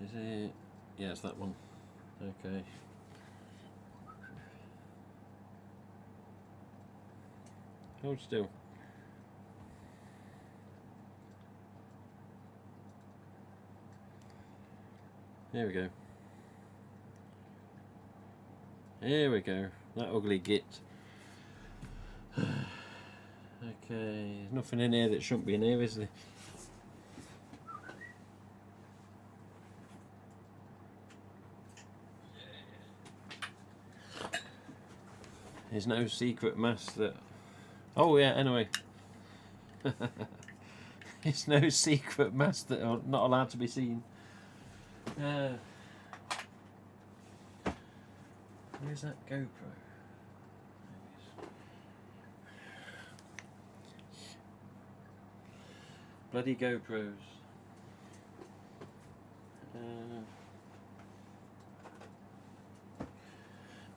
Is it? Yeah, it's that one. Okay. Hold still. There we go. Here we go. That ugly git. Okay, there's nothing in here that shouldn't be in here, is there? There's no secret mask that... Oh yeah, anyway. There's no secret mask that are not allowed to be seen. Where's that GoPro? Bloody GoPros.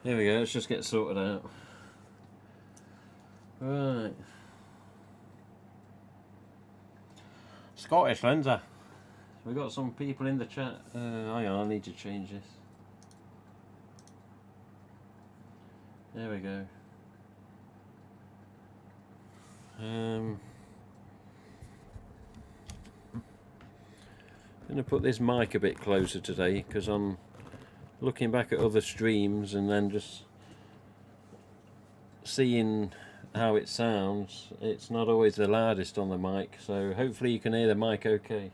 There we go, let's just get sorted out. Right. Scottish Lenser. We've got some people in the chat. Hang on, I need to change this. There we go. I'm going to put this mic a bit closer today because I'm looking back at other streams and then just seeing how it sounds. It's not always the loudest on the mic, so hopefully you can hear the mic okay.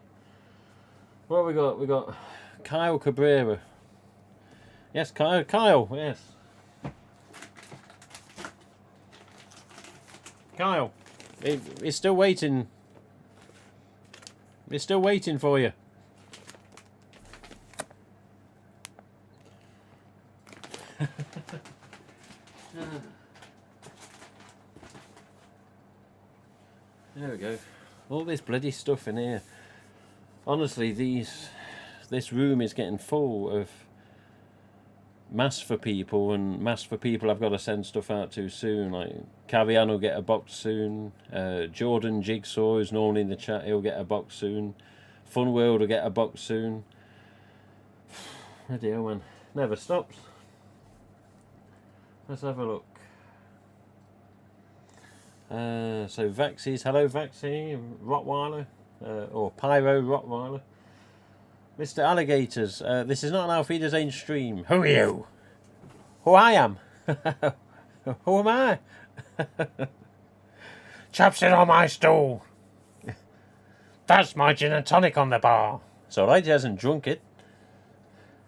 What have we got? We got Kyle Cabrera. Yes, Kyle, yes. Kyle, he's still waiting. He's still waiting for you. There we go. All this bloody stuff in here. Honestly, this room is getting full of masks for people, and masks for people I've got to send stuff out to soon. Like Cavian will get a box soon. Jordan Jigsaw, who's normally in the chat, he'll get a box soon. Fun World will get a box soon. Bloody hell, man. Never stops. Let's have a look. So Vaxy's, hello Vaxy, Rottweiler, or Pyro Rottweiler. Mr. Alligators, this is not an Auf Wiedersehen stream. Who are you? Who I am? Who am I? Chap, sit on my stool. That's my gin and tonic on the bar. It's alright, he hasn't drunk it.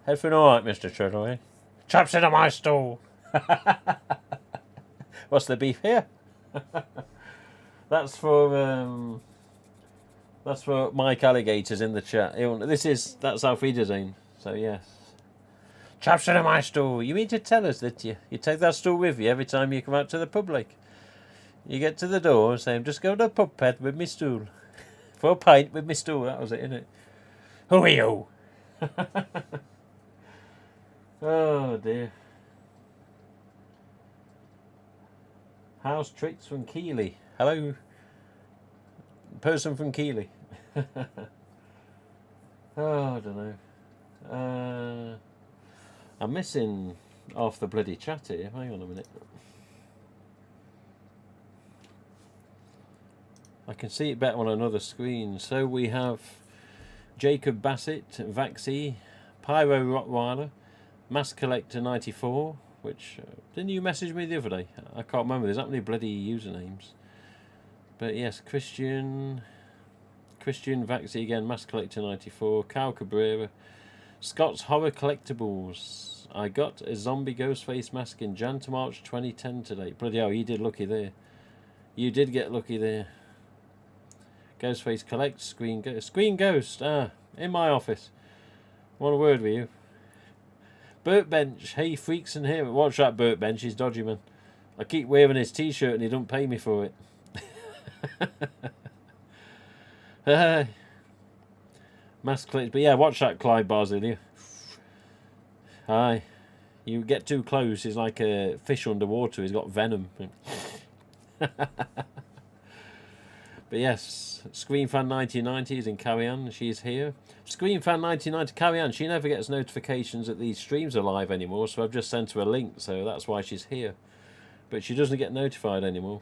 Everything alright, Mr. Treadway? Chap, sit on my stool. What's the beef here? That's for Mike Alligators in the chat. That's Auf Wiedersehen. So yes. Chap, sit on my stool. You mean to tell us that you take that stool with you every time you come out to the public? You get to the door and say, I'm just going to the pub pet with my stool. For a pint with my stool. That was it, innit? Who are you? Oh dear. House Tricks from Keighley. Hello, person from Keighley. Oh, I don't know. I'm missing half the bloody chat here. Hang on a minute. I can see it better on another screen. So we have Jacob Bassett, Vaxy, Pyro Rottweiler, Mass Collector 94. Which, didn't you message me the other day? I can't remember, there's that many bloody usernames. But yes, Christian Vaxy again, Mass Collector 94, Kyle Cabrera, Scott's Horror Collectibles. I got a zombie Ghostface mask in Jan to March 2010 today. Bloody hell, you did lucky there. You did get lucky there. Ghostface Collect, Screen Ghost, in my office. Want a word with you? Burt Bench, hey freaks in here. Watch that Burt Bench, he's dodgy, man. I keep wearing his t-shirt and he don't pay me for it. Mask clips, but yeah, watch that Clyde Barzilio. Hi. You get too close, he's like a fish underwater, he's got venom. But yes, ScreenFan1990 is in Carry On. She's here. ScreenFan1990, Carry On. She never gets notifications that these streams are live anymore, so I've just sent her a link, so that's why she's here. But she doesn't get notified anymore.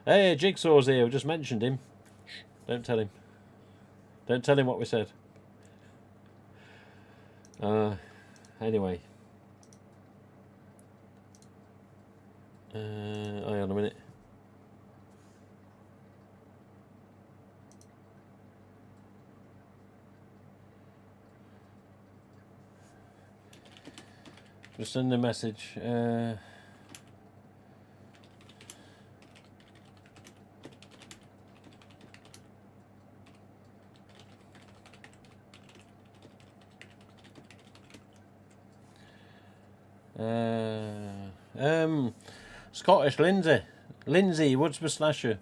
Hey, Jigsaw's here. I just mentioned him. Shh, don't tell him. Don't tell him what we said. Anyway. Hang on a minute. Just send a message. Scottish Lindsay Woodsborough Slasher,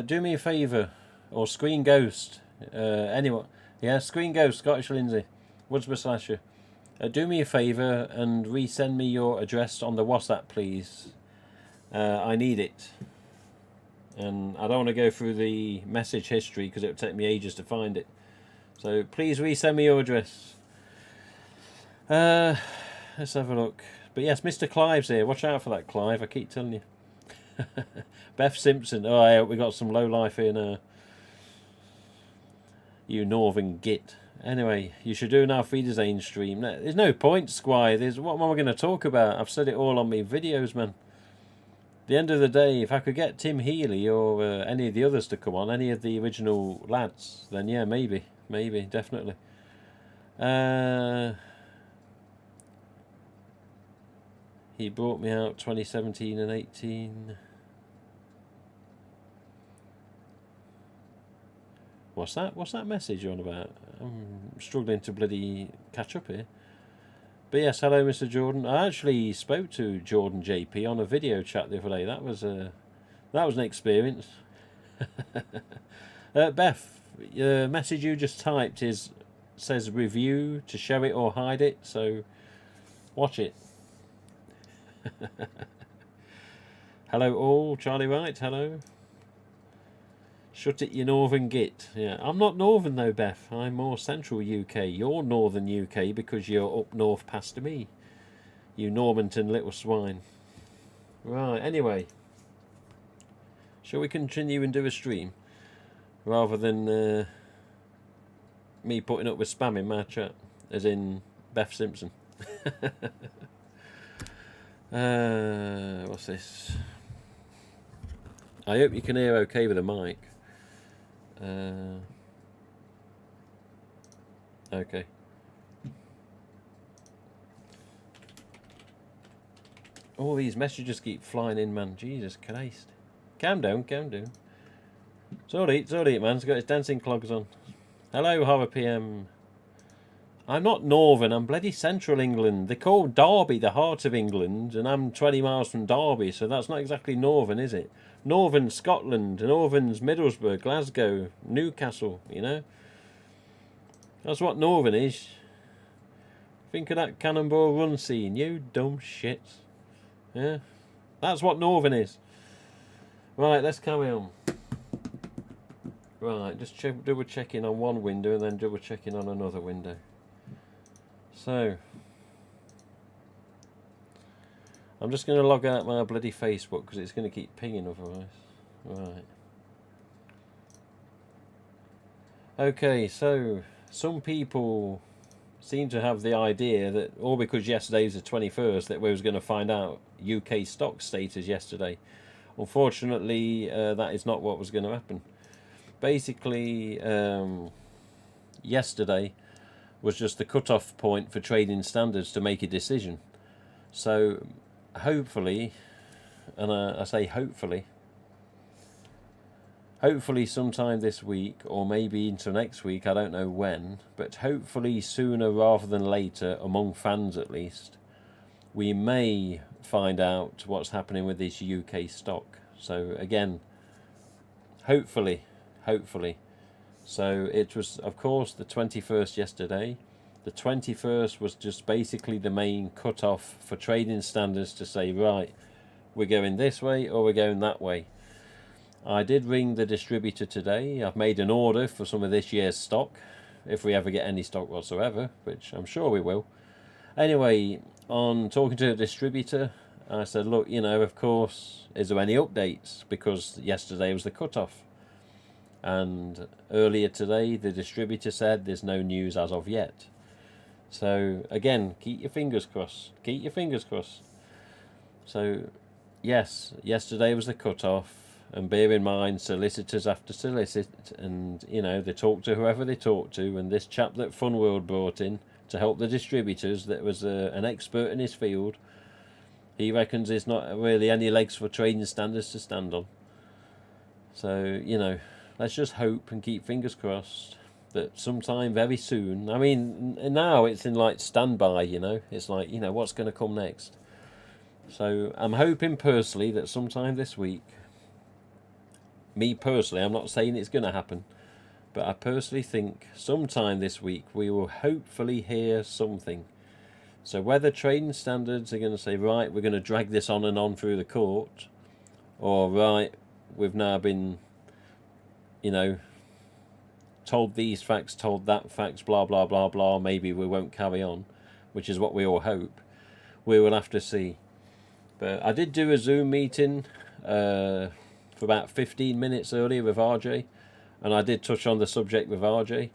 do me a favour, or Screen Ghost, anyone, yeah, Screen Ghost, Scottish Lindsay Woodsborough Slasher, do me a favour and resend me your address on the WhatsApp, please. I need it, and I don't want to go through the message history because it would take me ages to find it. So please resend me your address. Let's have a look. But yes, Mr. Clive's here. Watch out for that, Clive. I keep telling you. Beth Simpson. Oh, I hope we got some low life in. You northern git. Anyway, you should do an Auf Wiedersehen stream. There's no point, Squire. What am I going to talk about? I've said it all on my videos, man. At the end of the day, if I could get Tim Healy or any of the others to come on, any of the original lads, then yeah, maybe, definitely. He brought me out 2017 and 18. What's that? What's that message you're on about? I'm struggling to bloody catch up here. But yes, hello, Mr. Jordan. I actually spoke to Jordan JP on a video chat the other day. That was an experience. Beth, the message you just typed says review to show it or hide it. So watch it. Hello all, Charlie Wright, hello. Shut it, you northern git. Yeah, I'm not northern though, Beth. I'm more central UK. You're northern UK because you're up north past me. You Normanton little swine. Right, anyway. Shall we continue and do a stream? Rather than me putting up with spam in my chat. As in Beth Simpson. What's this? I hope you can hear okay with the mic. Okay. All these messages keep flying in, man. Jesus Christ. Calm down, calm down. Sorry, man. He's got his dancing clogs on. Hello, Horror PM. I'm not northern, I'm bloody central England. They call Derby the heart of England, and I'm 20 miles from Derby, so that's not exactly northern, is it? Northern Scotland, northern's Middlesbrough, Glasgow, Newcastle, you know? That's what northern is. Think of that Cannonball Run scene, you dumb shits. Yeah? That's what northern is. Right, let's carry on. Right, just double checking on one window and then double checking on another window. So, I'm just going to log out my bloody Facebook because it's going to keep pinging otherwise. Right. Okay, so some people seem to have the idea that, all because yesterday was the 21st, that we was going to find out UK stock status yesterday. Unfortunately, that is not what was going to happen. Basically, yesterday was just the cut-off point for trading standards to make a decision. So hopefully, and I say hopefully sometime this week or maybe into next week, I don't know when, but hopefully sooner rather than later, among fans at least, we may find out what's happening with this UK stock. So again, hopefully. So it was, of course, the 21st yesterday. The 21st was just basically the main cut-off for trading standards to say, right, we're going this way or we're going that way. I did ring the distributor today. I've made an order for some of this year's stock, if we ever get any stock whatsoever, which I'm sure we will. Anyway, on talking to the distributor, I said, look, you know, of course, is there any updates? Because yesterday was the cut-off. And earlier today, the distributor said there's no news as of yet. So, again, keep your fingers crossed. Keep your fingers crossed. So, yes, yesterday was the cut-off. And bear in mind, solicitors have to solicit. And, you know, they talk to whoever they talk to. And this chap that Funworld brought in to help the distributors, that was an expert in his field, he reckons there's not really any legs for trading standards to stand on. So, you know, let's just hope and keep fingers crossed that sometime very soon, I mean, now it's in like standby, you know, it's like, you know, what's going to come next. So I'm hoping personally that sometime this week, me personally, I'm not saying it's going to happen, but I personally think sometime this week we will hopefully hear something. So whether trading standards are going to say, right, we're going to drag this on and on through the court, or right, we've now been, you know, told these facts, told that facts, blah, blah, blah, blah, maybe we won't carry on, which is what we all hope. We will have to see. But I did do a Zoom meeting for about 15 minutes earlier with RJ, and I did touch on the subject with RJ,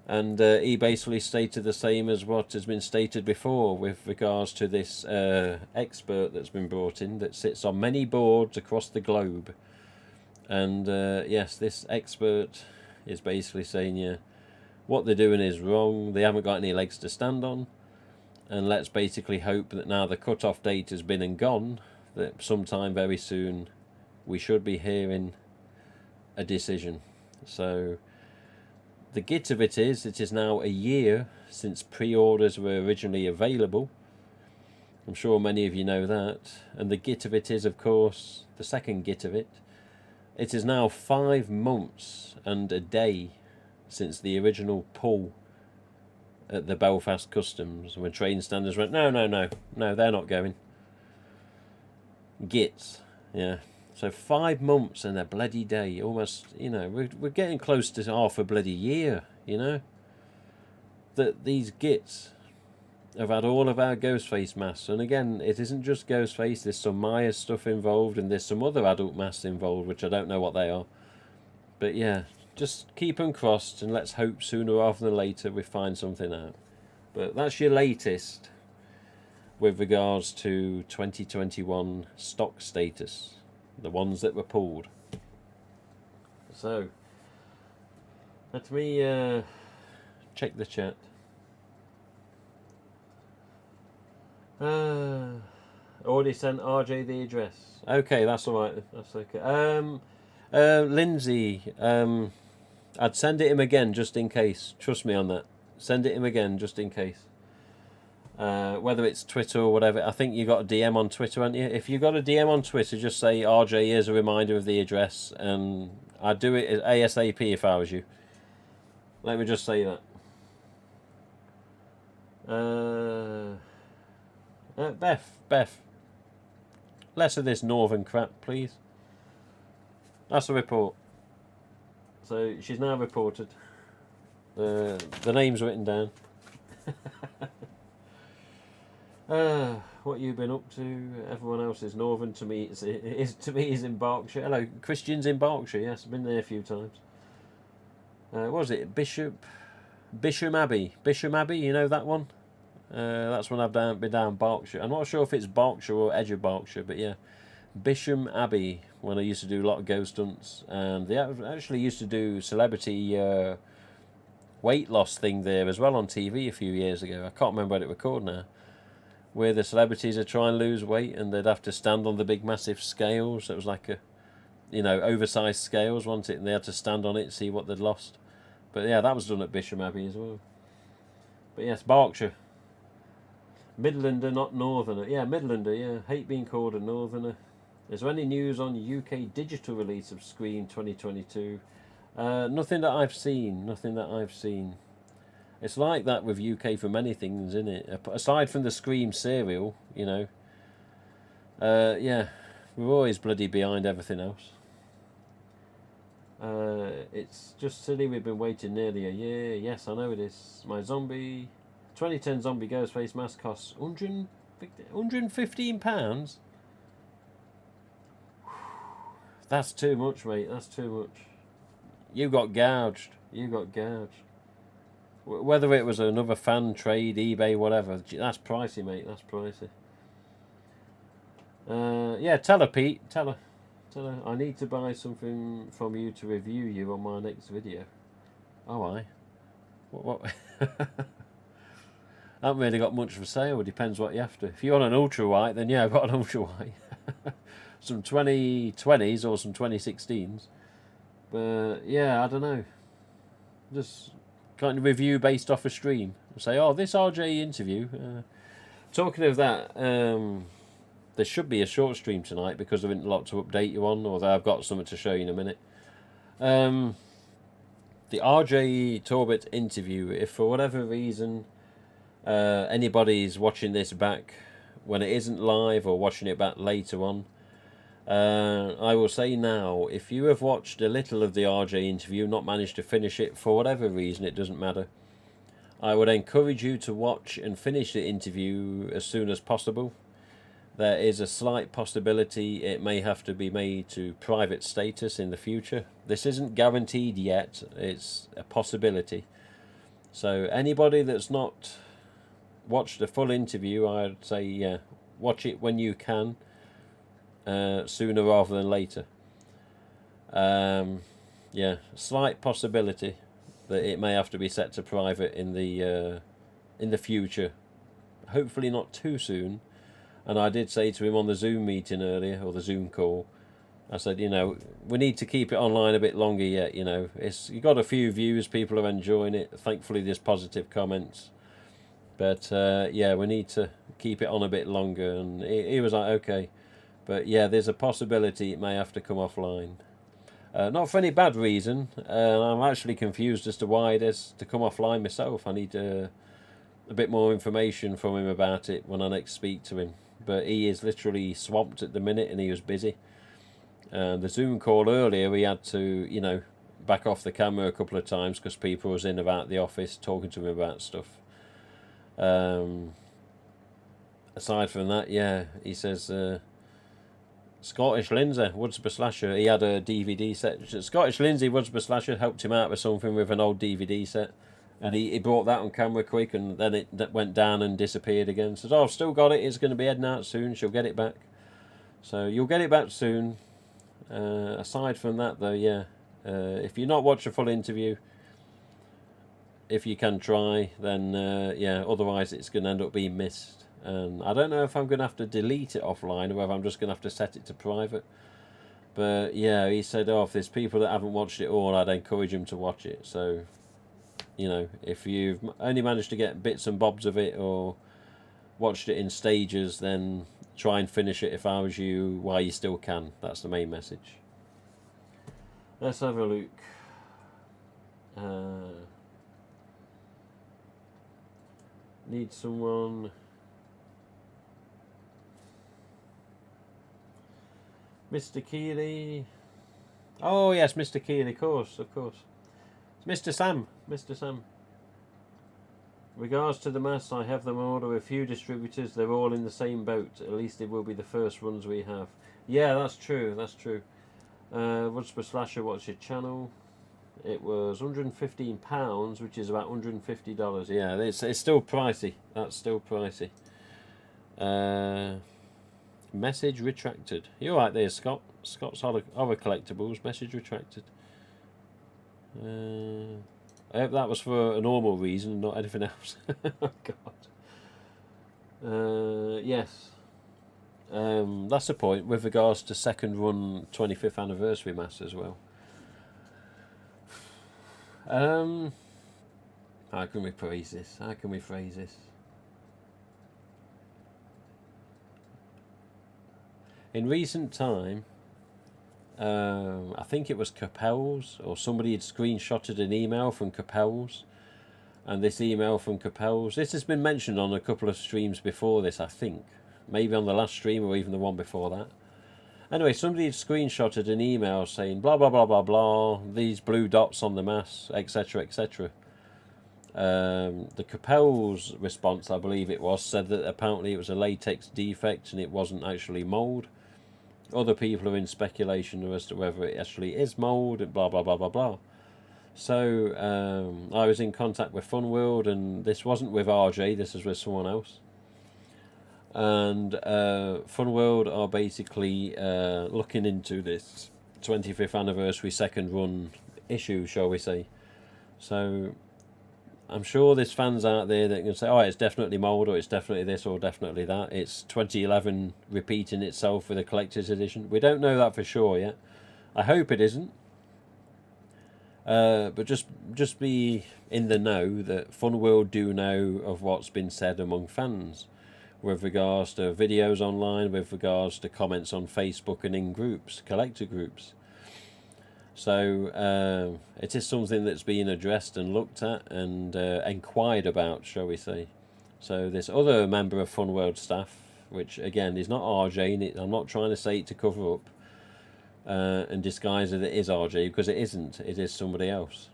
and he basically stated the same as what has been stated before with regards to this expert that's been brought in that sits on many boards across the globe. And yes, this expert is basically saying, yeah, what they're doing is wrong, they haven't got any legs to stand on, and let's basically hope that now the cut-off date has been and gone, that sometime very soon we should be hearing a decision. So the gist of it is now a year since pre-orders were originally available. I'm sure many of you know that. And the gist of it is, of course, the second gist of it, it is now 5 months and a day since the original pull at the Belfast Customs, when trading standards went, no, they're not going. Gits, yeah. So 5 months and a bloody day, almost, you know, we're getting close to half a bloody year, you know. That these gits have had all of our Ghostface masks, and again, it isn't just Ghostface, there's some Myers stuff involved, and there's some other adult masks involved, which I don't know what they are. But yeah, just keep them crossed, and let's hope sooner rather than later we find something out. But that's your latest with regards to 2021 stock status, the ones that were pulled. So let me check the chat. Already sent RJ the address. Okay, that's all right. That's okay. Lindsay, I'd send it him again just in case. Trust me on that. Send it him again just in case. Whether it's Twitter or whatever. I think you got a DM on Twitter, haven't you? If you got a DM on Twitter, just say RJ, here's a reminder of the address, and I'd do it ASAP if I was you. Let me just say that. Beth, less of this northern crap, please. That's a report. So she's now reported. The name's written down. What you've been up to? Everyone else is northern. To me, is in Berkshire. Hello, Christian's in Berkshire. Yes, I've been there a few times. What was it? Bisham Abbey. Bisham Abbey. You know that one? That's when I've been down Berkshire. I'm not sure if it's Berkshire or edge of Berkshire, but yeah, Bisham Abbey. When I used to do a lot of ghost hunts, and they actually used to do celebrity weight loss thing there as well on TV a few years ago. I can't remember what it was called now, where the celebrities would try and lose weight and they'd have to stand on the big massive scales. It was like a, you know, oversized scales, wasn't it? And they had to stand on it and see what they'd lost. But yeah, that was done at Bisham Abbey as well. But yes, Berkshire. Midlander, not Northerner. Yeah, Midlander, yeah. Hate being called a Northerner. Is there any news on UK digital release of Scream 2022? Nothing that I've seen. Nothing that I've seen. It's like that with UK for many things, isn't it? Aside from the Scream serial, you know. Yeah, we're always bloody behind everything else. It's just silly we've been waiting nearly a year. Yes, I know it is. My zombie 2010 zombie Ghostface mask costs £115. That's too much, mate. That's too much. You got gouged. You got gouged. Whether it was another fan trade, eBay, whatever, that's pricey, mate. That's pricey. Yeah, tell her, Pete. Tell her. I need to buy something from you to review you on my next video. Oh, I. What? I haven't really got much for sale. It depends what you're after. If you want an ultra white, then yeah, I've got an ultra white. Some 2020s or some 2016s. But yeah, I don't know. Just kind of review based off a stream. Say, oh, this RJ interview. Talking of that, there should be a short stream tonight because there isn't a lot to update you on, although I've got something to show you in a minute. The RJ Torbett interview, if for whatever reason anybody's watching this back when it isn't live or watching it back later on, I will say now, if you have watched a little of the RJ interview, not managed to finish it for whatever reason, it doesn't matter, I would encourage you to watch and finish the interview as soon as possible. There is a slight possibility it may have to be made to private status in the future. This isn't guaranteed yet, it's a possibility. So anybody that's not watched the full interview, I'd say, yeah, watch it when you can, sooner rather than later. Yeah, slight possibility that it may have to be set to private in the future. Hopefully not too soon. And I did say to him on the Zoom meeting earlier, or the Zoom call, I said, you know, we need to keep it online a bit longer yet, you know. You got a few views, people are enjoying it. Thankfully, there's positive comments. But, yeah, we need to keep it on a bit longer. And he was like, okay. But, yeah, there's a possibility it may have to come offline. Not for any bad reason. I'm actually confused as to why it is to come offline myself. I need a bit more information from him about it when I next speak to him. But he is literally swamped at the minute and he was busy. The Zoom call earlier, we had to, you know, back off the camera a couple of times because people was in about the office talking to him about stuff. Aside from that, yeah, he says Scottish Lindsay, Woodsborough Slasher, he had a DVD set. Scottish Lindsay, Woodsborough Slasher, helped him out with something with an old DVD set. And he brought that on camera quick, and then it went down and disappeared again. Says, oh, I've still got it. It's going to be heading out soon. She'll get it back. So you'll get it back soon. Aside from that, though, yeah. If you're not watching a full interview, if you can try, then, yeah, otherwise it's going to end up being missed. And I don't know if I'm going to have to delete it offline or whether I'm just going to have to set it to private. But, yeah, he said, oh, if there's people that haven't watched it all, I'd encourage them to watch it. So, you know, if you've only managed to get bits and bobs of it or watched it in stages, then try and finish it if I was you while you still can. That's the main message. Let's have a look. Need someone. Mr. Keeley. Oh yes, Mr. Keeley, of course. Mr. Sam. Regards to the masks, I have them order a few distributors. They're all in the same boat. At least they will be the first ones we have. Yeah, that's true. Woodsborough Slasher, what's your channel? It was £115, which is about $150. Yeah, it's still pricey. That's still pricey. Message retracted. You're right there, Scott. Scott's Horror Collectibles. Message retracted. I hope that was for a normal reason, not anything else. Oh, God. Yes. That's the point with regards to second run 25th anniversary mass as well. How can we phrase this? In recent time, I think it was Capel's, or somebody had screenshotted an email from Capel's, and this email from Capel's, this has been mentioned on a couple of streams before this, I think, maybe on the last stream or even the one before that, Anyway, somebody had screenshotted an email saying blah blah blah blah blah, these blue dots on the mask, etc. etc. The Capel's response, I believe it was, said that apparently it was a latex defect and it wasn't actually mould. Other people are in speculation as to whether it actually is mould and blah blah blah blah blah. So I was in contact with Funworld, and this wasn't with RJ, this was with someone else. And Funworld are basically looking into this 25th anniversary second run issue, shall we say. So I'm sure there's fans out there that can say, oh, it's definitely mould, or it's definitely this, or definitely that. It's 2011 repeating itself with a collector's edition. We don't know that for sure yet. I hope it isn't. But just be in the know that Funworld do know of what's been said among fans with regards to videos online, with regards to comments on Facebook and in groups, collector groups. So it is something that's been addressed and looked at and inquired about, shall we say. So this other member of Funworld staff, which again is not RJ, I'm not trying to say it to cover up and disguise that it is RJ, because it isn't, it is somebody else.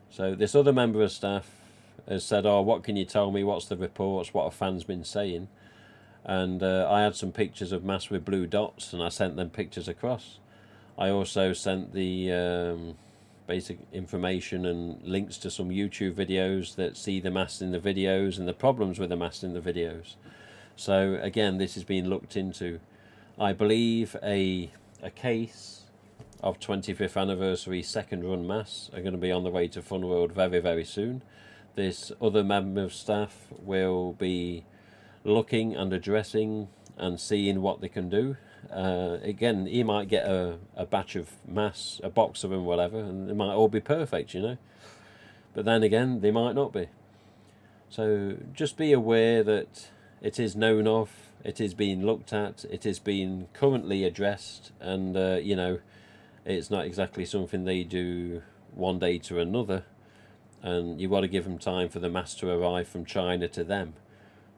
So this other member of staff has said, oh, what can you tell me, what's the reports, what have fans been saying? And I had some pictures of masks with blue dots, and I sent them pictures across. I also sent the basic information and links to some YouTube videos that see the masks in the videos and the problems with the masks in the videos. So again, this is being looked into. I believe a case of 25th anniversary second run masks are going to be on the way to Funworld very, very soon. This other member of staff will be looking and addressing and seeing what they can do. Again, he might get a batch of masks, a box of them, whatever, and they might all be perfect, you know. But then again, they might not be. So just be aware that it is known of, it is being looked at, it is being currently addressed, and you know, it's not exactly something they do one day to another, and you've got to give them time for the mask to arrive from China to them.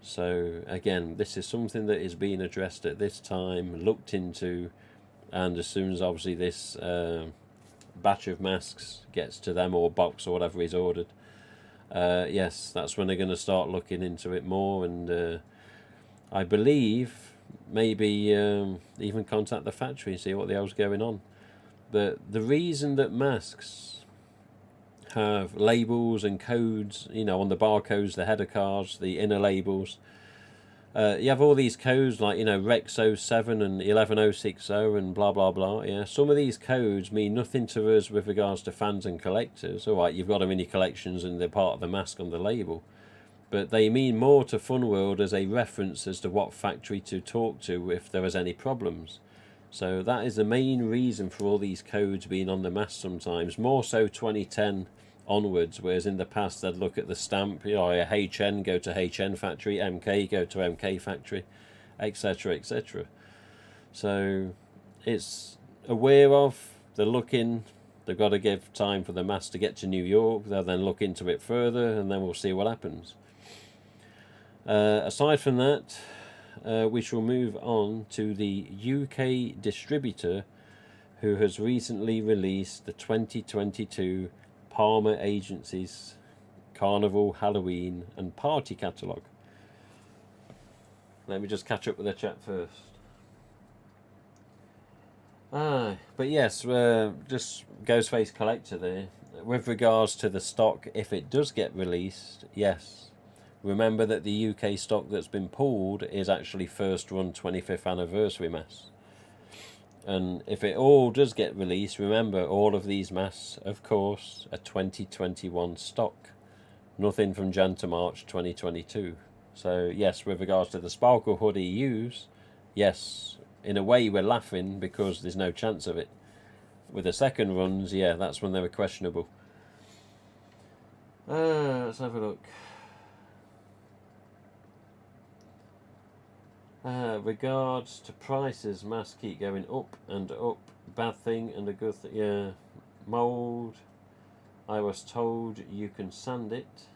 So again, this is something that is being addressed at this time, looked into, and as soon as obviously this batch of masks gets to them, or box or whatever is ordered, yes, that's when they're going to start looking into it more, and I believe maybe even contact the factory and see what the hell's going on. But the reason that masks have labels and codes, you know, on the barcodes, the header cards, the inner labels, you have all these codes like, you know, Rex 07 and 11060 and blah blah blah. Yeah, some of these codes mean nothing to us with regards to fans and collectors. All right, you've got them in your collections and they're part of the mask on the label, but they mean more to Funworld as a reference as to what factory to talk to if there is any problems. So that is the main reason for all these codes being on the mask sometimes, more so 2010 onwards, whereas in the past they'd look at the stamp, you know, HN, go to HN factory, MK, go to MK factory, etc, etc. So it's aware of, they're looking, they've got to give time for the mask to get to New York, they'll then look into it further, and then we'll see what happens. Aside from that, we shall move on to the UK distributor, who has recently released the 2022 Palmer Agency's Carnival, Halloween and Party Catalogue. Let me just catch up with the chat first. But yes, just Ghostface Collector there. With regards to the stock, if it does get released, yes. Remember that the UK stock that's been pulled is actually first run 25th anniversary masks. And if it all does get released, remember all of these masks, of course, are 2021 stock. Nothing from Jan to March 2022. So yes, with regards to the Sparkle Hoodie use, yes, in a way we're laughing because there's no chance of it. With the second runs, yeah, that's when they were questionable. Let's have a look. Regards to prices, masks keep going up and up. Bad thing and a good thing. Yeah, mould. I was told you can sand it.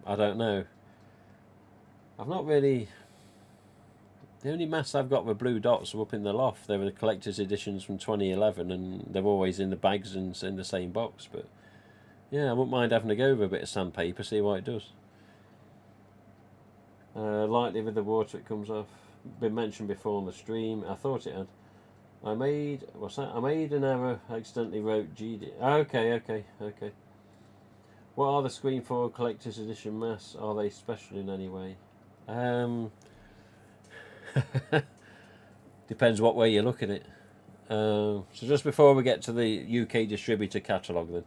I don't know. I've not really The only masks I've got with blue dots are up in the loft. They were the collector's editions from 2011, and they're always in the bags and in the same box. But yeah, I wouldn't mind having to go over a bit of sandpaper, see what it does. Lightly with the water it comes off. Been mentioned before on the stream. I thought it had. I made an error. I accidentally wrote GD. Okay. What are the Screen 4 collector's edition masks? Are they special in any way? Depends what way you look at it. So just before we get to the UK Distributor Catalog then.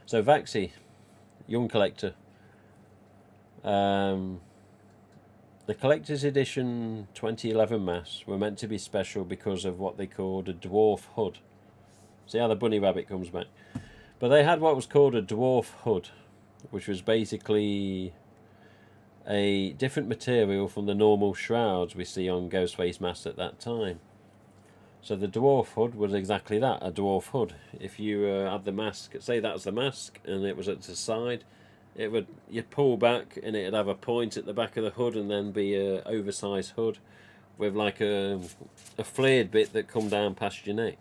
So Vaxi, Young Collector. The Collector's Edition 2011 masks were meant to be special because of what they called a dwarf hood. See how the bunny rabbit comes back? But they had what was called a dwarf hood, which was basically a different material from the normal shrouds we see on Ghostface masks at that time. So the dwarf hood was exactly that, a dwarf hood. If you had the mask, say that was the mask, and it was at the side, you'd pull back and it'd have a point at the back of the hood and then be a oversized hood with like a flared bit that come down past your neck.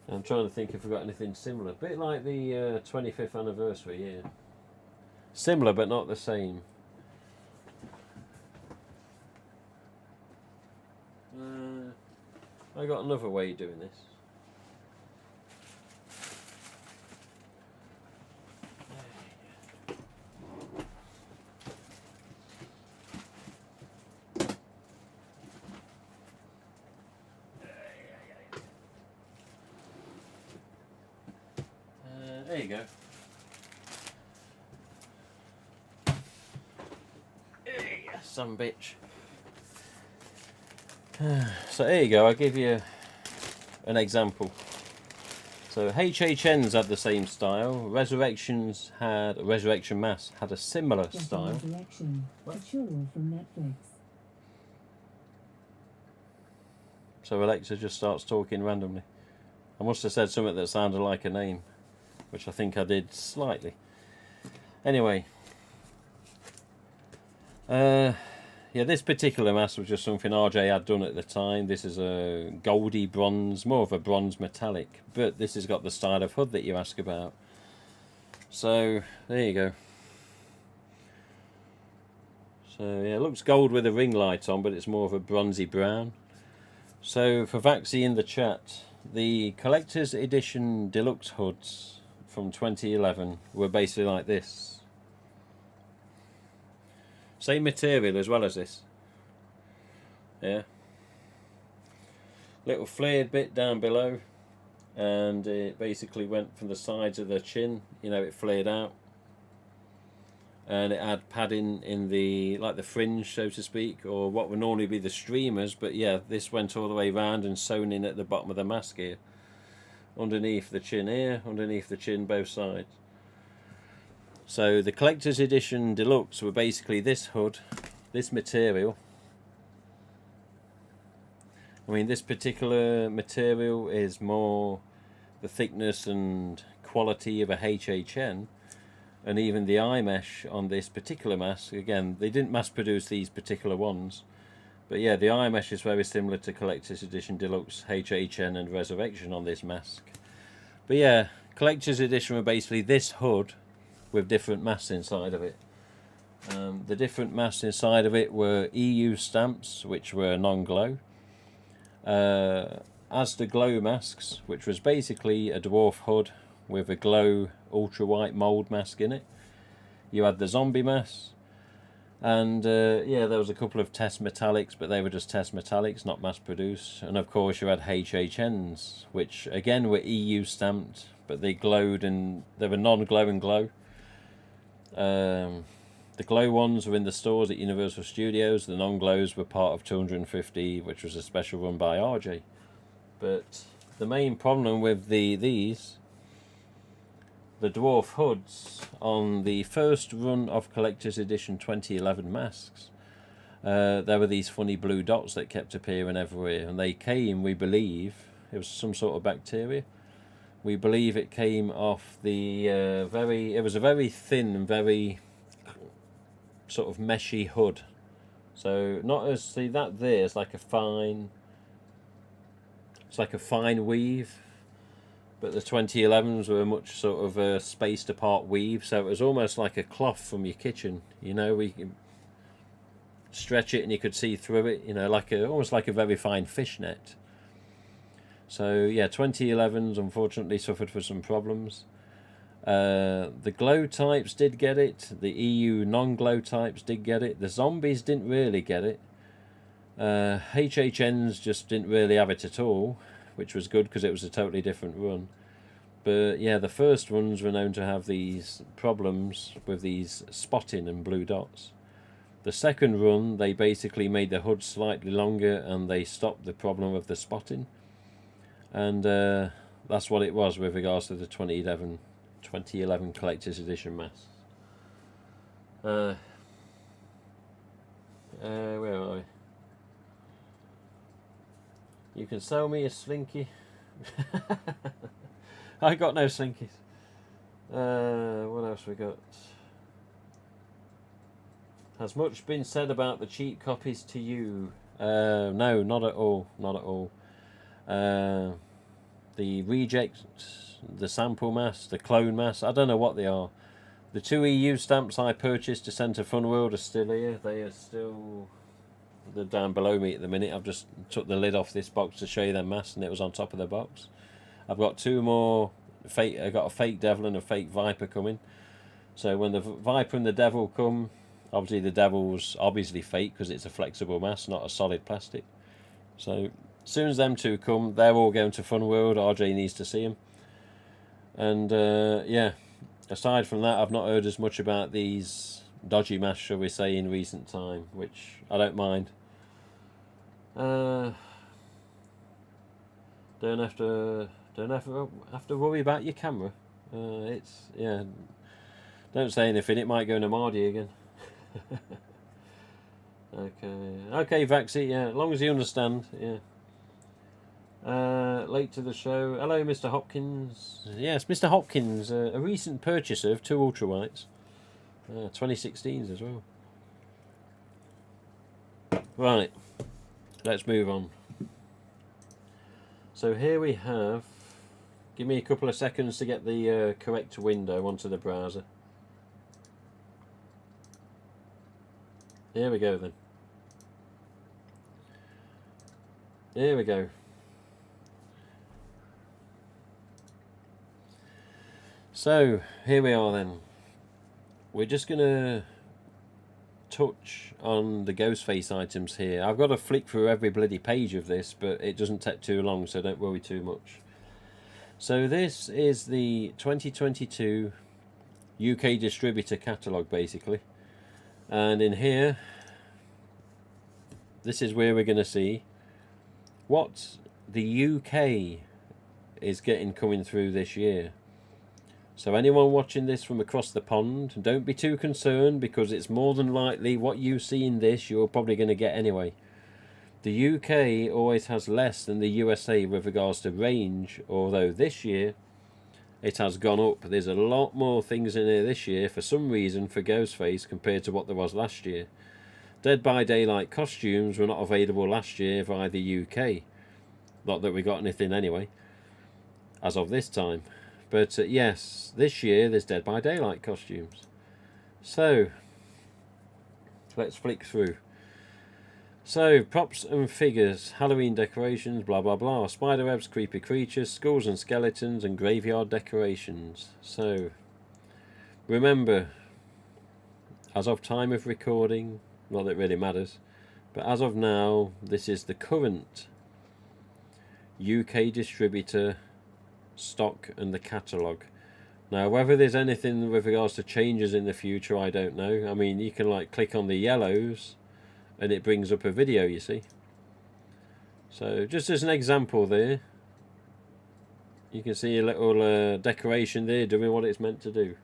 I'm trying to think if we've got anything similar. A bit like the 25th anniversary, yeah. Similar but not the same. I got another way of doing this. There you go. Some bitch. So there you go, I'll give you an example. So HHNs had the same style. Resurrection Mass had a similar style. Resurrection, a show from Netflix. So Alexa just starts talking randomly. I must have said something that sounded like a name, which I think I did slightly. Anyway. Yeah, this particular mask was just something RJ had done at the time. This is a goldy bronze, more of a bronze metallic, but this has got the style of hood that you ask about. So, there you go. So, yeah, it looks gold with a ring light on, but it's more of a bronzy brown. So, for Vaxi in the chat, the Collector's Edition Deluxe hoods from 2011 were basically like this. Same material as well as this. Yeah. Little flared bit down below. And it basically went from the sides of the chin. You know, it flared out. And it had padding in the, like the fringe, so to speak. Or what would normally be the streamers. But yeah, this went all the way round and sewn in at the bottom of the mask here. Underneath the chin here. Underneath the chin both sides. So the Collector's Edition Deluxe were basically this hood, this material. I mean, this particular material is more the thickness and quality of a HHN, and even the eye mesh on this particular mask. Again, they didn't mass produce these particular ones, but yeah, the eye mesh is very similar to Collector's Edition Deluxe, HHN and Resurrection on this mask. But yeah, Collector's Edition were basically this hood with different masks inside of it. The different masks inside of it were EU stamps, which were non-glow. As the glow masks, which was basically a dwarf hood with a glow ultra white mould mask in it. You had the zombie mask, and yeah, there was a couple of test metallics, but they were just test metallics, not mass produced. And of course you had HHNs, which again were EU stamped, but they glowed, and they were non-glow and glow. The glow ones were in the stores at Universal Studios. The non-glows were part of 250, which was a special run by RJ. But the main problem with the dwarf hoods on the first run of Collector's Edition 2011 masks, there were these funny blue dots that kept appearing everywhere, and they came, we believe, it was some sort of bacteria. We believe it came off the it was a very thin and very sort of meshy hood So not as, see that there's like a fine, it's like a fine weave, but the 2011s were a much sort of a spaced apart weave, so it was almost like a cloth from your kitchen, you know, we can stretch it and you could see through it, you know, like a, almost like a very fine fishnet. So yeah, 2011s unfortunately suffered for some problems. The glow types did get it. The EU non-glow types did get it. The zombies didn't really get it. HHNs just didn't really have it at all, which was good because it was a totally different run. But yeah, the first ones were known to have these problems with these spotting and blue dots. The second run, they basically made the hood slightly longer and they stopped the problem of the spotting. And that's what it was with regards to the 2011 Collector's Edition masks. Where are we? You can sell me a slinky. I got no slinkies. What else we got? Has much been said about the cheap copies to you? No, not at all. Not at all. The reject, the sample mass, the clone mass, I don't know what they are. The 2 EU stamps I purchased to send to Funworld are still here. They are still, they're down below me at the minute. I've just took the lid off this box to show you their mass, and it was on top of the box. I've got 2 more fake, I got a fake devil and a fake viper coming. So when the viper and the devil come, obviously the devil's obviously fake because it's a flexible mass, not a solid plastic. So as soon as them 2 come, they're all going to Funworld. RJ needs to see them. And yeah, aside from that, I've not heard as much about these dodgy masks, shall we say, in recent time, which I don't mind. Don't have to worry about your camera. It's, yeah, don't say anything, it might go in a Mardy again. Okay, Vaxie, yeah, as long as you understand, yeah. Late to the show. Hello, Mr. Hopkins. Yes, Mr. Hopkins, a recent purchaser of 2 ultrawhites. 2016s as well. Right, let's move on. So here we have, give me a couple of seconds to get the correct window onto the browser. Here we go then. Here we go. So here we are then. We're just going to touch on the Ghostface items here. I've got to flick through every bloody page of this, but it doesn't take too long, so don't worry too much. So this is the 2022 UK Distributor Catalog, basically. And in here, this is where we're going to see what the UK is getting coming through this year. So anyone watching this from across the pond, don't be too concerned, because it's more than likely what you see in this you're probably going to get anyway. The UK always has less than the USA with regards to range, although this year it has gone up. There's a lot more things in here this year for some reason for Ghostface compared to what there was last year. Dead by Daylight costumes were not available last year via the UK. Not that we got anything anyway, as of this time. But yes, this year there's Dead by Daylight costumes. So, let's flick through. So, props and figures, Halloween decorations, blah blah blah, spiderwebs, creepy creatures, skulls and skeletons, and graveyard decorations. So, remember, as of time of recording, not that it really matters, but as of now, this is the current UK distributor stock and the catalogue. Now, whether there's anything with regards to changes in the future, I don't know. I mean, you can like click on the yellows and it brings up a video, you see. So just as an example there, you can see a little decoration there doing what it's meant to do,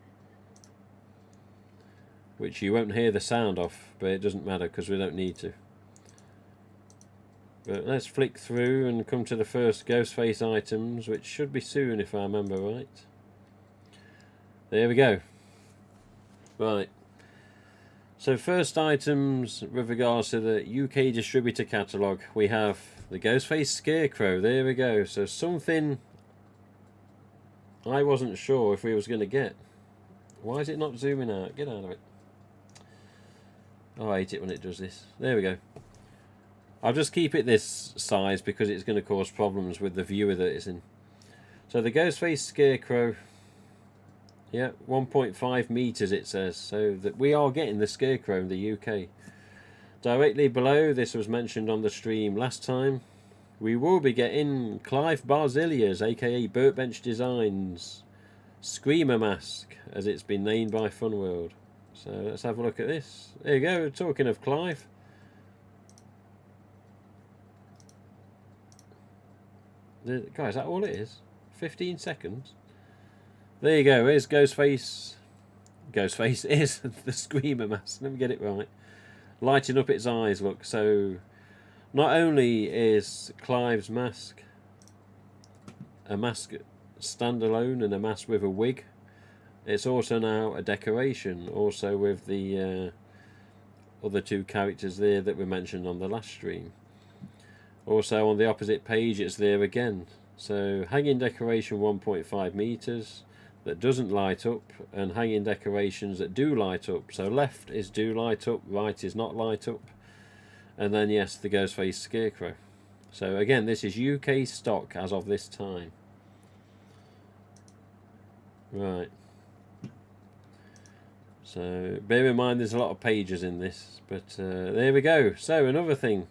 which you won't hear the sound of, but it doesn't matter because we don't need to. But let's flick through and come to the first Ghostface items, which should be soon if I remember right. There we go. Right. So first items with regards to the UK Distributor Catalog, we have the Ghostface Scarecrow. There we go. So something I wasn't sure if we was going to get. Why is it not zooming out? Get out of it. Oh, I hate it when it does this. There we go. I'll just keep it this size because it's going to cause problems with the viewer that it's in. So the Ghostface Scarecrow, yeah, 1.5 meters it says. So that we are getting the Scarecrow in the UK. Directly below, this was mentioned on the stream last time, we will be getting Clive Barzilia's, aka Burtbench Designs, Screamer Mask, as it's been named by Funworld. So let's have a look at this. There you go, talking of Clive. Guys, is that all it is? 15 seconds? There you go, here's Ghostface. Ghostface is the Screamer Mask, let me get it right. Lighting up its eyes, look. So not only is Clive's mask a mask standalone and a mask with a wig, it's also now a decoration, also with the other two characters there that were mentioned on the last stream. Also on the opposite page it's there again. So hanging decoration 1.5 meters that doesn't light up, and hanging decorations that do light up. So left is do light up, right is not light up, and then yes, the Ghostface Scarecrow. So again, this is UK stock as of this time. Right. So bear in mind there's a lot of pages in this, but there we go. So another thing.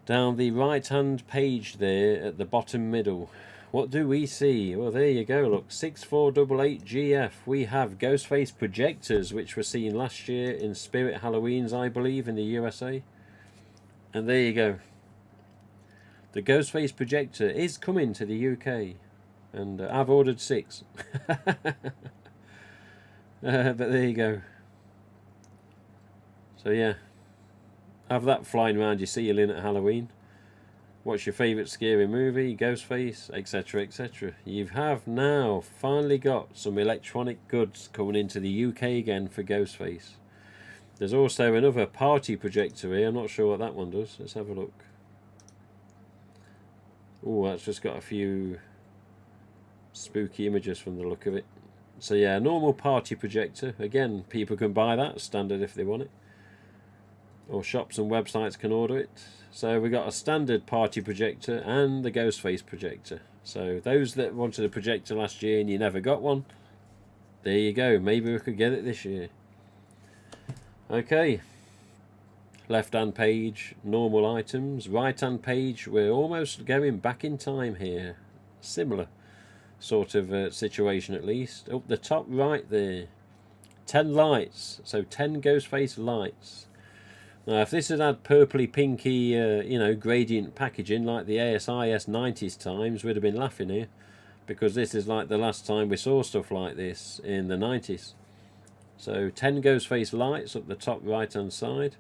Down the right hand page there at the bottom middle, what do we see? Well, there you go, look, 6488GF. We have Ghostface projectors, which were seen last year in Spirit Halloweens, I believe, in the USA. And there you go. The Ghostface projector is coming to the UK. And I've ordered 6. But there you go. So yeah, have that flying around your ceiling at Halloween. What's your favourite scary movie, Ghostface, etc, etc. You have now finally got some electronic goods coming into the UK again for Ghostface. There's also another party projector here. I'm not sure what that one does. Let's have a look. Oh, that's just got a few spooky images from the look of it. So yeah, normal party projector. Again, people can buy that standard if they want it. Or shops and websites can order it. So we got a standard party projector and the Ghostface projector. So those that wanted a projector last year and you never got one, there you go. Maybe we could get it this year. Okay. Left hand page, normal items. Right hand page, we're almost going back in time here. Similar sort of situation at least. Up the top right there, 10 lights. So 10 Ghostface lights. Now, if this had had purpley pinky, you know, gradient packaging like the ASIS 90s times, we'd have been laughing here, because this is like the last time we saw stuff like this in the 90s. So 10 Ghostface lights up the top right hand side,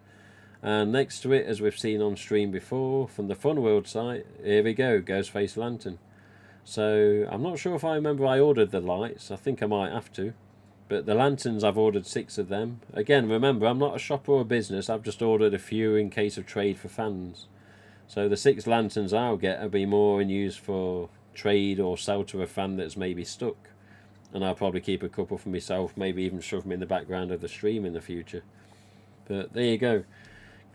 and next to it, as we've seen on stream before from the Funworld site, here we go, Ghostface lantern. So I'm not sure if I remember I ordered the lights. I think I might have to. But the lanterns, I've ordered 6 of them. Again, remember, I'm not a shop or a business. I've just ordered a few in case of trade for fans. So the 6 lanterns I'll get will be more in use for trade or sell to a fan that's maybe stuck. And I'll probably keep a couple for myself, maybe even shove them in the background of the stream in the future. But there you go.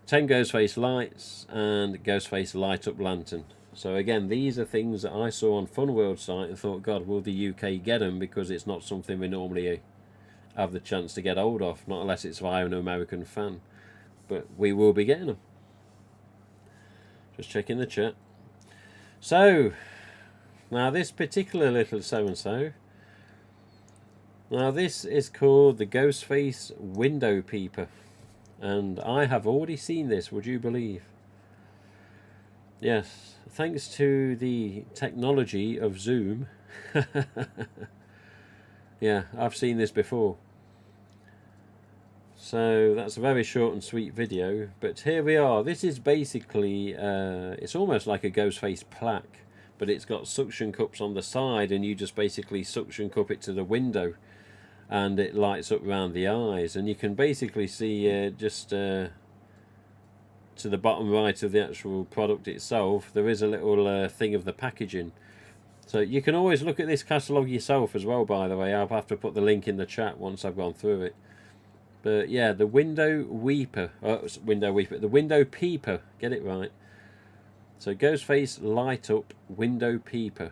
10 Ghostface lights and Ghostface light up lantern. So again, these are things that I saw on Funworld site and thought, God, will the UK get them? Because it's not something we normally have the chance to get hold of, not unless it's via an American fan. But we will be getting them. Just checking the chat. So, now this particular little so-and-so, now this is called the Ghostface Window Peeper. And I have already seen this, would you believe? Yes, thanks to the technology of Zoom. Yeah, I've seen this before. So that's a very short and sweet video, but here we are. This is basically, it's almost like a Ghostface plaque, but it's got suction cups on the side, and you just basically suction cup it to the window. and it lights up around the eyes, and you can basically see just to the bottom right of the actual product itself, there is a little thing of the packaging. So you can always look at this catalogue yourself as well, by the way. I'll have to put the link in the chat once I've gone through it. But yeah, the Window Peeper, get it right. So Ghostface Light Up Window Peeper.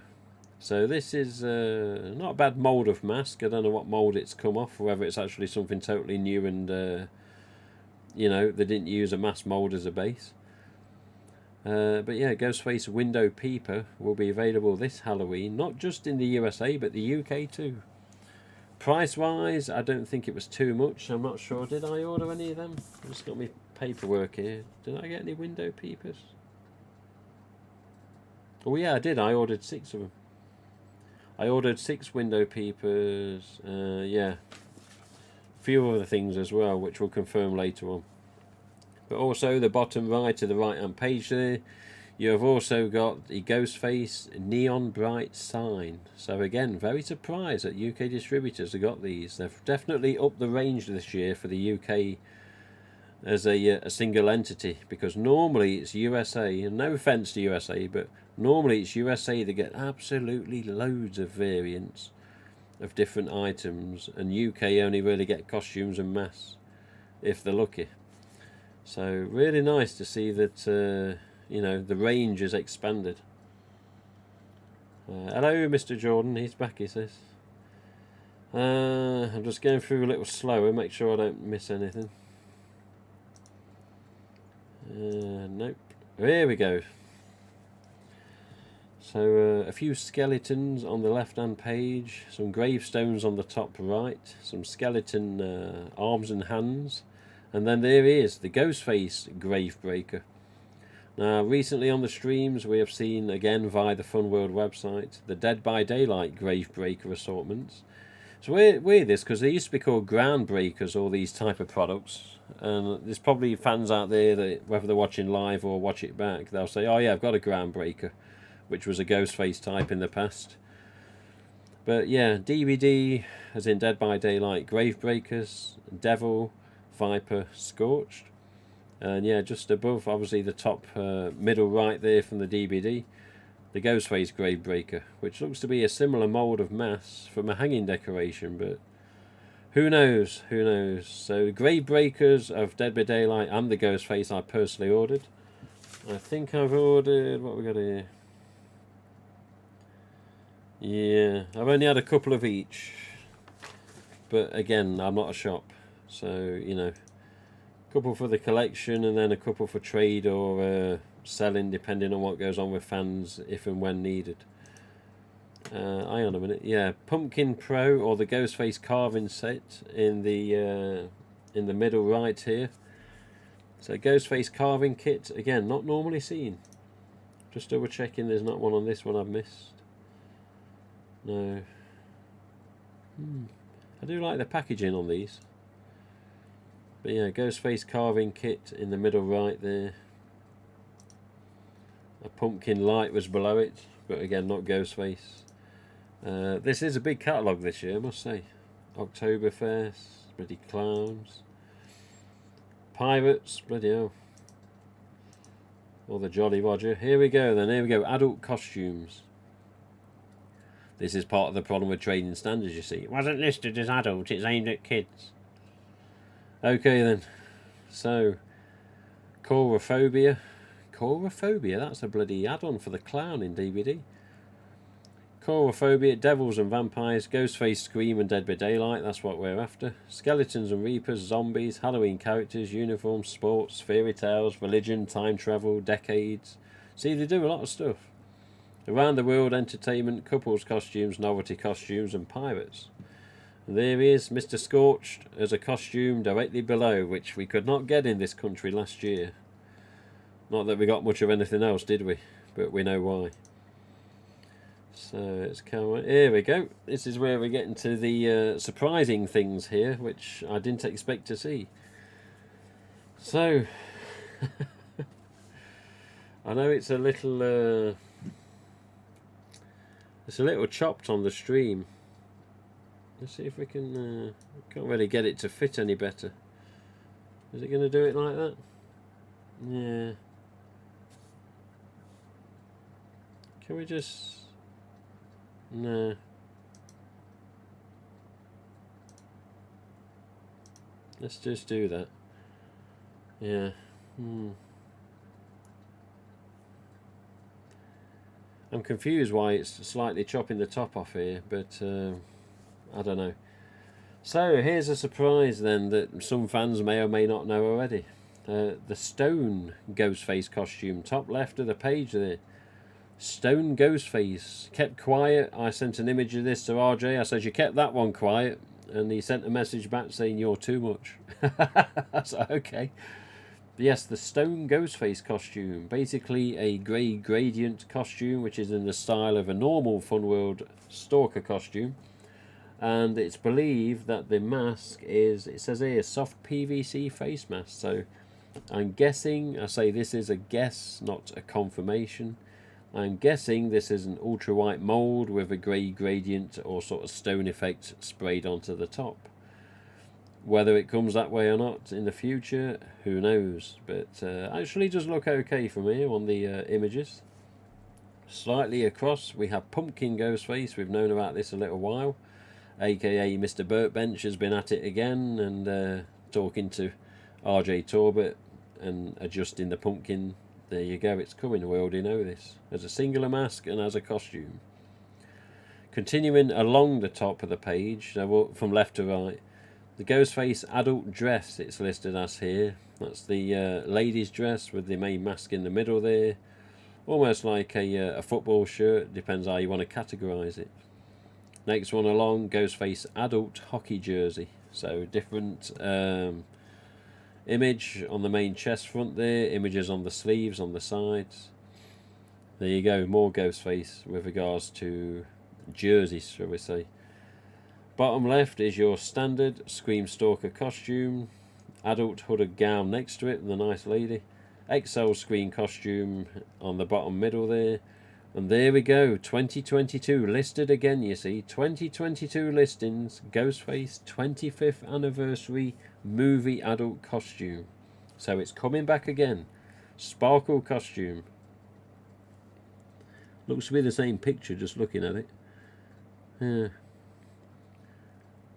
So this is not a bad mould of mask. I don't know what mould it's come off, whether it's actually something totally new and you know, they didn't use a mask mould as a base. But yeah, Ghostface Window Peeper will be available this Halloween, not just in the USA but the UK too. Price wise, I don't think it was too much. I'm not sure. Did I order any of them? I've just got my paperwork here. Did I get any Window Peepers? Oh yeah, I did. I ordered 6 of them. I ordered 6 Window Peepers. Yeah, a few other things as well, which we'll confirm later on. But also the bottom right of the right hand page there, you have also got the Ghostface Neon Bright sign. So again, very surprised that UK distributors have got these. They've definitely upped the range this year for the UK as a single entity, because normally it's USA, and no offence to USA, but normally it's USA that get absolutely loads of variants of different items, and UK only really get costumes and masks if they're lucky. So really nice to see that you know, the range is expanded. Hello Mr. Jordan, he's back, he says. I'm just going through a little slower, make sure I don't miss anything. Nope. Here we go. So a few skeletons on the left hand page, some gravestones on the top right, some skeleton arms and hands, and then there is the Ghostface Gravebreaker. Now recently on the streams we have seen, again via the Fun World website, the Dead by Daylight Gravebreaker assortments. So we're this because they used to be called Groundbreakers, all these type of products, and there's probably fans out there that, whether they're watching live or watch it back, they'll say, oh yeah, I've got a Groundbreaker, which was a Ghostface type in the past. But yeah, DVD as in Dead by Daylight Gravebreakers, Devil, Viper, Scorched. And yeah, just above, obviously the top middle right there from the DVD, the Ghostface Gravebreaker, which looks to be a similar mould of mask from a hanging decoration, but who knows, who knows. So Gravebreakers of Dead by Daylight and the Ghostface I personally ordered. I think I've ordered, what we got here? Yeah, I've only had a couple of each, but again, I'm not a shop, so you know, a couple for the collection and then a couple for trade or selling, depending on what goes on with fans if and when needed. Hang on a minute. Yeah, Pumpkin Pro or the Ghostface carving set in the middle right here. So Ghostface carving kit, again, not normally seen. Just double checking there's not one on this one I've missed. No. I do like the packaging on these. But yeah, Ghostface carving kit in the middle right there. A pumpkin light was below it, but again, not Ghostface. This is a big catalogue this year, I must say. Oktoberfest, bloody clowns. Pirates, bloody hell. Or the Jolly Roger. Here we go then, here we go. Adult costumes. This is part of the problem with trading standards, you see. It wasn't listed as adult, it's aimed at kids. Okay then, so Coulrophobia, that's a bloody add-on for the clown in DVD. Coulrophobia, Devils and Vampires, Ghostface, Scream and Dead by Daylight, that's what we're after. Skeletons and Reapers, Zombies, Halloween characters, uniforms, sports, fairy tales, religion, time travel, decades. See, they do a lot of stuff. Around the world, entertainment, couples costumes, novelty costumes and pirates. There he is, Mr. Scorched, as a costume directly below, which we could not get in this country last year. Not that we got much of anything else, did we? But we know why. So it's come on. Here we go. This is where we get into the surprising things here, which I didn't expect to see. So I know it's a little chopped on the stream. Let's see if we can... can't really get it to fit any better. Is it going to do it like that? Yeah. Can we just... No. Let's just do that. Yeah. I'm confused why it's slightly chopping the top off here, but I don't know. So here's a surprise then that some fans may or may not know already. The stone Ghostface costume, top left of the page there. Stone Ghostface, kept quiet. I sent an image of this to RJ. I said, you kept that one quiet. And he sent a message back saying, you're too much. I said, okay. Yes, the Stone Ghostface costume. Basically a grey gradient costume, which is in the style of a normal Funworld Stalker costume. And it's believed that the mask is, it says here, soft PVC face mask. So I'm guessing, I say this is a guess, not a confirmation. I'm guessing this is an ultra white mould with a grey gradient or sort of stone effect sprayed onto the top. Whether it comes that way or not in the future, who knows. But actually does look okay from here on the images. Slightly across we have Pumpkin Ghostface. We've known about this a little while. AKA Mr. Burtbench has been at it again and talking to RJ Torbett and adjusting the pumpkin. There you go, it's coming, we already know this. As a singular mask and as a costume. Continuing along the top of the page, so from left to right, the Ghostface adult dress it's listed as here. That's the ladies' dress with the main mask in the middle there. Almost like a football shirt, depends how you want to categorise it. Next one along, Ghostface adult hockey jersey. So different image on the main chest front there, images on the sleeves, on the sides. There you go, more Ghostface with regards to jerseys, shall we say. Bottom left is your standard Scream Stalker costume. Adult hooded gown next to it, the nice lady. XL Scream costume on the bottom middle there. And there we go, 2022 listed again, you see. 2022 listings, Ghostface 25th anniversary movie adult costume. So it's coming back again. Sparkle costume. Looks to be the same picture just looking at it. Yeah.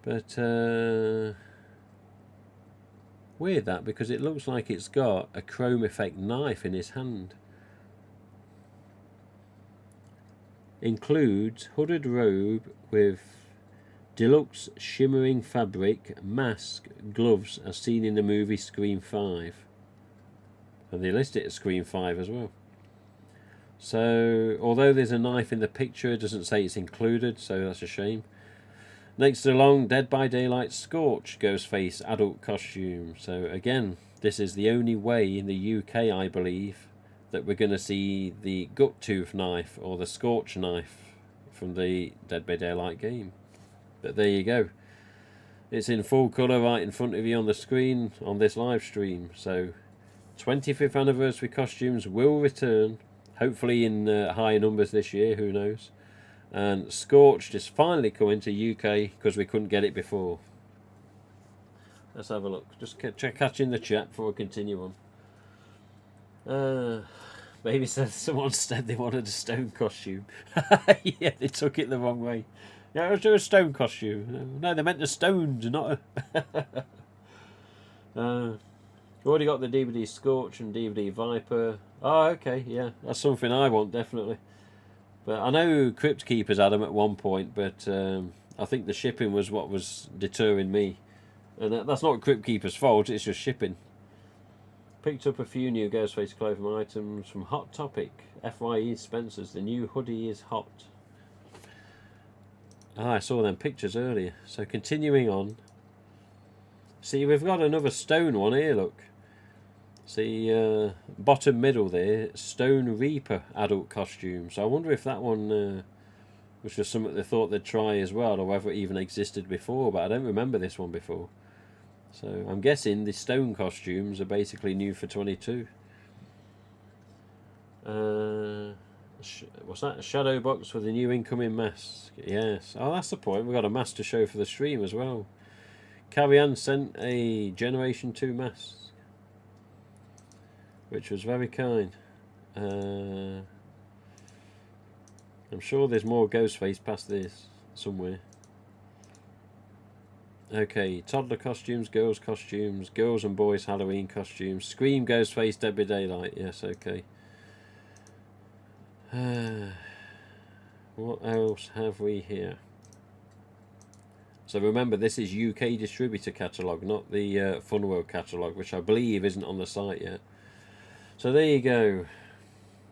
But weird that, because it looks like it's got a chrome effect knife in his hand. Includes hooded robe with deluxe shimmering fabric, mask, gloves as seen in the movie Scream 5. And they list it as Scream 5 as well. So, although there's a knife in the picture, it doesn't say it's included, so that's a shame. Next along, Dead by Daylight Scorch Ghostface adult costume. So again, this is the only way in the UK, I believe, that we're going to see the gut tooth knife or the Scorch knife from the Dead by Daylight game. But there you go. It's in full colour right in front of you on the screen on this live stream. So 25th anniversary costumes will return, hopefully in higher numbers this year, who knows. And Scorch is finally coming to UK because we couldn't get it before. Let's have a look. Just catching the chat before we continue on. Maybe someone said they wanted a stone costume. Yeah, they took it the wrong way. Yeah, let's do a stone costume. No, they meant the stones, not a... already got the DVD Scorch and DVD Viper. Oh, okay, yeah. That's something I want, definitely. But I know Crypt Keepers had them at one point, but I think the shipping was what was deterring me. And that's not Crypt Keepers' fault, it's just shipping. Picked up a few new Ghostface clothing items from Hot Topic. FYE Spencer's, the new hoodie is hot. I saw them pictures earlier. So continuing on. See, we've got another stone one here, look. See, bottom middle there, Stone Reaper adult costume. So I wonder if that one was just something they thought they'd try as well, or whether it even existed before, but I don't remember this one before. So I'm guessing the stone costumes are basically new for 22. What's that? A shadow box with a new incoming mask. Yes. Oh, that's the point. We've got a mask to show for the stream as well. Carrie-Anne sent a Generation 2 mask, which was very kind. I'm sure there's more Ghostface past this somewhere. Okay, toddler costumes, girls and boys Halloween costumes, Scream, Ghostface, Dead by Daylight. Yes, okay. What else have we here? So remember, this is UK Distributor Catalog, not the Funworld Catalog, which I believe isn't on the site yet. So there you go.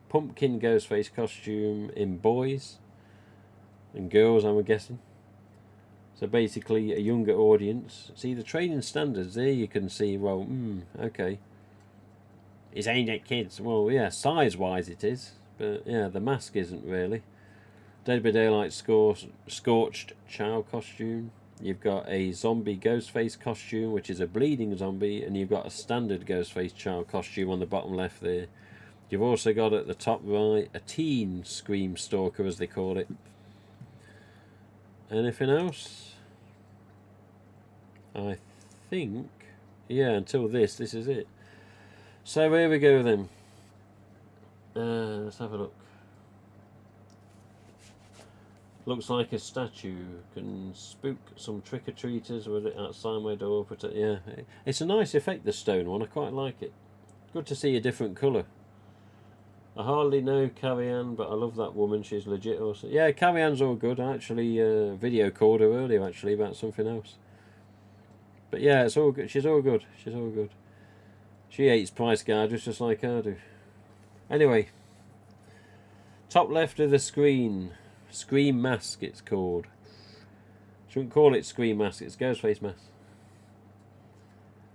Pumpkin Ghostface costume in boys and girls, I'm guessing. So basically a younger audience. See the training standards there, you can see, well, okay. It's aimed at kids. Well, yeah, size-wise it is. But yeah, the mask isn't really. Dead by Daylight Scorched Chow costume. You've got a zombie Ghostface costume, which is a bleeding zombie. And you've got a standard Ghostface Chow costume on the bottom left there. You've also got at the top right a teen Scream Stalker, as they call it. Anything else? I think, yeah, until this is it. So here we go then. Let's have a look. Looks like a statue. Can spook some trick-or-treaters with it outside my door. Yeah, it's a nice effect, the stone one. I quite like it. Good to see a different colour. I hardly know Carrie-Anne, but I love that woman. She's legit also. Yeah, Carrie-Anne's all good. I actually video called her earlier actually about something else. But yeah, it's all good. She's all good. She's all good. She hates price gougers just like I do. Anyway, top left of the screen, Scream Mask it's called. Shouldn't call it Scream Mask, it's Ghostface Mask.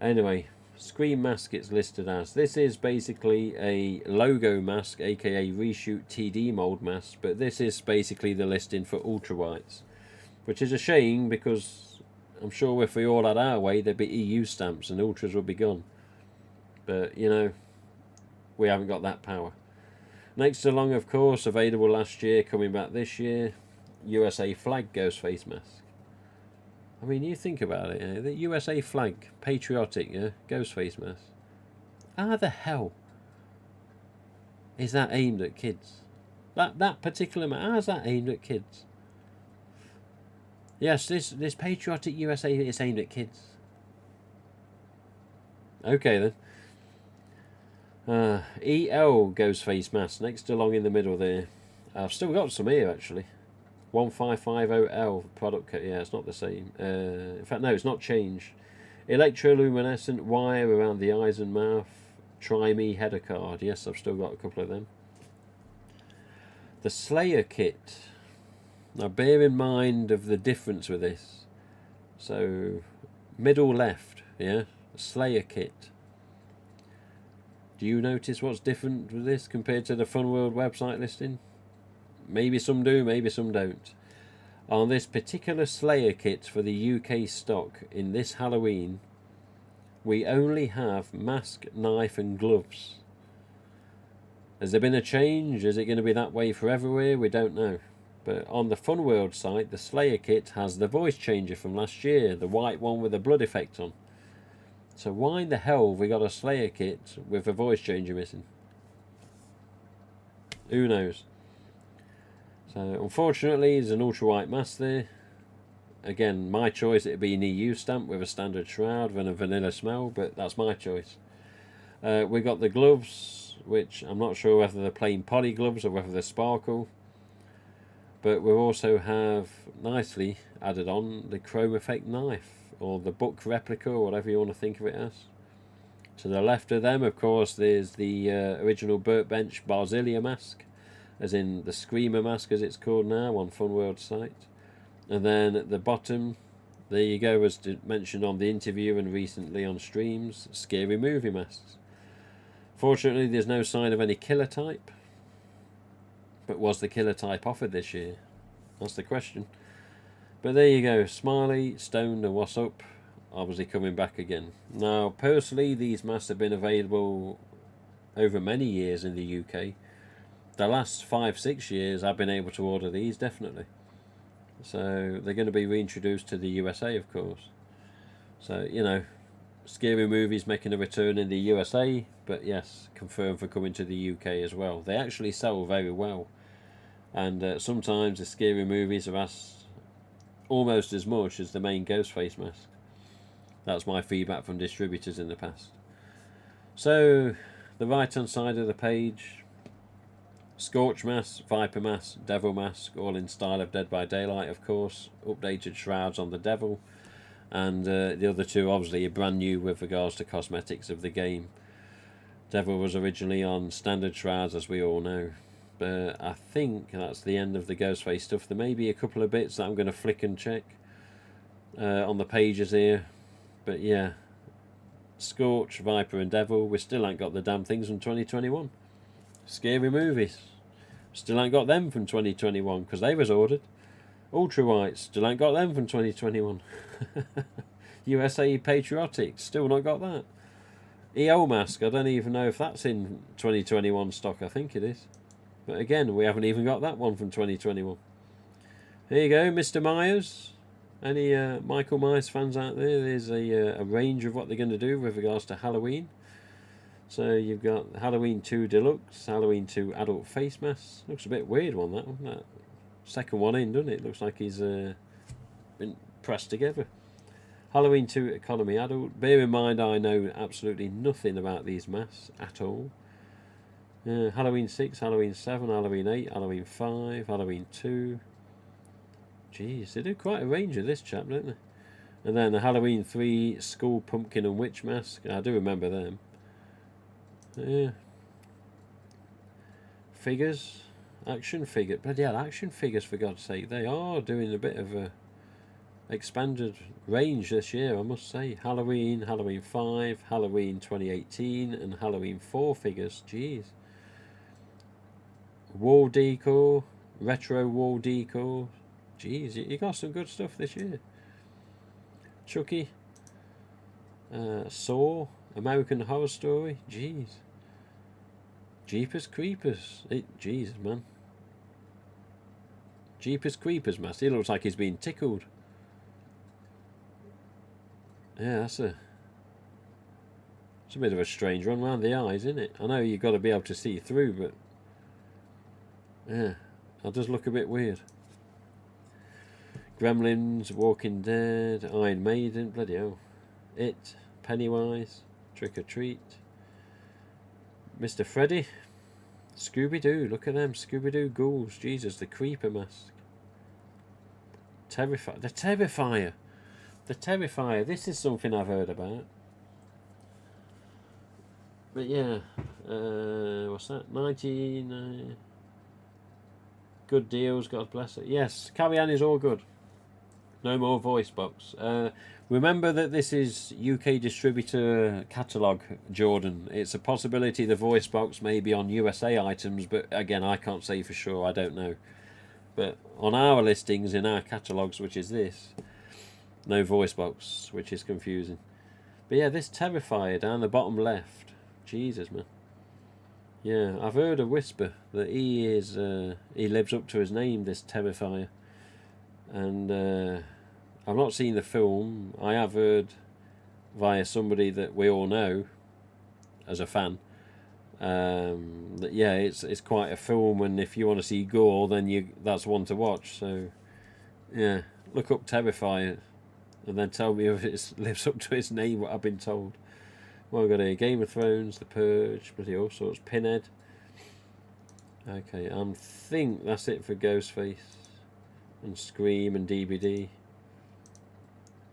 Anyway, Scream Mask it's listed as. This is basically a logo mask, aka reshoot TD mold mask, but this is basically the listing for ultra whites, which is a shame because I'm sure if we all had our way, there'd be EU stamps and ultras would be gone. But, you know, we haven't got that power. Next along, of course, available last year, coming back this year, USA flag Ghostface mask. I mean, you think about it, the USA flag, patriotic, Ghostface mask. How the hell is that aimed at kids? That particular mask, how's that aimed at kids? Yes, this patriotic USA is aimed at kids. Okay then. EL Ghostface mask next along in the middle there. I've still got some here actually. 1550L product code. Yeah, it's not the same. In fact, no, it's not changed. Electroluminescent wire around the eyes and mouth. Try me header card. Yes, I've still got a couple of them. The Slayer kit. Now bear in mind of the difference with this. So middle left, yeah, Slayer kit. Do you notice what's different with this compared to the Funworld website listing? Maybe some do, maybe some don't. On this particular Slayer kit for the UK stock in this Halloween, we only have mask, knife and gloves. Has there been a change? Is it going to be that way for everywhere? We don't know. But on the Funworld site, the Slayer kit has the voice changer from last year, the white one with the blood effect on. So why in the hell have we got a Slayer kit with a voice changer missing? Who knows? So unfortunately, there's an ultra white mask there. Again, my choice, it'd be an EU stamp with a standard shroud and a vanilla smell, but that's my choice. We got the gloves, which I'm not sure whether they're plain poly gloves or whether they're sparkle. But we also have nicely added on the chrome effect knife, or the book replica, or whatever you want to think of it as. To the left of them, of course, there's the original Burt Bench Barzilia mask, as in the Screamer mask as it's called now on Funworld site. And then at the bottom, there you go, as mentioned on the interview and recently on streams, Scary Movie masks. Fortunately, there's no sign of any killer type. But was the killer type offered this year? That's the question. But there you go, Smiley, Stoned and What's Up, obviously coming back again. Now, personally, these masks have been available over many years in the UK. the last 5-6 years I've been able to order these, definitely. So they're going to be reintroduced to the USA, of course. So, you know, scary movies making a return in the USA, but yes, confirmed for coming to the UK as well. They actually sell very well, and sometimes the scary movies are asked almost as much as the main Ghostface mask. That's my feedback from distributors in the past. So, the right hand side of the page, Scorch mask, Viper mask, Devil mask, all in style of Dead by Daylight, of course. Updated shrouds on the Devil, and the other two obviously are brand new with regards to cosmetics of the game. Devil was originally on standard shrouds, as we all know. But I think that's the end of the Ghostface stuff. There may be a couple of bits that I'm going to flick and check on the pages here. But yeah, Scorch, Viper and Devil, we still ain't got the damn things from 2021. Scary movies, still ain't got them from 2021 because they was ordered. Ultra Whites, still ain't got them from 2021. USA Patriotic, still not got that. EO Mask, I don't even know if that's in 2021 stock. I think it is. But again, we haven't even got that one from 2021. Here you go, Mr. Myers. Any Michael Myers fans out there? There's a range of what they're going to do with regards to Halloween. So you've got Halloween 2 Deluxe, Halloween 2 Adult Face Mask. Looks a bit weird one, that one. That second one in, doesn't it? Looks like he's been pressed together. Halloween 2 Economy Adult. Bear in mind, I know absolutely nothing about these masks at all. Halloween 6, Halloween 7, Halloween 8, Halloween 5, Halloween 2. Jeez, they do quite a range of this chap, don't they? And then the Halloween 3 Skull, Pumpkin and Witch Mask. I do remember them. Yeah. Figures. Action figure. Bloody hell, action figures, for God's sake. They are doing a bit of a expanded range this year, I must say. Halloween, Halloween 5, Halloween 2018 and Halloween 4 figures. Jeez. Wall decor. Retro wall decor. Jeez, you got some good stuff this year. Chucky. Saw. American Horror Story. Jeez. Jeepers Creepers. Jesus, man. Jeepers Creepers mask. He looks like he's been tickled. Yeah, it's a bit of a strange one round the eyes, isn't it? I know you've got to be able to see through, but yeah, that does look a bit weird. Gremlins, Walking Dead, Iron Maiden, bloody hell. It, Pennywise, Trick or Treat, Mr. Freddy, Scooby-Doo, look at them, Scooby-Doo ghouls, Jesus, the Creeper mask. The Terrifier. The Terrifier, this is something I've heard about. But yeah, what's that? 19... good deals, God bless it. Yes, carry-on is all good. No more voice box. Remember that this is UK Distributor Catalog, Jordan. It's a possibility the voice box may be on USA items, but again, I can't say for sure, I don't know. But on our listings, in our catalogues, which is this, no voice box, which is confusing. But yeah, this Terrifier down the bottom left. Jesus, man. Yeah, I've heard a whisper that he lives up to his name, this Terrifier. And I've not seen the film. I have heard via somebody that we all know as a fan that yeah, it's quite a film, and if you want to see gore, then that's one to watch. So yeah, look up Terrifier and then tell me if it lives up to its name, what I've been told. Well, I've got here Game of Thrones, The Purge, bloody all sorts, Pinhead. Okay, I think that's it for Ghostface and Scream and DVD.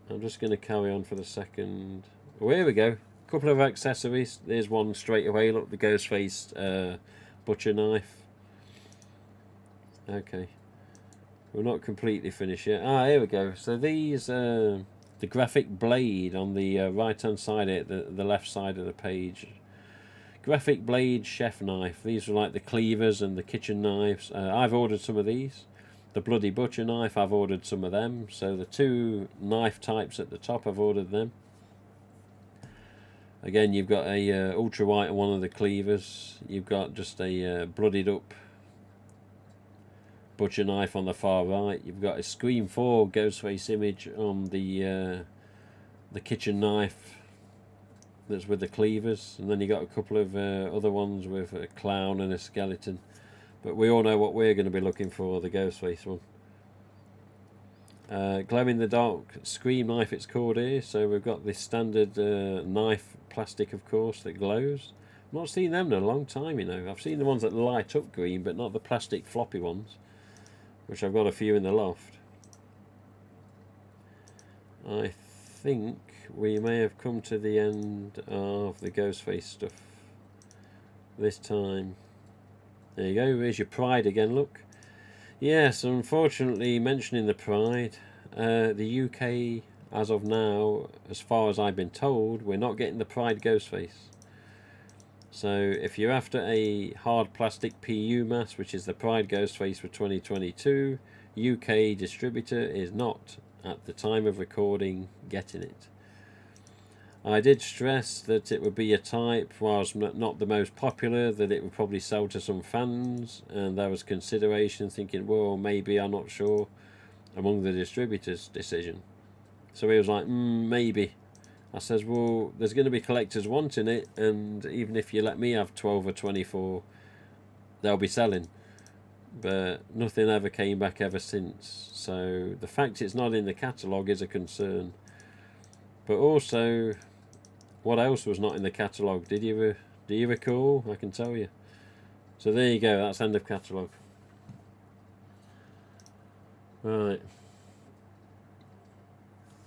I'm just going to carry on for the second. Oh, here we go. A couple of accessories. There's one straight away. Look, the Ghostface butcher knife. Okay. We're not completely finished yet. Ah, here we go. So these, the graphic blade on the right-hand side, the left side of the page. Graphic blade chef knife. These are like the cleavers and the kitchen knives. I've ordered some of these. The bloody butcher knife, I've ordered some of them. So the two knife types at the top, I've ordered them. Again, you've got a ultra white on one of the cleavers. You've got just a bloodied up butcher knife on the far right. You've got a Scream 4 Ghostface image on the kitchen knife that's with the cleavers, and then you got a couple of other ones with a clown and a skeleton. But we all know what we're going to be looking for, the Ghostface one. Glow in the dark Scream knife it's called here. So we've got this standard knife plastic, of course, that glows. I've not seen them in a long time, you know. I've seen the ones that light up green, but not the plastic floppy ones, which I've got a few in the loft. I think we may have come to the end of the Ghostface stuff this time. There you go, here's your Pride again, look. Yes, unfortunately, mentioning the Pride, the UK, as of now, as far as I've been told, we're not getting the Pride Ghostface. So if you're after a hard plastic PU mask, which is the Pride Ghostface for 2022, UK distributor is not, at the time of recording, getting it. I did stress that it would be a type, whilst not the most popular, that it would probably sell to some fans, and there was consideration thinking, well, maybe, I'm not sure, among the distributor's decision. So he was like, maybe. I says, well, there's going to be collectors wanting it, and even if you let me have 12 or 24, they'll be selling. But nothing ever came back ever since. So the fact it's not in the catalogue is a concern. But also, what else was not in the catalogue? Do you recall? I can tell you. So there you go, that's end of catalogue. Right.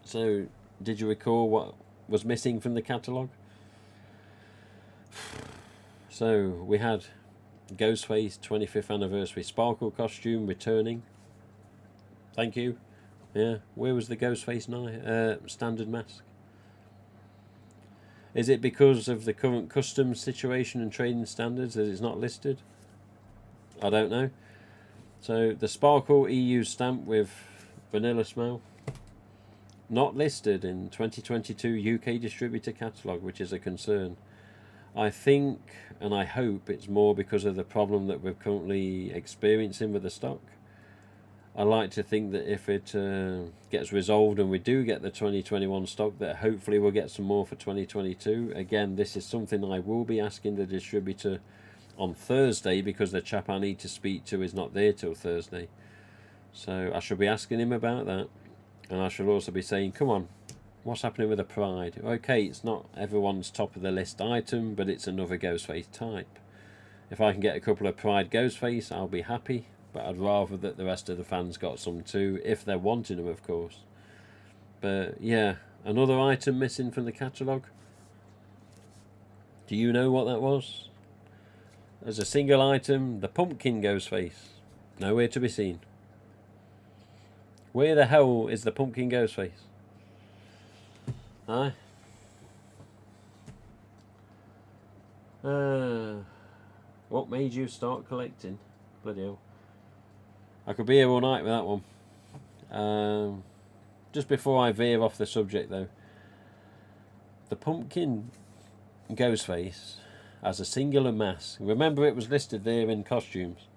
So, did you recall what was missing from the catalogue? So, we had Ghostface 25th anniversary sparkle costume returning. Thank you. Yeah, where was the Ghostface standard mask? Is it because of the current customs situation and trading standards that it's not listed? I don't know. So the Sparkle EU stamp with vanilla smell, not listed in 2022 UK Distributor Catalog, which is a concern. I think and I hope it's more because of the problem that we're currently experiencing with the stock. I like to think that if it gets resolved and we do get the 2021 stock, that hopefully we'll get some more for 2022. Again, this is something I will be asking the distributor on Thursday, because the chap I need to speak to is not there till Thursday. So I shall be asking him about that. And I shall also be saying, come on, what's happening with the Pride? Okay, it's not everyone's top of the list item, but it's another Ghostface type. If I can get a couple of Pride Ghostface, I'll be happy. But I'd rather that the rest of the fans got some too, if they're wanting them, of course. But yeah, another item missing from the catalogue. Do you know what that was? As a single item, the pumpkin Ghostface. Nowhere to be seen. Where the hell is the pumpkin Ghostface? Aye. What made you start collecting? Bloody hell. I could be here all night with that one. Just before I veer off the subject though, the pumpkin Ghostface as a singular mask, remember it was listed there in costumes,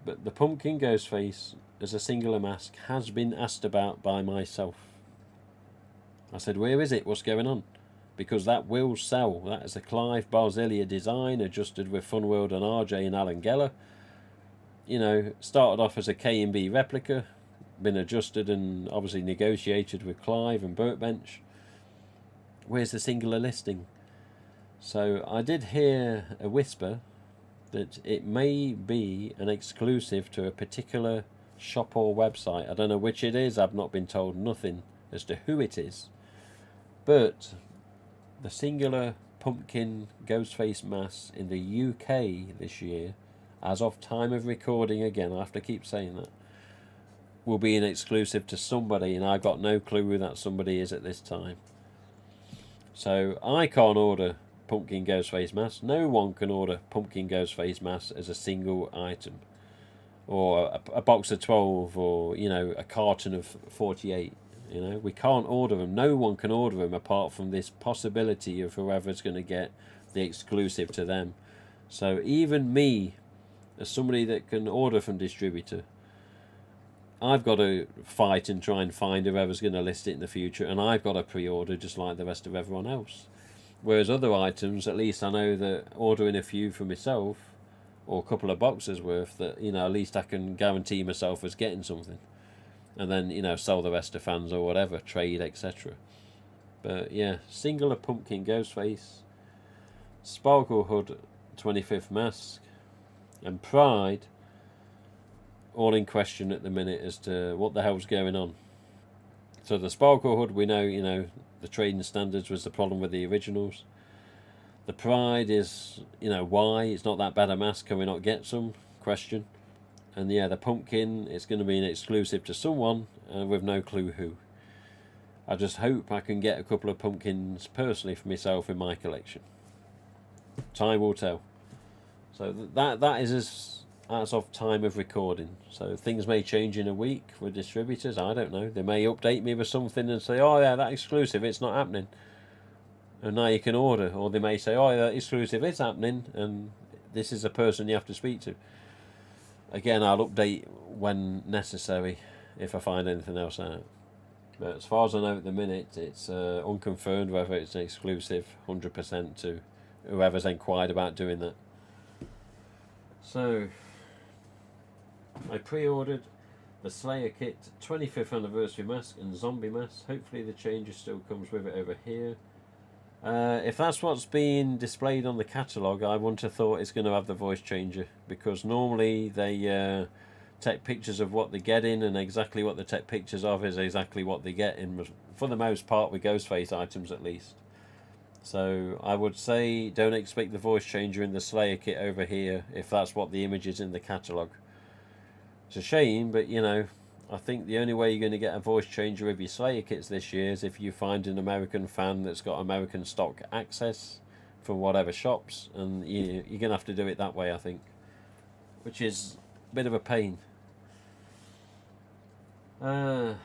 but the pumpkin Ghostface as a singular mask has been asked about by myself. I said, where is it? What's going on? Because that will sell. That is a Clive Barzelia design, adjusted with Funworld and RJ and Alan Geller. You know, started off as a K&B replica, been adjusted and obviously negotiated with Clive and Burtbench. Where's the singular listing? So I did hear a whisper that it may be an exclusive to a particular shop or website. I don't know which it is. I've not been told nothing as to who it is. But the singular pumpkin Ghostface mask in the UK this year, as of time of recording, again, I have to keep saying that, will be an exclusive to somebody, and I've got no clue who that somebody is at this time. So I can't order pumpkin Ghostface mask. No one can order pumpkin Ghostface mask as a single item, or a box of 12, or, you know, a carton of 48. You know, we can't order them. No one can order them apart from this possibility of whoever's going to get the exclusive to them. So even me, as somebody that can order from distributor, I've got to fight and try and find whoever's going to list it in the future, and I've got to pre-order just like the rest of everyone else. Whereas other items, at least I know that ordering a few for myself, or a couple of boxes worth, that, you know, at least I can guarantee myself as getting something, and then, you know, sell the rest to fans or whatever, trade, etc. But yeah, Singular Pumpkin Ghostface, Sparkle Hood 25th Mask, and Pride, all in question at the minute as to what the hell's going on. So the Sparkle Hood, we know, you know, the trading standards was the problem with the originals. The Pride is, you know, why? It's not that bad a mask, can we not get some? Question. And yeah, the Pumpkin, it's going to be an exclusive to someone, with no clue who. I just hope I can get a couple of pumpkins personally for myself in my collection. Time will tell. So that is as of time of recording. So things may change in a week with distributors. I don't know. They may update me with something and say, "Oh yeah, that exclusive, it's not happening," and now you can order. Or they may say, "Oh yeah, that exclusive, it's happening, and this is a person you have to speak to." Again, I'll update when necessary if I find anything else out. But as far as I know at the minute, it's unconfirmed whether it's an exclusive 100% to whoever's inquired about doing that. So, I pre-ordered the Slayer kit 25th anniversary mask and zombie mask. Hopefully the changer still comes with it over here. If that's what's being displayed on the catalogue, I wouldn't have thought it's going to have the voice changer, because normally they take pictures of what they get in, and exactly what they take pictures of is exactly what they get in, for the most part, with Ghostface items at least. So I would say don't expect the voice changer in the Slayer kit over here if that's what the image is in the catalogue. It's a shame, but you know, I think the only way you're going to get a voice changer with your Slayer kits this year is if you find an American fan that's got American stock access from whatever shops, and you're going to have to do it that way, I think, which is a bit of a pain. I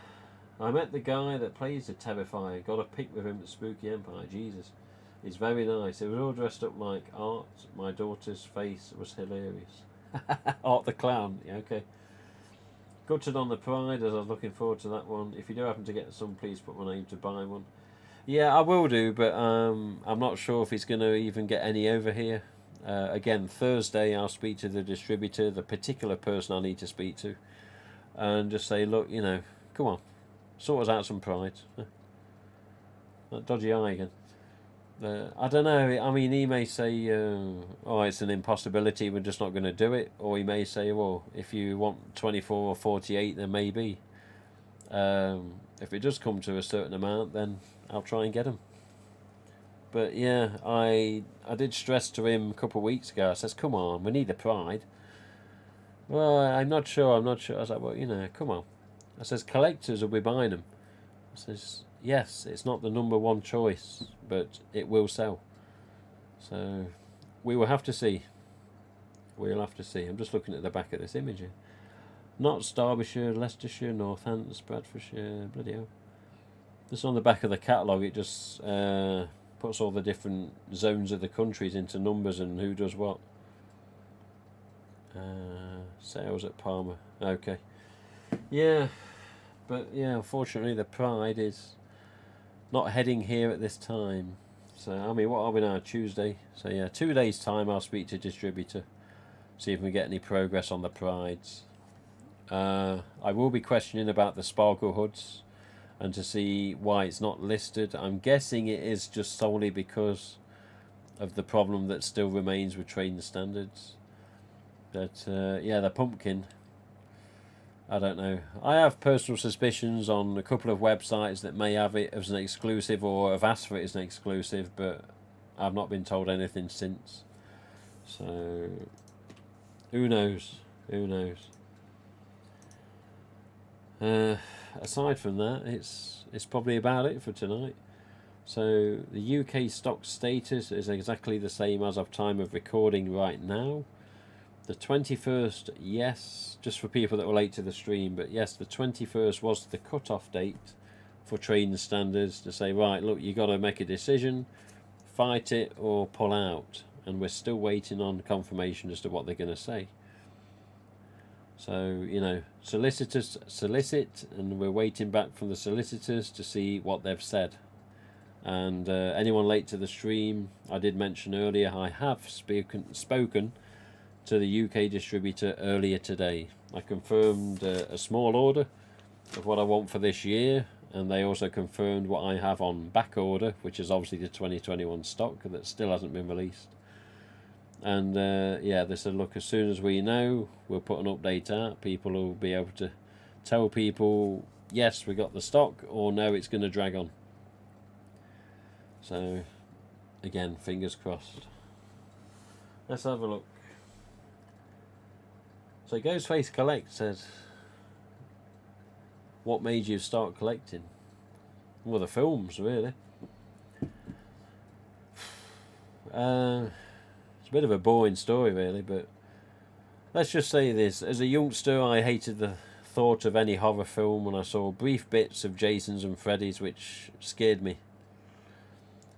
met the guy that plays the Terrifier, got a pic with him at Spooky Empire. Jesus, he's very nice. It was all dressed up like Art. My daughter's face was hilarious. Art the Clown, yeah, okay. Gutted on the Pride, as I was looking forward to that one. If you do happen to get some, please put my name to buy one. Yeah, I will do, but I'm not sure if he's going to even get any over here. Again, Thursday I'll speak to the distributor, the particular person I need to speak to, and just say, look, you know, come on, sort us out some Pride. That dodgy eye again. I don't know. I mean, he may say, "Oh, it's an impossibility. We're just not going to do it," or he may say, "Well, if you want 24 or 48, then maybe. If it does come to a certain amount, then I'll try and get them." But yeah, I did stress to him a couple of weeks ago. I says, "Come on, we need the Pride." Well, I'm not sure. I was like, "Well, you know, come on." I says, "Collectors will be buying them." I says, "Yes, it's not the number one choice, but it will sell." So we will have to see. We'll have to see. I'm just looking at the back of this image here. Not Derbyshire, Leicestershire, Northants, Bradfordshire, bloody hell. Just on the back of the catalogue, it just puts all the different zones of the countries into numbers and who does what. Sales at Palmer. Okay. Yeah. But yeah, unfortunately the Pride is not heading here at this time. So, I mean, what are we now? Tuesday. So yeah, 2 days time I'll speak to distributor, see if we get any progress on the Prides. I will be questioning about the Sparkle Hoods and to see why it's not listed. I'm guessing it is just solely because of the problem that still remains with trading standards. But yeah, the Pumpkin, I don't know. I have personal suspicions on a couple of websites that may have it as an exclusive or have asked for it as an exclusive, but I've not been told anything since. So, who knows? Who knows? Aside from that, it's probably about it for tonight. So, the UK stock status is exactly the same as of time of recording right now. The 21st, yes, just for people that were late to the stream, but yes, the 21st was the cut-off date for trading standards to say, right, look, you got to make a decision, fight it or pull out, and we're still waiting on confirmation as to what they're going to say. So, you know, solicitors solicit, and we're waiting back from the solicitors to see what they've said. And anyone late to the stream, I did mention earlier, I have spoken to the UK distributor earlier today. I confirmed a small order of what I want for this year, and they also confirmed what I have on back order, which is obviously the 2021 stock that still hasn't been released. And yeah, they said, look, as soon as we know, we'll put an update out. People will be able to tell people, yes, we got the stock, or no, it's going to drag on. So, again, fingers crossed. Let's have a look. So Ghostface Collect says, what made you start collecting? Well, the films, really. It's a bit of a boring story, really, but let's just say this. As a youngster, I hated the thought of any horror film when I saw brief bits of Jason's and Freddy's, which scared me.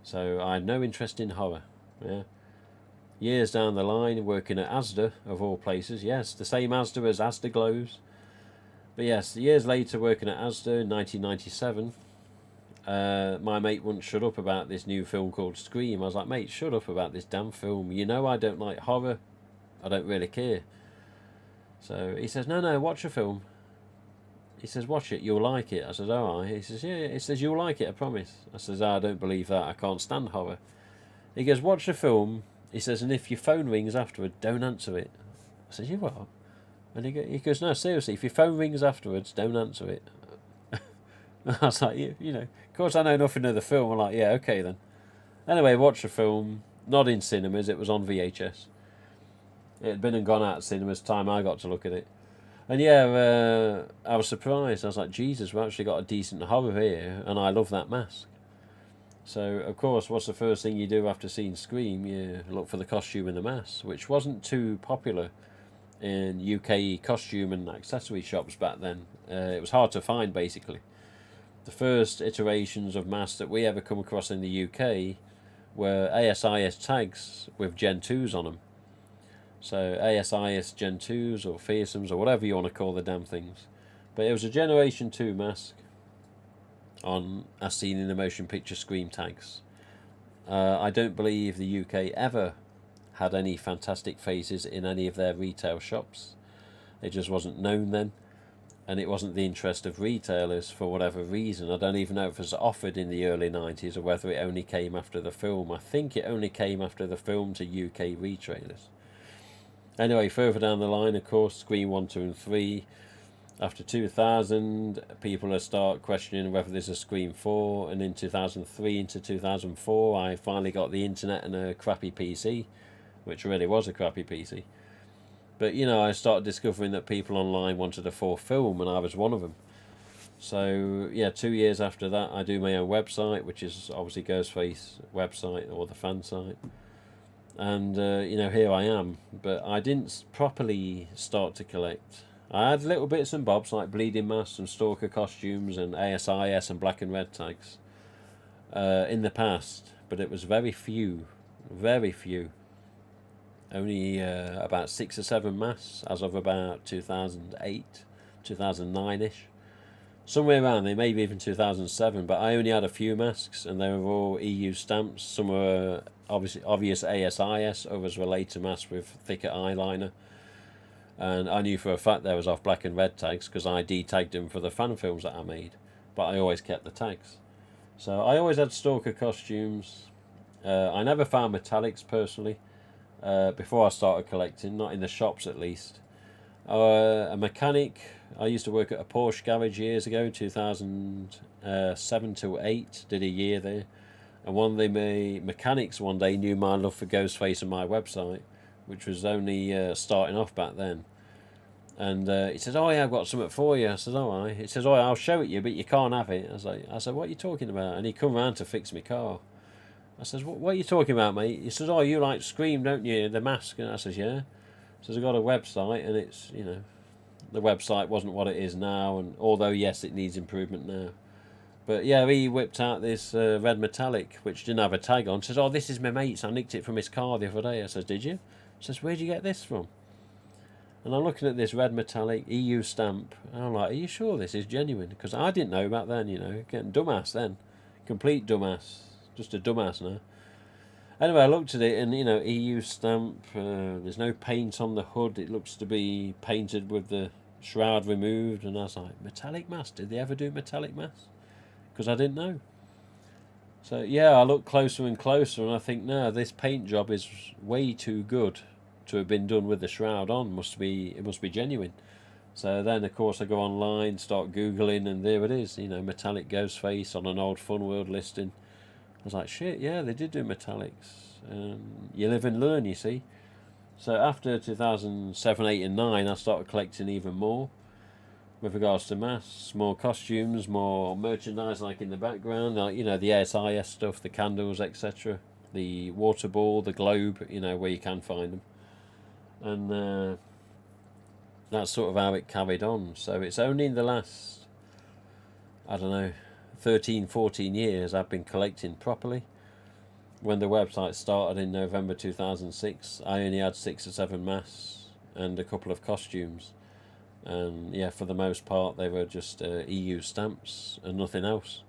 So I had no interest in horror. Yeah. Years down the line, working at Asda, of all places. Yes, the same Asda as Asda Glows. But yes, years later, working at Asda in 1997, my mate wouldn't shut up about this new film called Scream. I was like, mate, shut up about this damn film. You know I don't like horror. I don't really care. So he says, no, watch a film. He says, watch it, you'll like it. I says, alright. He says, yeah. He says, you'll like it, I promise. I says, I don't believe that. I can't stand horror. He goes, watch the film. He says, and if your phone rings afterward, don't answer it. I says, you what? And he goes, no, seriously, if your phone rings afterwards, don't answer it. I was like, you know, of course I know nothing of the film. I'm like, yeah, okay then. Anyway, watch the film. Not in cinemas, it was on VHS. It had been and gone out of cinemas time I got to look at it. And yeah, I was surprised. I was like, Jesus, we've actually got a decent horror here, and I love that mask. So, of course, what's the first thing you do after seeing Scream? You look for the costume and the mask, which wasn't too popular in UK costume and accessory shops back then. It was hard to find, basically. The first iterations of masks that we ever come across in the UK were ASIS tags with Gen 2s on them. So ASIS Gen 2s or fearsomes or whatever you want to call the damn things. But it was a Generation 2 mask on as seen in the motion picture Scream tags. I don't believe the UK ever had any fantastic faces in any of their retail shops. It just wasn't known then, and it wasn't the interest of retailers for whatever reason. I don't even know if it was offered in the early 90s or whether it only came after the film. I think it only came after the film to UK retailers. Anyway, further down the line, of course, Scream 1, 2 and 3. After 2000, people start questioning whether there's a Scream 4, and in 2003 into 2004, I finally got the internet and a crappy PC, which really was a crappy PC. But, you know, I started discovering that people online wanted a fourth film, and I was one of them. So, yeah, 2 years after that, I do my own website, which is obviously Ghostface website, or the fan site. And, you know, here I am. But I didn't properly start to collect. I had little bits and bobs, like bleeding masks and stalker costumes and ASIS and black and red tags in the past. But it was very few. Very few. Only about 6 or 7 masks as of about 2008, 2009-ish. Somewhere around there, maybe even 2007, but I only had a few masks, and they were all EU stamps. Some were obvious ASIS, others were later masks with thicker eyeliner. And I knew for a fact they was off black and red tags, because I de-tagged them for the fan films that I made. But I always kept the tags. So I always had stalker costumes. I never found metallics, personally, before I started collecting, not in the shops at least. A mechanic. I used to work at a Porsche garage years ago, 2007 to 8, did a year there. And one of the mechanics one day knew my love for Ghostface and my website, which was only starting off back then. And he says, oh yeah, I've got something for you. I said, all right. He says, oh, I'll show it you, but you can't have it. I said, what are you talking about? And he come round to fix my car. I says, what are you talking about, mate? He says, oh, you like Scream, don't you? The mask. And I says, yeah. He says, I've got a website, and it's, you know, the website wasn't what it is now, and although, yes, it needs improvement now. But, yeah, he whipped out this red metallic, which didn't have a tag on. Says, oh, this is my mate's. I nicked it from his car the other day. I says, did you? He says, where'd you get this from? And I'm looking at this red metallic EU stamp, and I'm like, are you sure this is genuine? Because I didn't know back then, you know, getting dumbass then. Complete dumbass. Just a dumbass now. Anyway, I looked at it, and, you know, EU stamp, there's no paint on the hood. It looks to be painted with the shroud removed, and I was like, metallic mask? Did they ever do metallic mask? Because I didn't know. So, yeah, I look closer and closer, and I think, no, this paint job is way too good to have been done with the shroud on. It must be genuine. So then, of course, I go online, start Googling, and there it is, you know, metallic Ghostface on an old Fun World listing. I was like, shit, yeah, they did do metallics. You live and learn, you see. So after 2007, 8 and 9, I started collecting even more with regards to masks, more costumes, more merchandise like in the background, like, you know, the ASIS stuff, the candles, etc. The water ball, the globe, you know, where you can find them. And that's sort of how it carried on. So it's only in the last, I don't know, 13, 14 years I've been collecting properly. When the website started in November 2006, I only had 6 or 7 masks and a couple of costumes. And yeah, for the most part, they were just EU stamps and nothing else.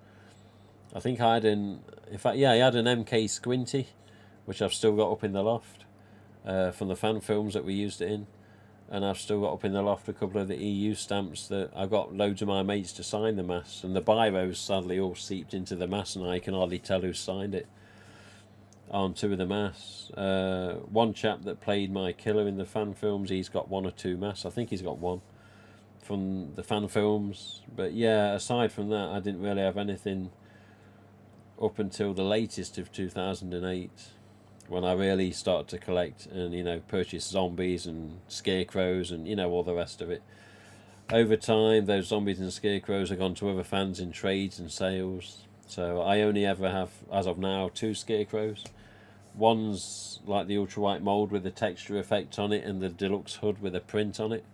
I think I had I had an Mke Squinty, which I've still got up in the loft from the fan films that we used it in. And I've still got up in the loft a couple of the EU stamps that I got loads of my mates to sign the masks. And the biros sadly all seeped into the mask, and I can hardly tell who signed it on 2 of the masks. One chap that played my killer in the fan films, he's got 1 or 2 masks. I think he's got 1 from the fan films. But yeah, aside from that, I didn't really have anything up until the latest of 2008, when I really started to collect and, you know, purchase zombies and scarecrows and, you know, all the rest of it. Over time, those zombies and scarecrows have gone to other fans in trades and sales. So I only ever have, as of now, 2 scarecrows. One's like the ultra white mould with the texture effect on it and the deluxe hood with a print on it.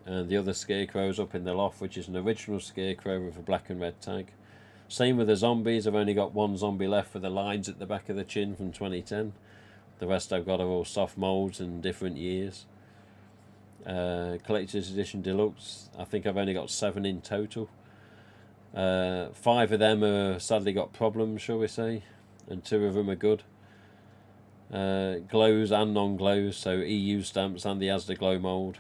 And the other scarecrow's up in the loft, which is an original scarecrow with a black and red tag. Same with the zombies. I've only got 1 zombie left with the lines at the back of the chin from 2010. The rest I've got are all soft moulds and different years. Collector's Edition Deluxe, I think I've only got 7 in total. 5 of them are sadly got problems, shall we say, and 2 of them are good. Glows and non-glows, so EU stamps and the Asda glow mould.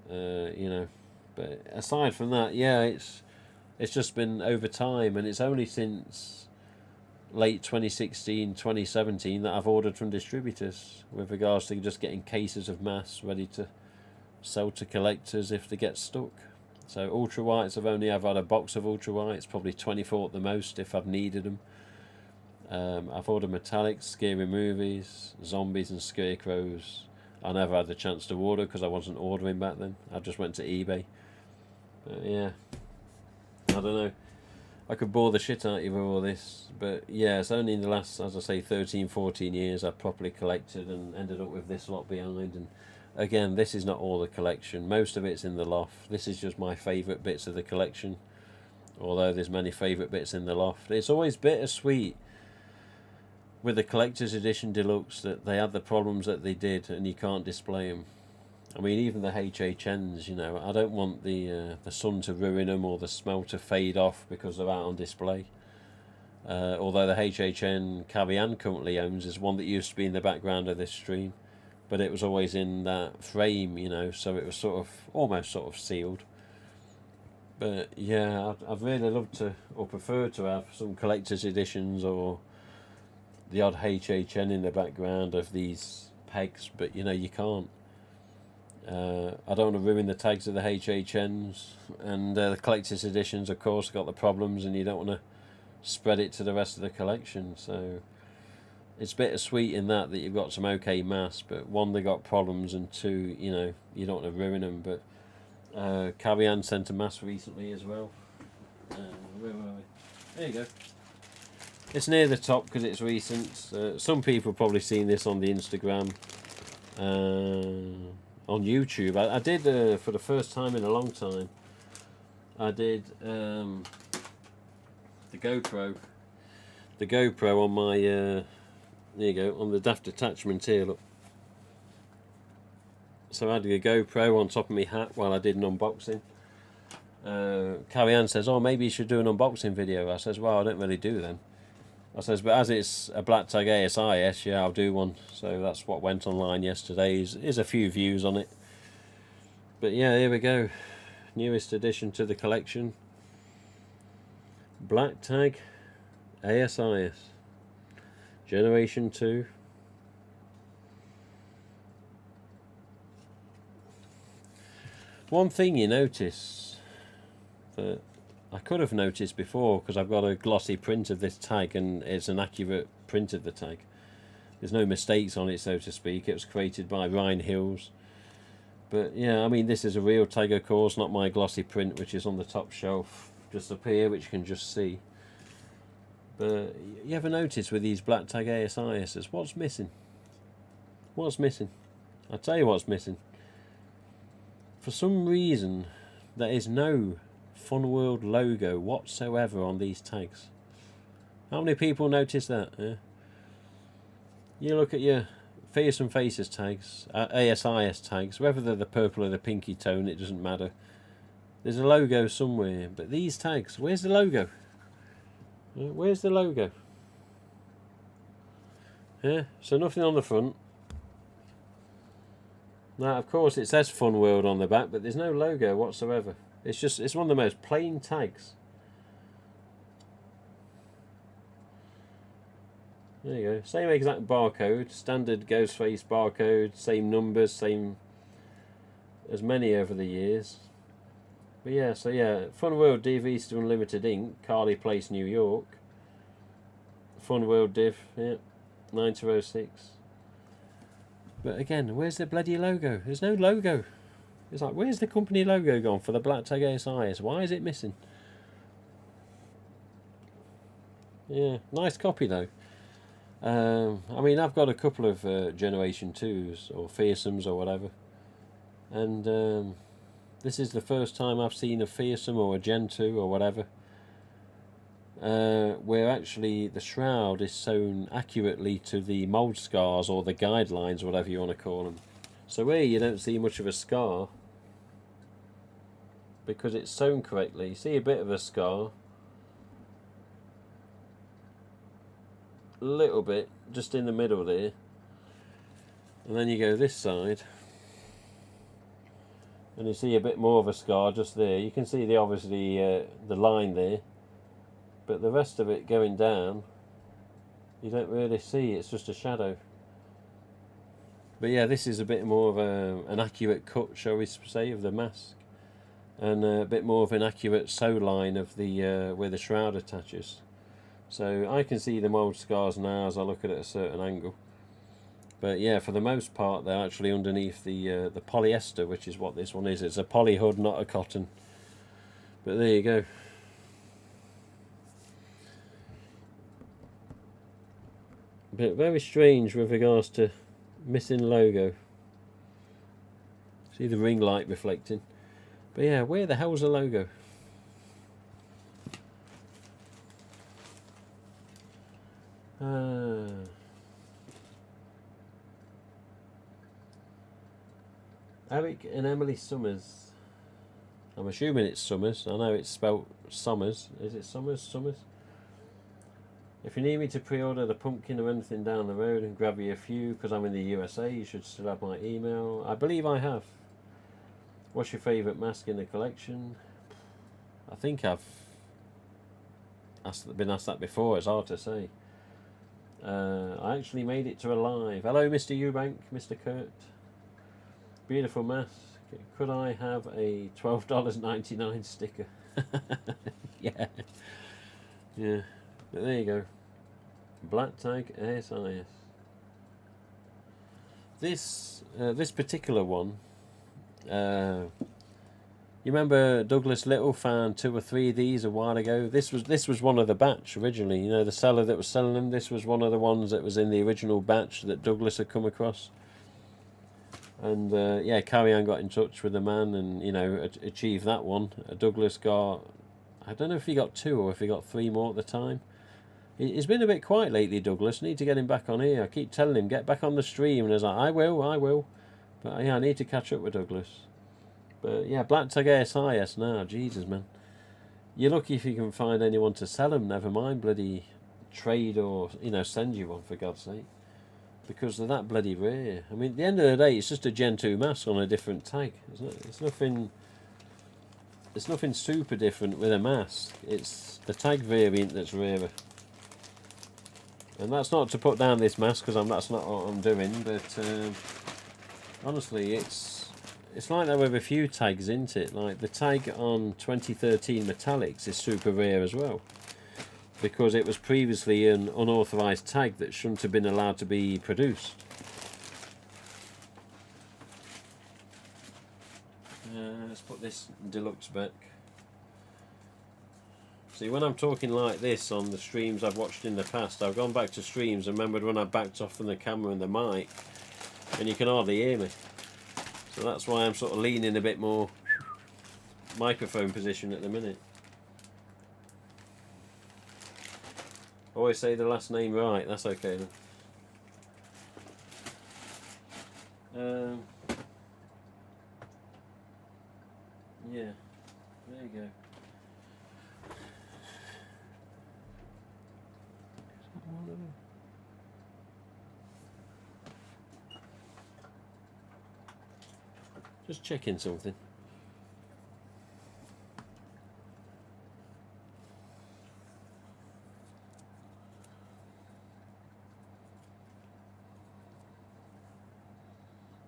You know, but aside from that, yeah, it's just been over time, and it's only since late 2016, 2017 that I've ordered from distributors with regards to just getting cases of masks ready to sell to collectors if they get stuck. So ultra whites, I've only ever had a box of ultra whites, probably 24 at the most if I've needed them. I've ordered metallics, scary movies, zombies and scarecrows. I never had the chance to order because I wasn't ordering back then. I just went to eBay. Yeah, I don't know. I could bore the shit out of you with all this, but yeah, it's only in the last, as I say, 13, 14 years I've properly collected and ended up with this lot behind. And again, this is not all the collection. Most of it's in the loft. This is just my favourite bits of the collection, although there's many favourite bits in the loft. It's always bittersweet with the Collector's Edition Deluxe that they had the problems that they did and you can't display them. I mean, even the HHNs, you know, I don't want the sun to ruin them or the smell to fade off because they're out on display. Although the HHN Carrie-Anne currently owns is one that used to be in the background of this stream, but it was always in that frame, you know, so it was almost sort of sealed. But yeah, I'd really love to, or prefer to have some collector's editions or the odd HHN in the background of these pegs, but you know, you can't. I don't want to ruin the tags of the HHNs, and the collector's editions of course got the problems, and you don't want to spread it to the rest of the collection, so it's bittersweet in that you've got some okay masks, but 1, they got problems, and 2, you know, you don't want to ruin them. But Carrie-Anne sent a mask recently as well. Where were we? There you go. It's near the top because it's recent. Some people have probably seen this on the Instagram. On YouTube, I did for the first time in a long time. I did the GoPro on my there you go, on the daft attachment here. Look, So I had a GoPro on top of my hat while I did an unboxing. Carrie Ann says, oh, maybe you should do an unboxing video. I says, well, I don't really do them. I says, but as it's a black tag ASIS, yeah, I'll do one. So that's what went online yesterday. Is a few views on it. But yeah, here we go. Newest addition to the collection. Black tag ASIS. Generation 2. One thing you notice that I could have noticed before, because I've got a glossy print of this tag and it's an accurate print of the tag. There's no mistakes on it, so to speak. It was created by Ryan Hills. But yeah, I mean, this is a real tag, of course, not my glossy print, which is on the top shelf just up here, which you can just see. But you ever notice with these black tag ASISs, what's missing? What's missing? I'll tell you what's missing. For some reason, there is no Fun World logo whatsoever on these tags. How many people notice that? Yeah? You look at your Fearsome Faces tags, ASIS tags, whether they're the purple or the pinky tone, it doesn't matter. There's a logo somewhere, but these tags, where's the logo? Where's the logo? Yeah, so nothing on the front. Now, of course, it says Fun World on the back, but there's no logo whatsoever. It's one of the most plain tags. There you go. Same exact barcode, standard Ghostface barcode, same numbers, same as many over the years. But yeah, so yeah, Fun World Div East Unlimited Inc., Carly Place, New York. Fun World Div, yeah, 9206. But again, where's the bloody logo? There's no logo. It's like, where's the company logo gone for the black tag ASIS? Why is it missing? Yeah, nice copy though. I mean, I've got a couple of Generation 2s or Fearsomes or whatever, and this is the first time I've seen a Fearsome or a Gen 2 or whatever where actually the shroud is sewn accurately to the mould scars or the guidelines, whatever you want to call them. So here you don't see much of a scar because it's sewn correctly. You see a bit of a scar, a little bit just in the middle there, and then you go this side and you see a bit more of a scar just there. You can see the obviously the line there, but the rest of it going down you don't really see. It's just a shadow. But yeah, this is a bit more of an accurate cut, shall we say, of the mask, and a bit more of an accurate sew line of the where the shroud attaches. So I can see the mould scars now as I look at it at a certain angle. But yeah, for the most part, they're actually underneath the polyester, which is what this one is. It's a poly hood, not a cotton. But there you go. But very strange with regards to missing logo. See the ring light reflecting. But yeah, where the hell's the logo? Eric and Emily Summers. I'm assuming it's Summers. I know it's spelt Summers. Is it Summers? Summers? If you need me to pre-order the pumpkin or anything down the road and grab you a few because I'm in the USA, you should still have my email. I believe I have. What's your favourite mask in the collection? I think I've been asked that before. It's hard to say. I actually made it to a live. Hello, Mr. Eubank, Mr. Kurt. Beautiful mask. Could I have a $12.99 sticker? Yeah. Yeah. But there you go. Black tag ASIS. This particular one, you remember Douglas Little found 2 or 3 of these a while ago? This was one of the batch originally. You know, the seller that was selling them. This was one of the ones that was in the original batch that Douglas had come across. And yeah, Carrie Ann got in touch with the man and, you know, achieved that one. Douglas got, I don't know if he got 2 or if he got 3 more at the time. He's been a bit quiet lately, Douglas. Need to get him back on here. I keep telling him, get back on the stream. And he's like, I will. But yeah, I need to catch up with Douglas. But yeah, black tag ASIS now, Jesus man. You're lucky if you can find anyone to sell them, never mind bloody trade or, you know, send you one for God's sake. Because they're that bloody rare. I mean, at the end of the day, it's just a Gen 2 mask on a different tag. It's nothing super different with a mask. It's the tag variant that's rarer. And that's not to put down this mask, because that's not what I'm doing, but honestly, it's like that with a few tags, isn't it? Like the tag on 2013 Metallics is super rare as well, because it was previously an unauthorized tag that shouldn't have been allowed to be produced. Let's put this Deluxe back. See, when I'm talking like this on the streams I've watched in the past, I've gone back to streams and remembered when I backed off from the camera and the mic, and you can hardly hear me. So that's why I'm sort of leaning a bit more microphone position at the minute. Always say the last name right, that's okay then. Yeah, there you go. Just checking something.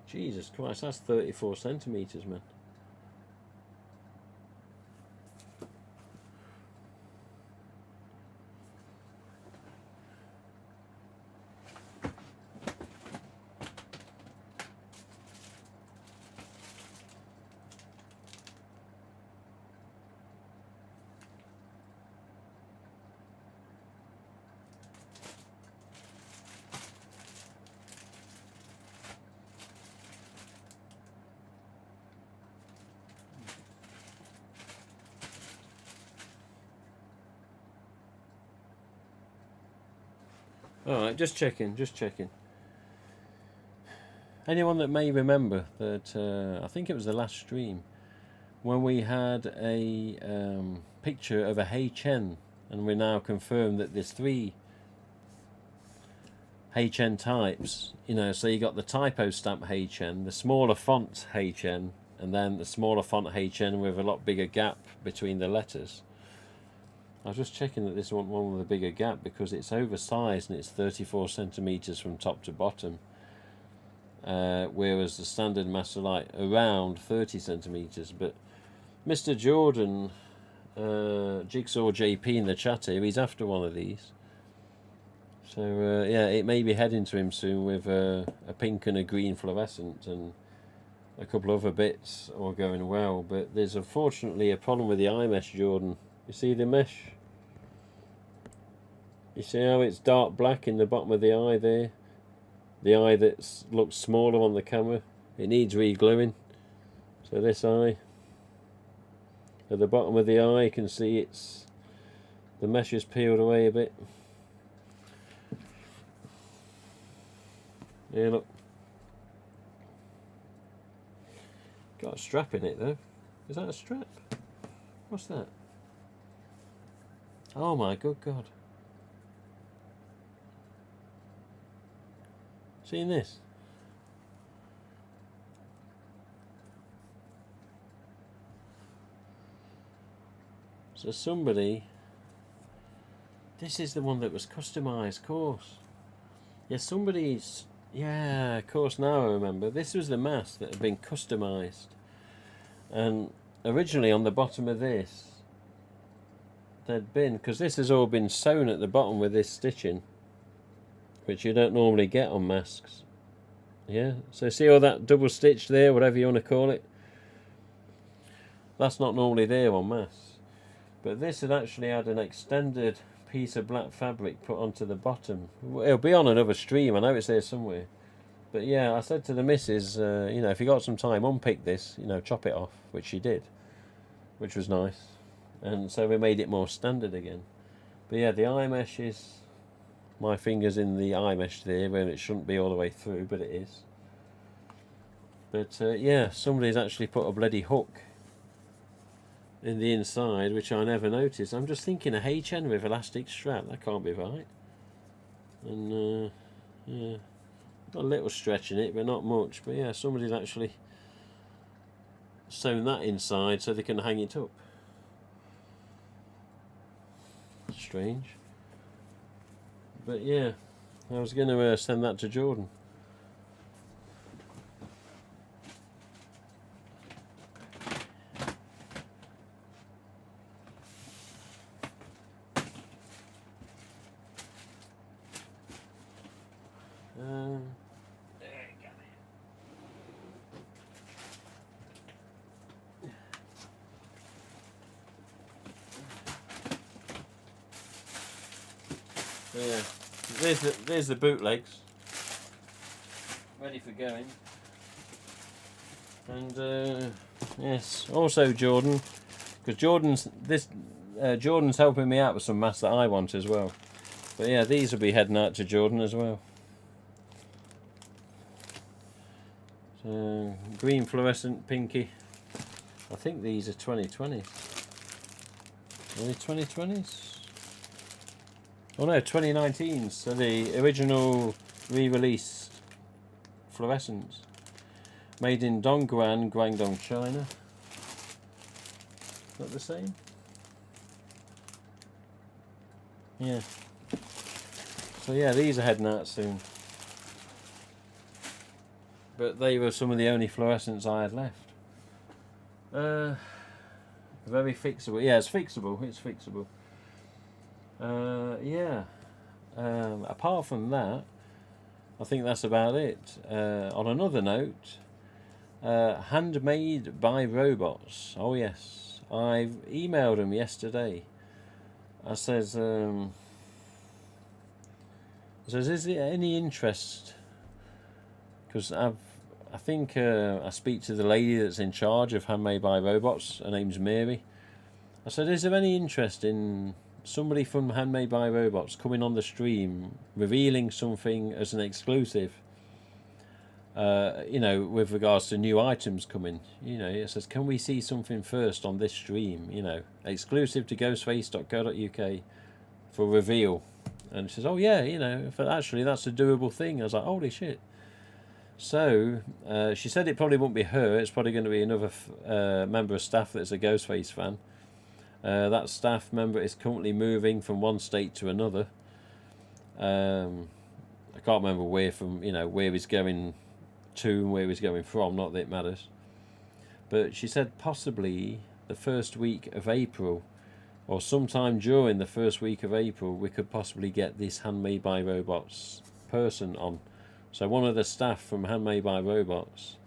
Jesus Christ, that's 34 centimetres, man. Alright, just checking. Anyone that may remember that, I think it was the last stream, when we had a picture of a HN, and we now confirmed that there's 3 HN types, you know, so you got the typo stamp HN, the smaller font HN, and then the smaller font HN with a lot bigger gap between the letters. I was just checking that this one with a bigger gap, because it's oversized and it's 34 centimetres from top to bottom, whereas the standard masks are like around 30 centimetres. But Mr. Jordan, Jigsaw JP in the chat here, he's after one of these. So yeah, it may be heading to him soon with a pink and a green fluorescent and a couple other bits all going well. But there's unfortunately a problem with the eye mesh, Jordan. You see the mesh? You see how it's dark black in the bottom of the eye there? The eye that looks smaller on the camera. It needs re-gluing. So this eye, at the bottom of the eye, you can see the mesh is peeled away a bit. Yeah, look. Got a strap in it though. Is that a strap? What's that? Oh my good God. Seen this? So somebody, this is the one that was customised, of course. Yeah, somebody's, yeah, of course, now I remember. This was the mask that had been customised. And originally on the bottom of this, there'd been, because this has all been sewn at the bottom with this stitching, which you don't normally get on masks. Yeah, so see all that double stitch there, whatever you want to call it? That's not normally there on masks. But this had actually had an extended piece of black fabric put onto the bottom. It'll be on another stream, I know it's there somewhere. But yeah, I said to the missus, you know, if you got some time, unpick this, you know, chop it off, which she did, which was nice. And so we made it more standard again. But yeah, the eye mesh is, my finger's in the eye mesh there, when it shouldn't be all the way through, but it is. But yeah, somebody's actually put a bloody hook in the inside, which I never noticed. I'm just thinking a HN with elastic strap, that can't be right. And yeah, got a little stretch in it, but not much. But yeah, somebody's actually sewn that inside so they can hang it up. Strange. But yeah, I was going to send that to Jordan. Yeah, there's the bootlegs, ready for going. And yes, also Jordan, because Jordan's helping me out with some masks that I want as well. But yeah, these will be heading out to Jordan as well. So green fluorescent, pinky. I think these are 2020s. Are they 2020s? Oh no, 2019s. So the original re-released fluorescents, made in Dongguan, Guangdong, China. Is that the same? Yeah. So yeah, these are heading out soon. But they were some of the only fluorescents I had left. Very fixable. Yeah, it's fixable. It's fixable. Yeah. Apart from that, I think that's about it. On another note, handmade by robots. Oh yes, I've emailed them yesterday. I says, is there any interest? Because I think I speak to the lady that's in charge of Handmade by Robots. Her name's Mary. I said, is there any interest in somebody from Handmade by Robots coming on the stream, revealing something as an exclusive? You know, with regards to new items coming. You know, it says, can we see something first on this stream? You know, exclusive to ghostface.co.uk for reveal. And she says, oh yeah, you know, actually that's a doable thing. I was like, holy shit. So she said it probably won't be her. It's probably going to be another member of staff that's a Ghostface fan. That staff member is currently moving from one state to another. I can't remember where he's going to and where he's going from. Not that it matters. But she said possibly the first week of April, or sometime during the first week of April, we could possibly get this Handmade by Robots person on. So one of the staff from Handmade by Robots.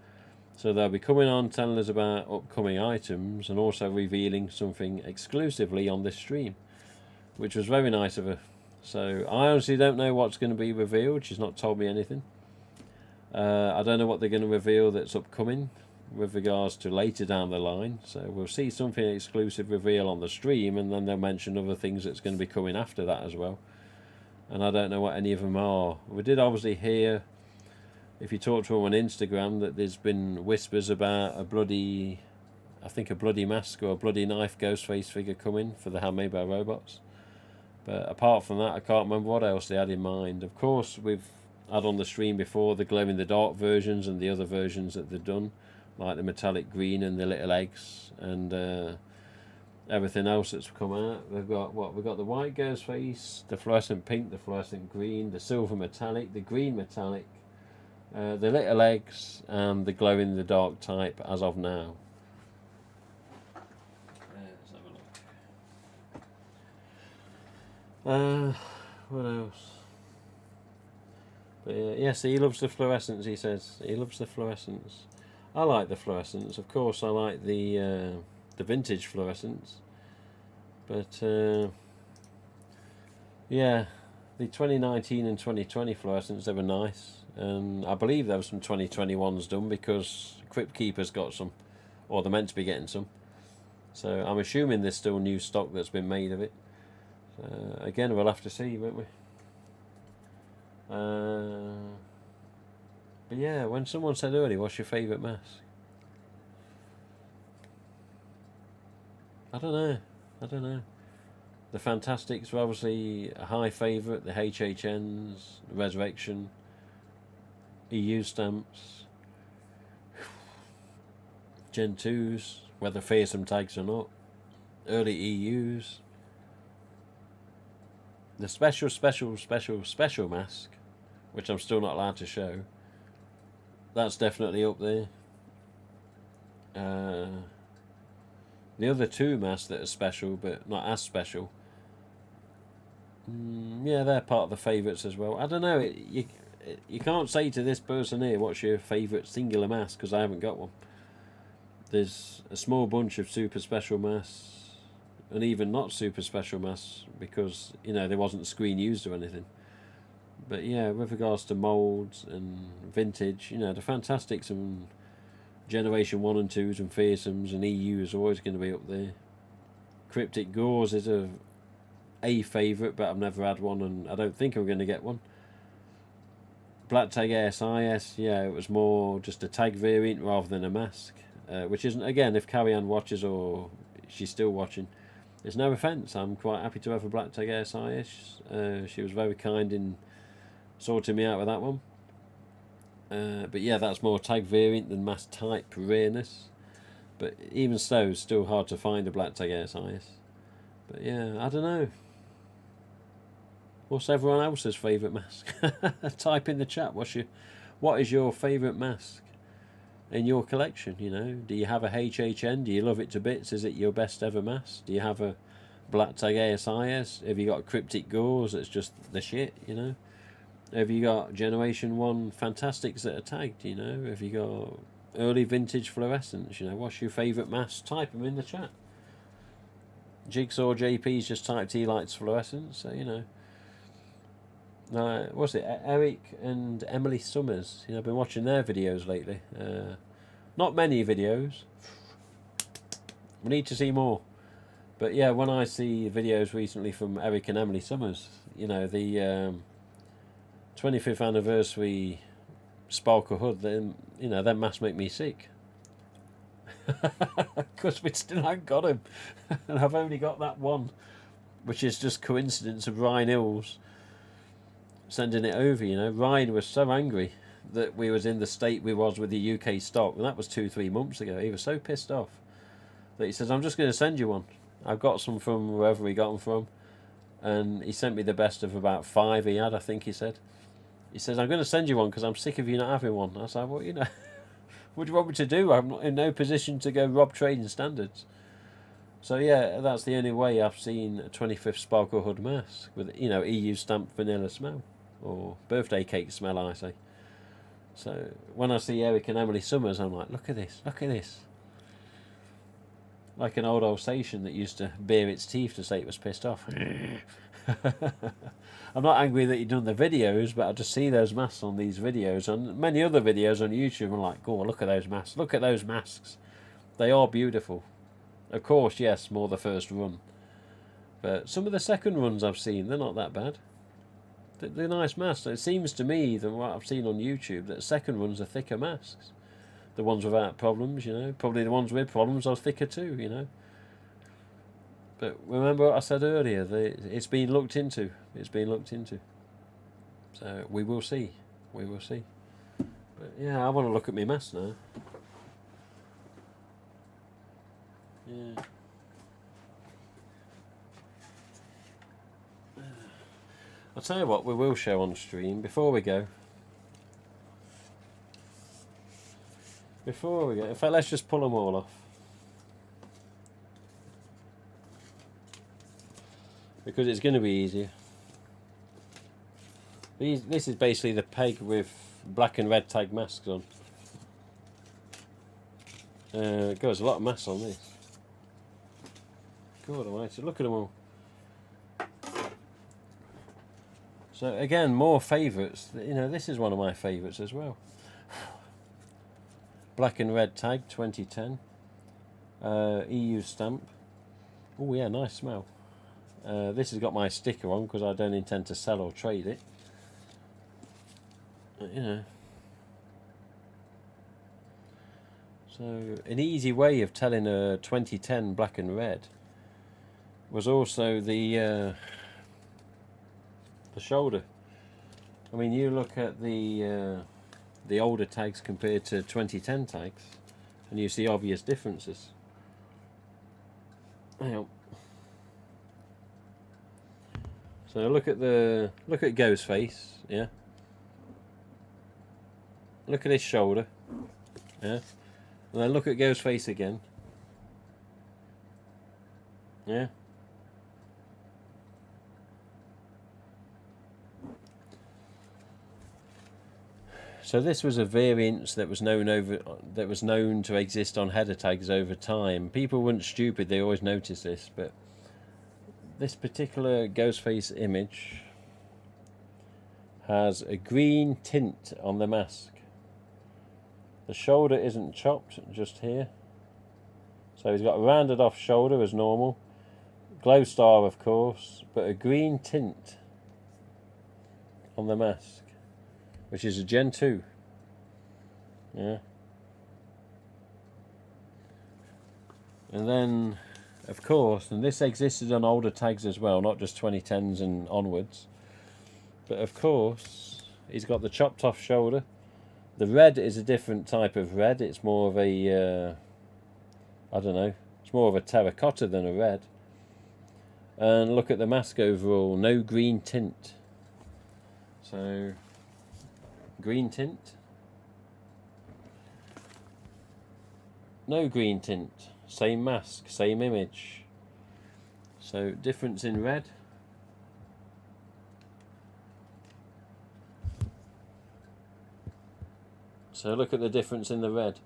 So they'll be coming on telling us about upcoming items and also revealing something exclusively on this stream, which was very nice of her. So I honestly don't know what's going to be revealed. She's not told me anything. I don't know what they're going to reveal that's upcoming with regards to later down the line. So we'll see something exclusive reveal on the stream, and then they'll mention other things that's going to be coming after that as well. And I don't know what any of them are. We did obviously hear, if you talk to them on Instagram, that there's been whispers about a bloody mask or a bloody knife Ghostface figure coming for the Handmade by Robots. But apart from that, I can't remember what else they had in mind. Of course, we've had on the stream before the glow-in-the-dark versions and the other versions that they've done, like the metallic green and the little eggs and everything else that's come out. We've got the white Ghostface, the fluorescent pink, the fluorescent green, the silver metallic, the green metallic, the little eggs, and the glow-in-the-dark type as of now. Let's have a look. What else? But yes, he loves the fluorescents. He says he loves the fluorescents. I like the fluorescents. Of course, I like the vintage fluorescents. But yeah, the 2019 and 2020 fluorescents, they were nice. And I believe there were some 2021s done because Crypt Keeper's got some, or they're meant to be getting some. So I'm assuming there's still new stock that's been made of it. Again, we'll have to see, won't we? But yeah, when someone said earlier, what's your favourite mask? I don't know. I don't know. The Fantastics were obviously a high favourite. The HHNs, the Resurrection, EU stamps, Gen 2s, whether fearsome tags or not, early EUs. The special mask, which I'm still not allowed to show, that's definitely up there. The other two masks that are special, but not as special, yeah, they're part of the favourites as well. I don't know, you can't say to this person here, what's your favourite singular mask, because I haven't got one. There's a small bunch of super special masks, and even not super special masks, because, you know, there wasn't screen used or anything. But yeah, with regards to moulds and vintage, you know, the Fantastics and Generation 1 and 2s and Fearsomes and EUs are always going to be up there. Cryptic Gauze is a favourite, but I've never had one, and I don't think I'm going to get one. Black Tag ASIS, yeah, it was more just a tag variant rather than a mask, which isn't, again, if Carrie-Anne watches, or she's still watching, there's no offence, I'm quite happy to have a Black Tag ASIS. She was very kind in sorting me out with that one. But yeah, that's more tag variant than mask type rareness. But even so, it's still hard to find a Black Tag ASIS. But yeah, I don't know. What's everyone else's favourite mask? Type in the chat. What is your favourite mask in your collection? You know, do you have a HHN? Do you love it to bits? Is it your best ever mask? Do you have a Black Tag ASIS? Have you got a Cryptic Gauze that's just the shit? You know, have you got Generation 1 Fantastics that are tagged? You know, have you got early vintage fluorescence? You know, what's your favourite mask? Type them in the chat. Jigsaw JP's just typed he likes fluorescence, so you know. What's it? Eric and Emily Summers. You know, I've been watching their videos lately. Not many videos. We need to see more. But yeah, when I see videos recently from Eric and Emily Summers, you know, the 25th anniversary Sparkle Hood, then, you know, them masks make me sick. Because we still haven't got him. And I've only got that one, which is just coincidence of Ryan Hills sending it over. You know, Ryan was so angry that we was in the state we was with the UK stock, and that was 2-3 months ago. He was so pissed off that he says, I'm just going to send you one. I've got some from wherever he got them from, and he sent me the best of about 5 he had, I think he said. He says, I'm going to send you one because I'm sick of you not having one. I said, well, you know, what do you want me to do? I'm not in no position to go rob trading standards. So yeah, that's the only way I've seen a 25th Sparkle Hood mask with, you know, EU stamped vanilla smell, or birthday cake smell, I say. So when I see Eric and Emily Summers, I'm like, look at this, look at this. Like an old Alsatian that used to bare its teeth to say it was pissed off. I'm not angry that you've done the videos, but I just see those masks on these videos and many other videos on YouTube. I'm like, go on, look at those masks. Look at those masks. They are beautiful. Of course, yes, more the first run. But some of the second runs I've seen, they're not that bad. They're nice masks. It seems to me, than what I've seen on YouTube, that second runs are thicker masks. The ones without problems, you know. Probably the ones with problems are thicker too, you know. But remember what I said earlier, it's been looked into. It's been looked into. So we will see. We will see. But yeah, I want to look at my mask now. Yeah. I'll tell you what we will show on stream before we go. In fact, let's just pull them all off. Because it's going to be easier. This is basically the peg with black and red tag masks on. There's a lot of masks on this. God almighty, look at them all. So again, more favourites. You know, this is one of my favourites as well. Black and red tag, 2010. EU stamp. Oh yeah, nice smell. This has got my sticker on because I don't intend to sell or trade it. But, you know, So an easy way of telling a 2010 black and red was also the shoulder. I mean, you look at the older tags compared to 2010 tags, and you see obvious differences. Hang on. So look at Ghostface, yeah. Look at his shoulder, yeah. And then look at Ghostface again, yeah. So this was a variant that was known to exist on header tags over time. People weren't stupid; they always noticed this. But this particular Ghostface image has a green tint on the mask. The shoulder isn't chopped, just here. So he's got a rounded off shoulder as normal. Glow star, of course, but a green tint on the mask, which is a Gen 2. Yeah. And then, of course, and this existed on older tags as well, not just 2010s and onwards. But of course, he's got the chopped off shoulder. The red is a different type of red. It's more of a, I don't know, it's more of a terracotta than a red. And look at the mask overall, no green tint. So, green tint. No green tint. Same mask, same image. So, difference in red. So look at the difference in the red.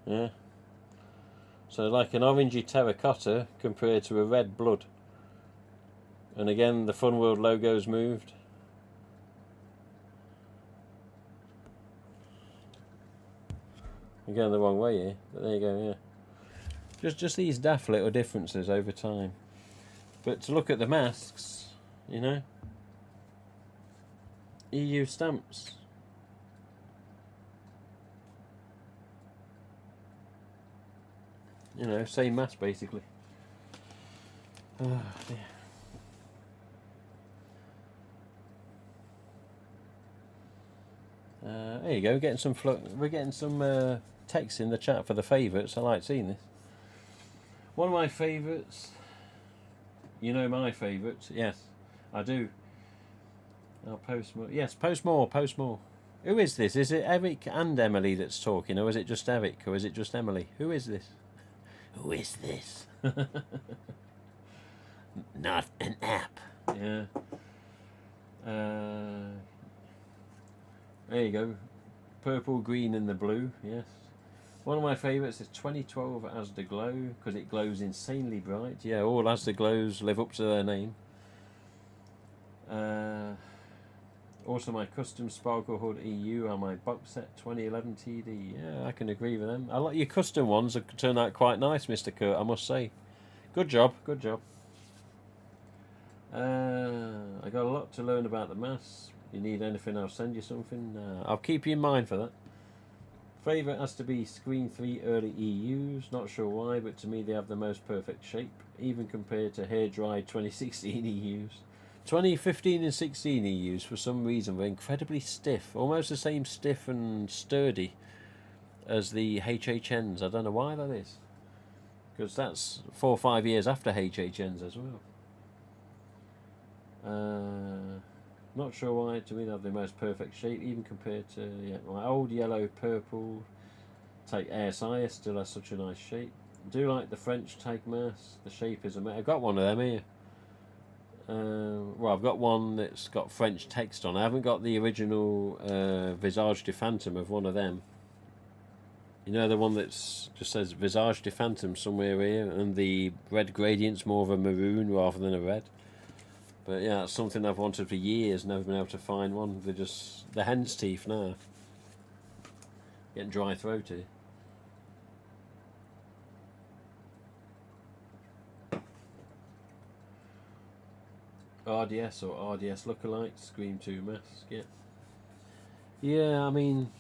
Yeah. So like an orangey terracotta compared to a red blood. And again, the Fun World logo's moved. I'm going the wrong way here, but there you go, yeah. Just these daft little differences over time. But to look at the masks, you know, EU stamps. You know, same mask basically. Oh dear. There you go. We're getting some text in the chat for the favourites. I like seeing this. One of my favourites. You know my favourites. Yes, I do. I'll post more. Yes, post more. Post more. Who is this? Is it Eric and Emily that's talking, or is it just Eric, or is it just Emily? Who is this? Who is this? Not an app. Yeah. There you go. Purple, green and the blue. Yes. One of my favourites is 2012 Asda Glow, because it glows insanely bright. Yeah, all Asda Glows live up to their name. Also my custom Sparkle Hood EU and my box set 2011 TD. Yeah, I can agree with them. I like your custom ones. Have turned out quite nice, Mr. Kurt, I must say. Good job, good job. I got a lot to learn about the mass. You need anything, I'll send you something. I'll keep you in mind for that. Favourite has to be Screen 3 early EUs. Not sure why, but to me they have the most perfect shape, even compared to hair dry 2016 EUs. 2015 and 16 EUs, for some reason, were incredibly stiff, almost the same stiff and sturdy as the HHNs. I don't know why that is, because that's 4 or 5 years after HHNs as well. Not sure why, to me they have the most perfect shape, even compared to my old yellow purple. Take ASI, still has such a nice shape. Do like the French tag mask. The shape is amazing. I've got one of them here. Well, I've got one that's got French text on. I haven't got the original Visage de Phantom of one of them. You know, the one that's just says Visage de Phantom somewhere here, and the red gradient's more of a maroon rather than a red. But yeah, it's something I've wanted for years, never been able to find one. They're hen's teeth now. Getting dry throat here. RDS or RDS lookalike, Scream 2 mask, yeah. Yeah, I mean,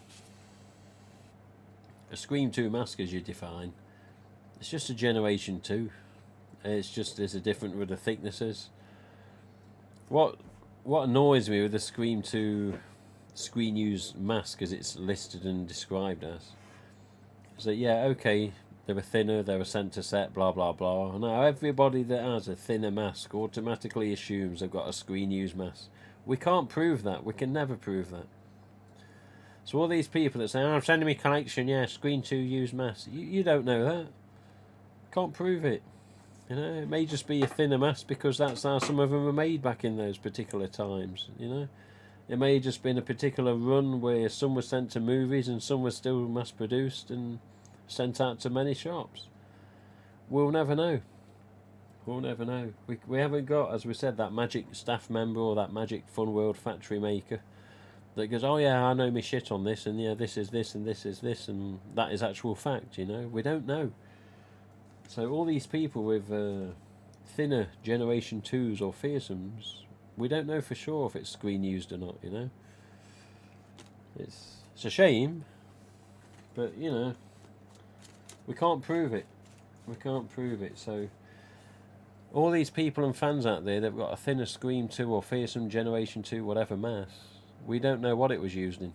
a Scream 2 mask, as you define, it's just a Generation 2. It's just there's a different with the thicknesses. What annoys me with the Scream 2 screen use mask, as it's listed and described as, is that, yeah, okay, they were thinner, they were centre set, blah blah blah. Now everybody that has a thinner mask automatically assumes they've got a screen use mask. We can't prove that. We can never prove that. So all these people that say, "Oh, I'm sending me collection, yeah, Screen 2 use mask," you don't know that. Can't prove it. You know, it may just be a thinner mask because that's how some of them were made back in those particular times. You know, it may have just been a particular run where some were sent to movies and some were still mass produced and sent out to many shops. We'll never know. We'll never know. We haven't got, as we said, that magic staff member or that magic Fun World factory maker that goes, "Oh yeah, I know me shit on this, and yeah, this is this and this is this, and that is actual fact." You know, we don't know. So all these people with thinner Generation 2s or fearsomes, we don't know for sure if it's screen used or not, you know. It's a shame, but, you know, we can't prove it. We can't prove it, so all these people and fans out there that've got a thinner Scream 2 or fearsome Generation 2, whatever mask, we don't know what it was used in.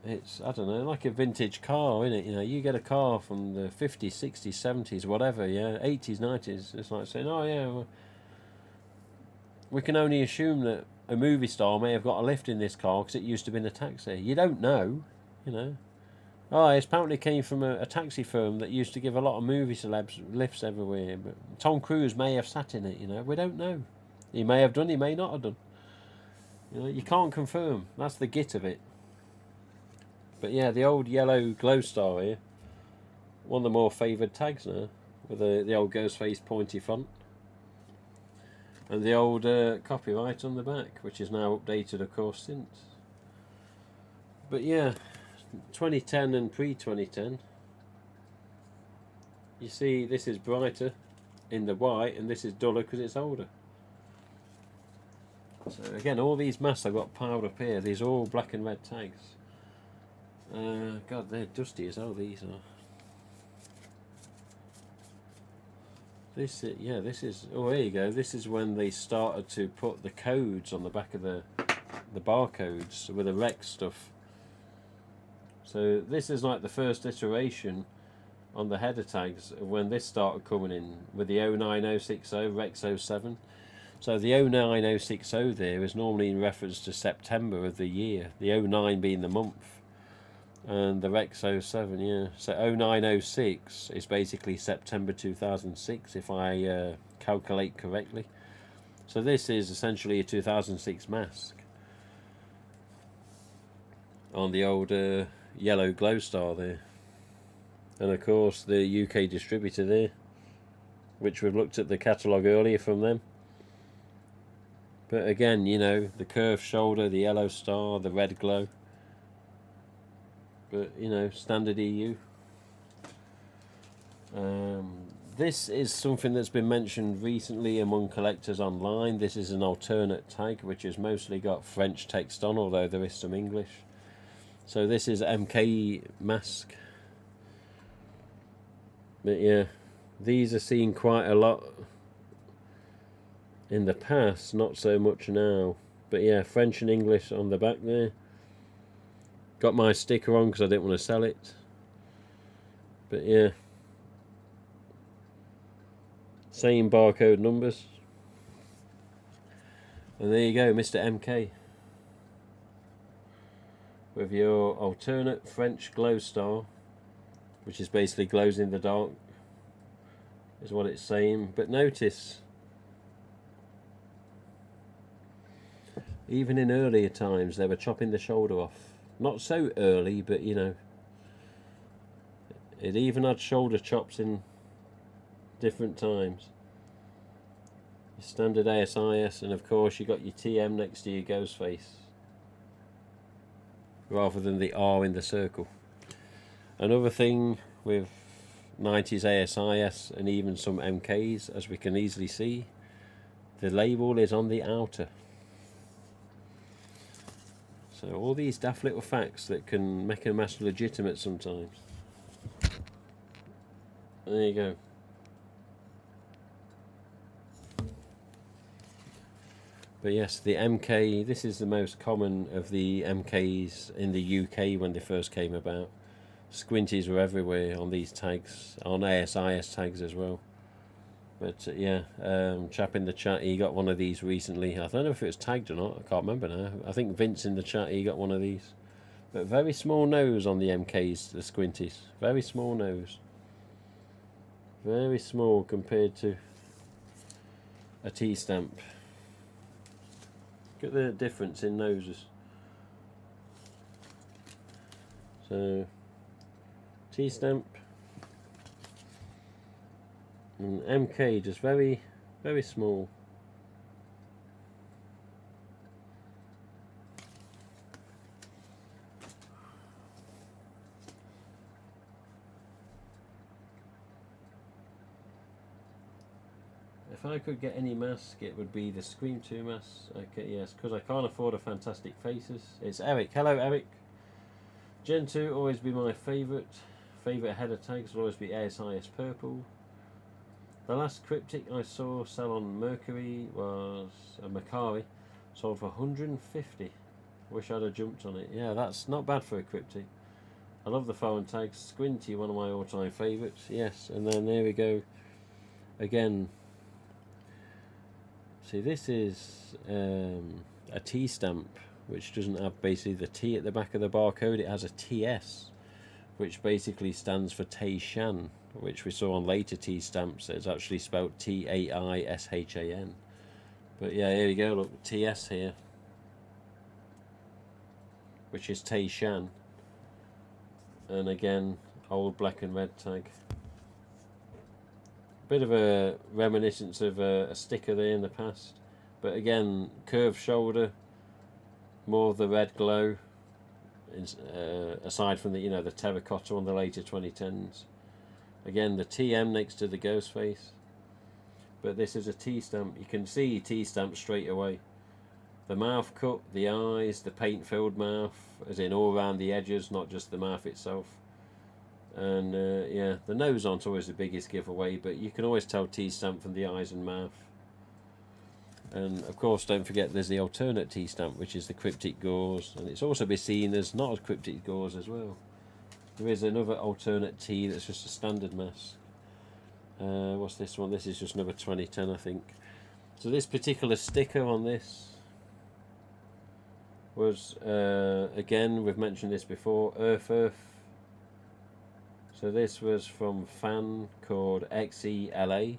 It's, I don't know, like a vintage car, isn't it? You know, you get a car from the 50s, 60s, 70s, whatever, yeah, 80s, 90s. It's like saying, "Oh yeah, well, we can only assume that a movie star may have got a lift in this car because it used to be in a taxi." You don't know, you know. Oh, it apparently came from a taxi firm that used to give a lot of movie celebs lifts everywhere. But Tom Cruise may have sat in it, you know. We don't know. He may have done, he may not have done. You know, you can't confirm. That's the git of it. But yeah, the old yellow glow star here, one of the more favoured tags now, with the old Ghostface pointy font. And the old copyright on the back, which is now updated, of course, since. But yeah, 2010 and pre-2010. You see, this is brighter in the white, and this is duller because it's older. So again, all these masks I've got piled up here, these are all black and red tags. God, they're dusty as hell, these are. This is, oh, there you go. This is when they started to put the codes on the back of the barcodes with the Rex stuff. So this is like the first iteration on the header tags of when this started coming in with the 09060 Rex 07. So the 09060 there is normally in reference to September of the year, the 09 being the month. And the Rex 07, yeah. So 0906 is basically September 2006, if I calculate correctly. So this is essentially a 2006 mask on the old yellow glow star there. And of course the UK distributor there, which we've looked at the catalogue earlier from them. But again, you know, the curved shoulder, the yellow star, the red glow. But, you know, standard EU. This is something that's been mentioned recently among collectors online. This is an alternate tag, which has mostly got French text on, although there is some English. So this is Mke Mask. But yeah, these are seen quite a lot in the past, not so much now. But yeah, French and English on the back there. Got my sticker on because I didn't want to sell it. But yeah, same barcode numbers. And there you go, Mr. MK. With your alternate French glow star, which is basically glows in the dark, is what it's saying. But notice, even in earlier times, they were chopping the shoulder off. Not so early, but you know, it even had shoulder chops in different times. Your standard ASIS, and of course you got your TM next to your Ghostface, rather than the R in the circle. Another thing with 90s ASIS and even some MKs, as we can easily see, the label is on the outer. So all these daft little facts that can make a mask legitimate sometimes. There you go. But yes, the MK, this is the most common of the MKs in the UK when they first came about. Squinties were everywhere on these tags, on ASIS tags as well. But yeah, chap in the chat, he got one of these recently. I don't know if it was tagged or not, I can't remember now. I think Vince in the chat, he got one of these. But very small nose on the MKs, the Squinties. Very small nose. Very small compared to a T-stamp. Look at the difference in noses. So, T-stamp and MK just very, very small. If I could get any mask, it would be the Scream 2 mask. Okay, yes, because I can't afford a Fantastic Faces. It's Eric. Hello, Eric. Gen 2 always be my favourite. Favourite header tags will always be ASIS Purple. The last cryptic I saw sell on Mercury was a Macari. Sold for 150. Wish I'd have jumped on it. Yeah, that's not bad for a cryptic. I love the phone tags. Squinty, one of my all-time favourites. Yes, and then there we go. Again. See, this is a T stamp, which doesn't have basically the T at the back of the barcode. It has a TS, which basically stands for Taishan, which we saw on later T stamps. It's actually spelled Taishan. But yeah, here you go. Look, TS here, which is Taishan, and again, old black and red tag. Bit of a reminiscence of a sticker there in the past, but again, curved shoulder, more of the red glow, aside from the the terracotta on the later 2010s. Again, the TM next to the Ghostface, but this is a T stamp. You can see T stamp straight away. The mouth cut, the eyes, the paint filled mouth, as in all around the edges, not just the mouth itself. And yeah, the nose aren't always the biggest giveaway, but you can always tell T-stamp from the eyes and mouth. And of course, don't forget there's the alternate T-stamp, which is the cryptic gauze, and it's also be seen as not as cryptic gauze as well. There is another alternate T that's just a standard mask. What's this one? This is just number 2010, I think. So this particular sticker on this was, again, we've mentioned this before, Earth. So this was from a fan called XELA.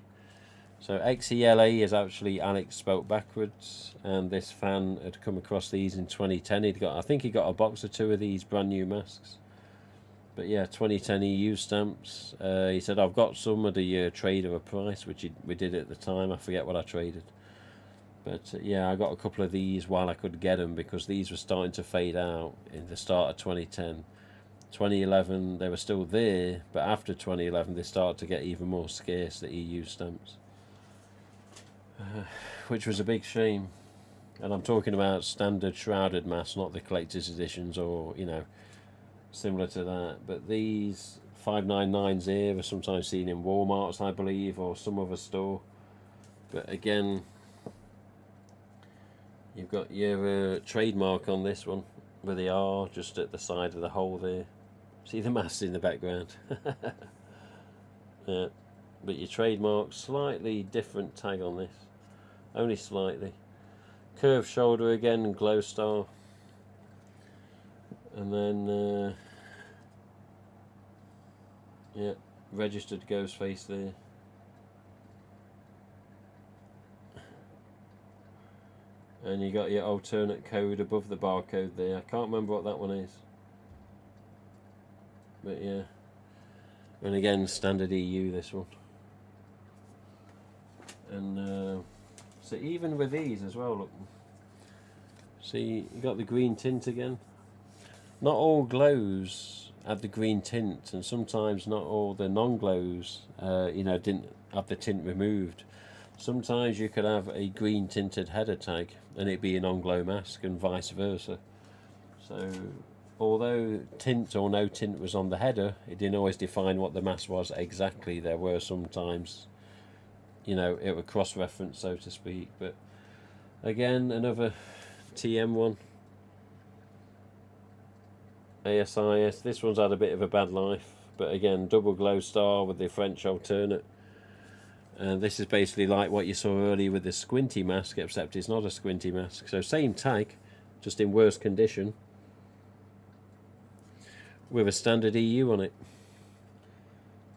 So XELA is actually Alex spelt backwards, and this fan had come across these in 2010. I think he got a box or two of these brand new masks. But yeah, 2010 EU stamps. He said, I've got some at a trade of a price, which we did at the time. I forget what I traded. But yeah, I got a couple of these while I could get them, because these were starting to fade out in the start of 2010. 2011 they were still there, but after 2011 they started to get even more scarce, the EU stamps, which was a big shame. And I'm talking about standard shrouded masks, not the collector's editions or similar to that. But these 599s here are sometimes seen in Walmarts, I believe, or some other store. But again, you've got your trademark on this one with the R just at the side of the hole there. See the mask in the background. Yeah, but your trademark, slightly different tag on this, only slightly. Curved shoulder again, glow star, and then yeah, registered Ghostface there. And you got your alternate code above the barcode there. I can't remember what that one is. But yeah. And again, standard EU, this one. And so even with these as well, look. See, you got the green tint again. Not all glows have the green tint, and sometimes not all the non-glows, didn't have the tint removed. Sometimes you could have a green tinted header tag and it be a non-glow mask, and vice versa. So although tint or no tint was on the header, it didn't always define what the mask was exactly. There were sometimes, you know, it would cross-reference, so to speak. But again, another TM one. ASIS. This one's had a bit of a bad life, but again, double glow star with the French alternate. And this is basically like what you saw earlier with the squinty mask, except it's not a squinty mask. So same tag, just in worse condition, with a standard EU on it.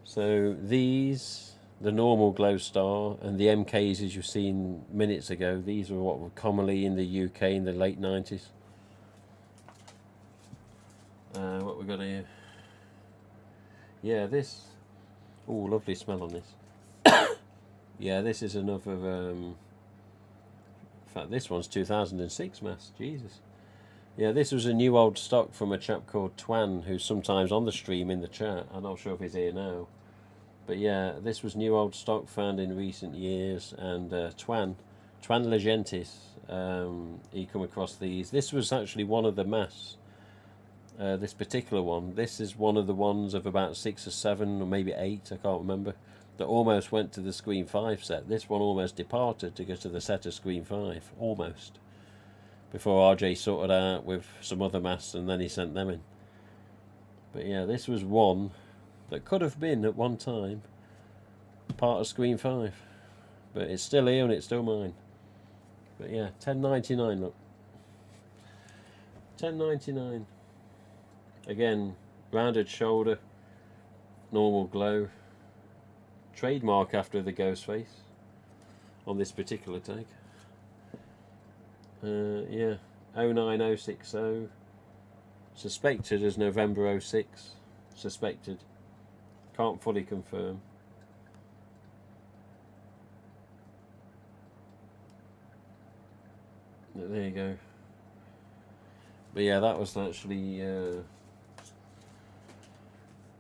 So these, the normal glow star, and the MKs as you've seen minutes ago, these were what were commonly in the UK in the late 90s. What we got here? Yeah, this. Oh, lovely smell on this. Yeah, this is another. In fact, this one's 2006 mask. Jesus. Yeah, this was a new old stock from a chap called Twan, who's sometimes on the stream in the chat. I'm not sure if he's here now. But yeah, this was new old stock found in recent years, and Twan Legentis, he come across these. This was actually one of the masks. This particular one, this is one of the ones of about 6 or 7 or maybe 8, I can't remember, that almost went to the Screen 5 set. This one almost departed to go to the set of Screen 5, almost, before RJ sorted out with some other masks and then he sent them in. But yeah, this was one that could have been at one time part of Screen 5, but it's still here and it's still mine. But yeah, $10.99, look, $10.99. Again, rounded shoulder, normal glow, trademark after the Ghostface on this particular tag. Yeah, 09060, suspected as November 06, suspected, can't fully confirm. But there you go. But yeah, that was actually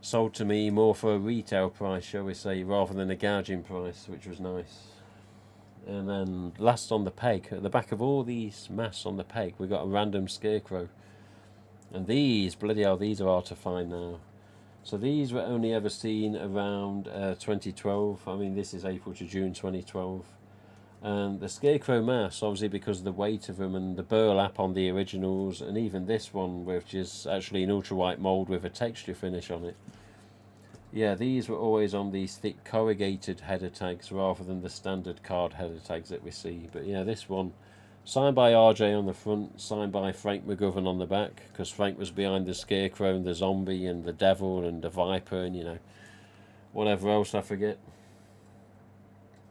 sold to me more for a retail price, shall we say, rather than a gouging price, which was nice. And then last on the peg, at the back of all these masks on the peg, we got a random Scarecrow. And these, bloody hell, these are hard to find now. So these were only ever seen around 2012. I mean, this is April to June 2012. And the Scarecrow masks, obviously because of the weight of them and the burlap on the originals, and even this one, which is actually an ultra white mould with a texture finish on it. Yeah, these were always on these thick corrugated header tags rather than the standard card header tags that we see. But yeah, this one, signed by RJ on the front, signed by Frank McGovern on the back, because Frank was behind the Scarecrow and the Zombie and the Devil and the Viper and, you know, whatever else I forget.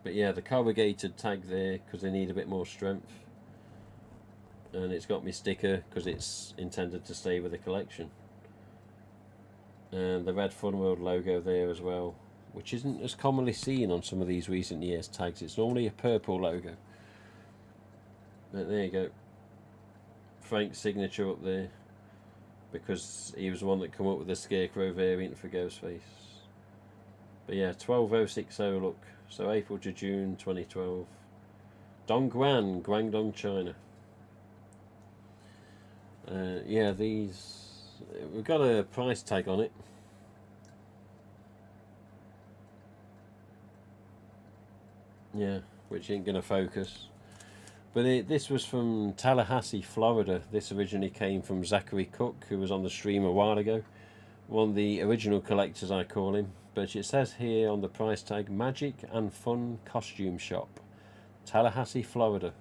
But yeah, the corrugated tag there because they need a bit more strength. And it's got my sticker because it's intended to stay with the collection. And the red Fun World logo there as well, which isn't as commonly seen on some of these recent years tags. It's normally a purple logo. But there you go. Frank's signature up there, because he was the one that come up with the Scarecrow variant for Ghostface. But yeah, 12060 look. So April to June 2012. Dongguan, Guangdong, China. Yeah, these, we've got a price tag on it. Yeah, which ain't gonna focus. But this was from Tallahassee, Florida. This originally came from Zachary Cook, who was on the stream a while ago. One of the original collectors, I call him. But it says here on the price tag, Magic and Fun Costume Shop, Tallahassee, Florida.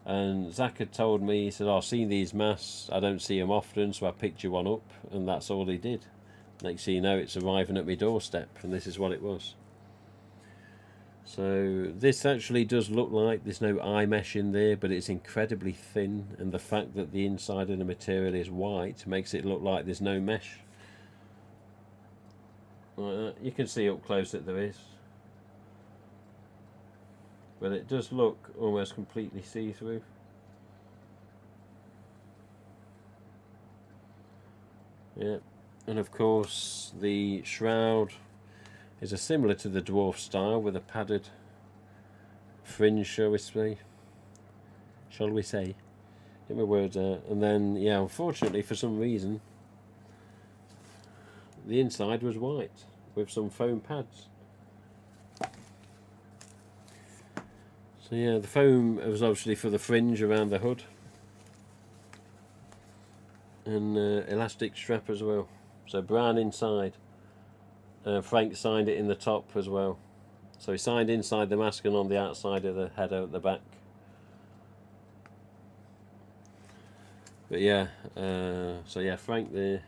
And Zach had told me, he said, I've seen these masks, I don't see them often, so I picked you one up, and that's all he did. Next thing you know, it's arriving at my doorstep, and this is what it was. So this actually does look like there's no eye mesh in there, but it's incredibly thin, and the fact that the inside of the material is white makes it look like there's no mesh. Like that. You can see up close that there is, but it does look almost completely see-through. Yeah, and of course the shroud is a similar to the dwarf style with a padded fringe, shall we say. Get my words out. And then, yeah, unfortunately, for some reason, the inside was white with some foam pads. So yeah, the foam was obviously for the fringe around the hood. And elastic strap as well. So brown inside. Frank signed it in the top as well. So he signed inside the mask and on the outside of the header at the back. But yeah, so yeah, Frank there,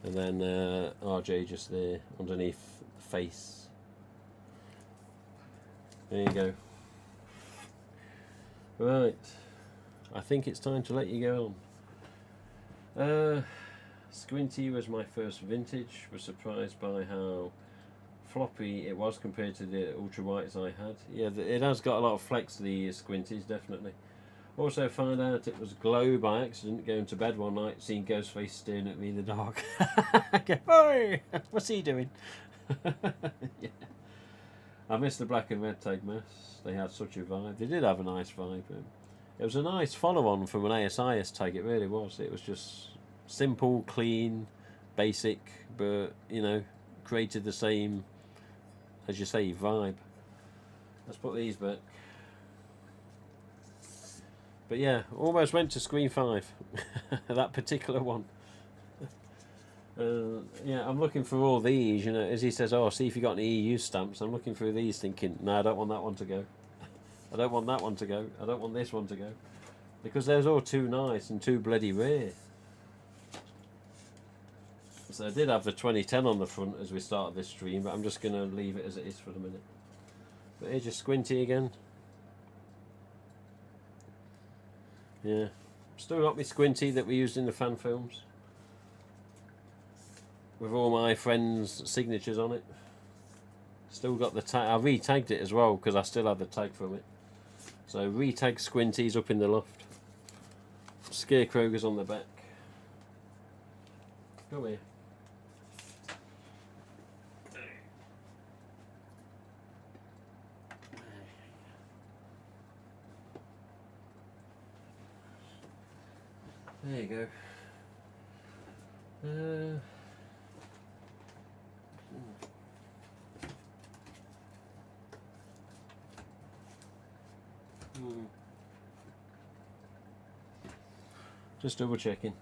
and then RJ just there underneath the face. There you go. Right, I think it's time to let you go on. Squinty was my first vintage. Was surprised by how floppy it was compared to the ultra whites I had. Yeah, it has got a lot of flex, the Squinties, definitely. Also found out it was glow by accident going to bed one night, seeing Ghostface staring at me in the dark. Hey, what's he doing? Yeah. I missed the black and red tag masks. They had such a vibe. They did have a nice vibe. It was a nice follow-on from an ASIS tag, it really was. It was just simple, clean, basic, but, you know, created the same, as you say, vibe. Let's put these back. But yeah, almost went to Screen 5, that particular one. Yeah, I'm looking for all these, you know, as he says, oh, see if you got any EU stamps. I'm looking through these thinking, no, I don't want that one to go. I don't want that one to go. I don't want this one to go. Because they're all too nice and too bloody rare. So I did have the 2010 on the front as we started this stream, but I'm just going to leave it as it is for the minute. But here's your Squinty again. Yeah, still got my Squinty that we used in the fan films, with all my friends' signatures on it. Still got the tag. I re-tagged it as well because I still had the tag from it. So re-tag Squinties up in the loft. Scarecrow goes on the back. Come here. There you go. Just double checking.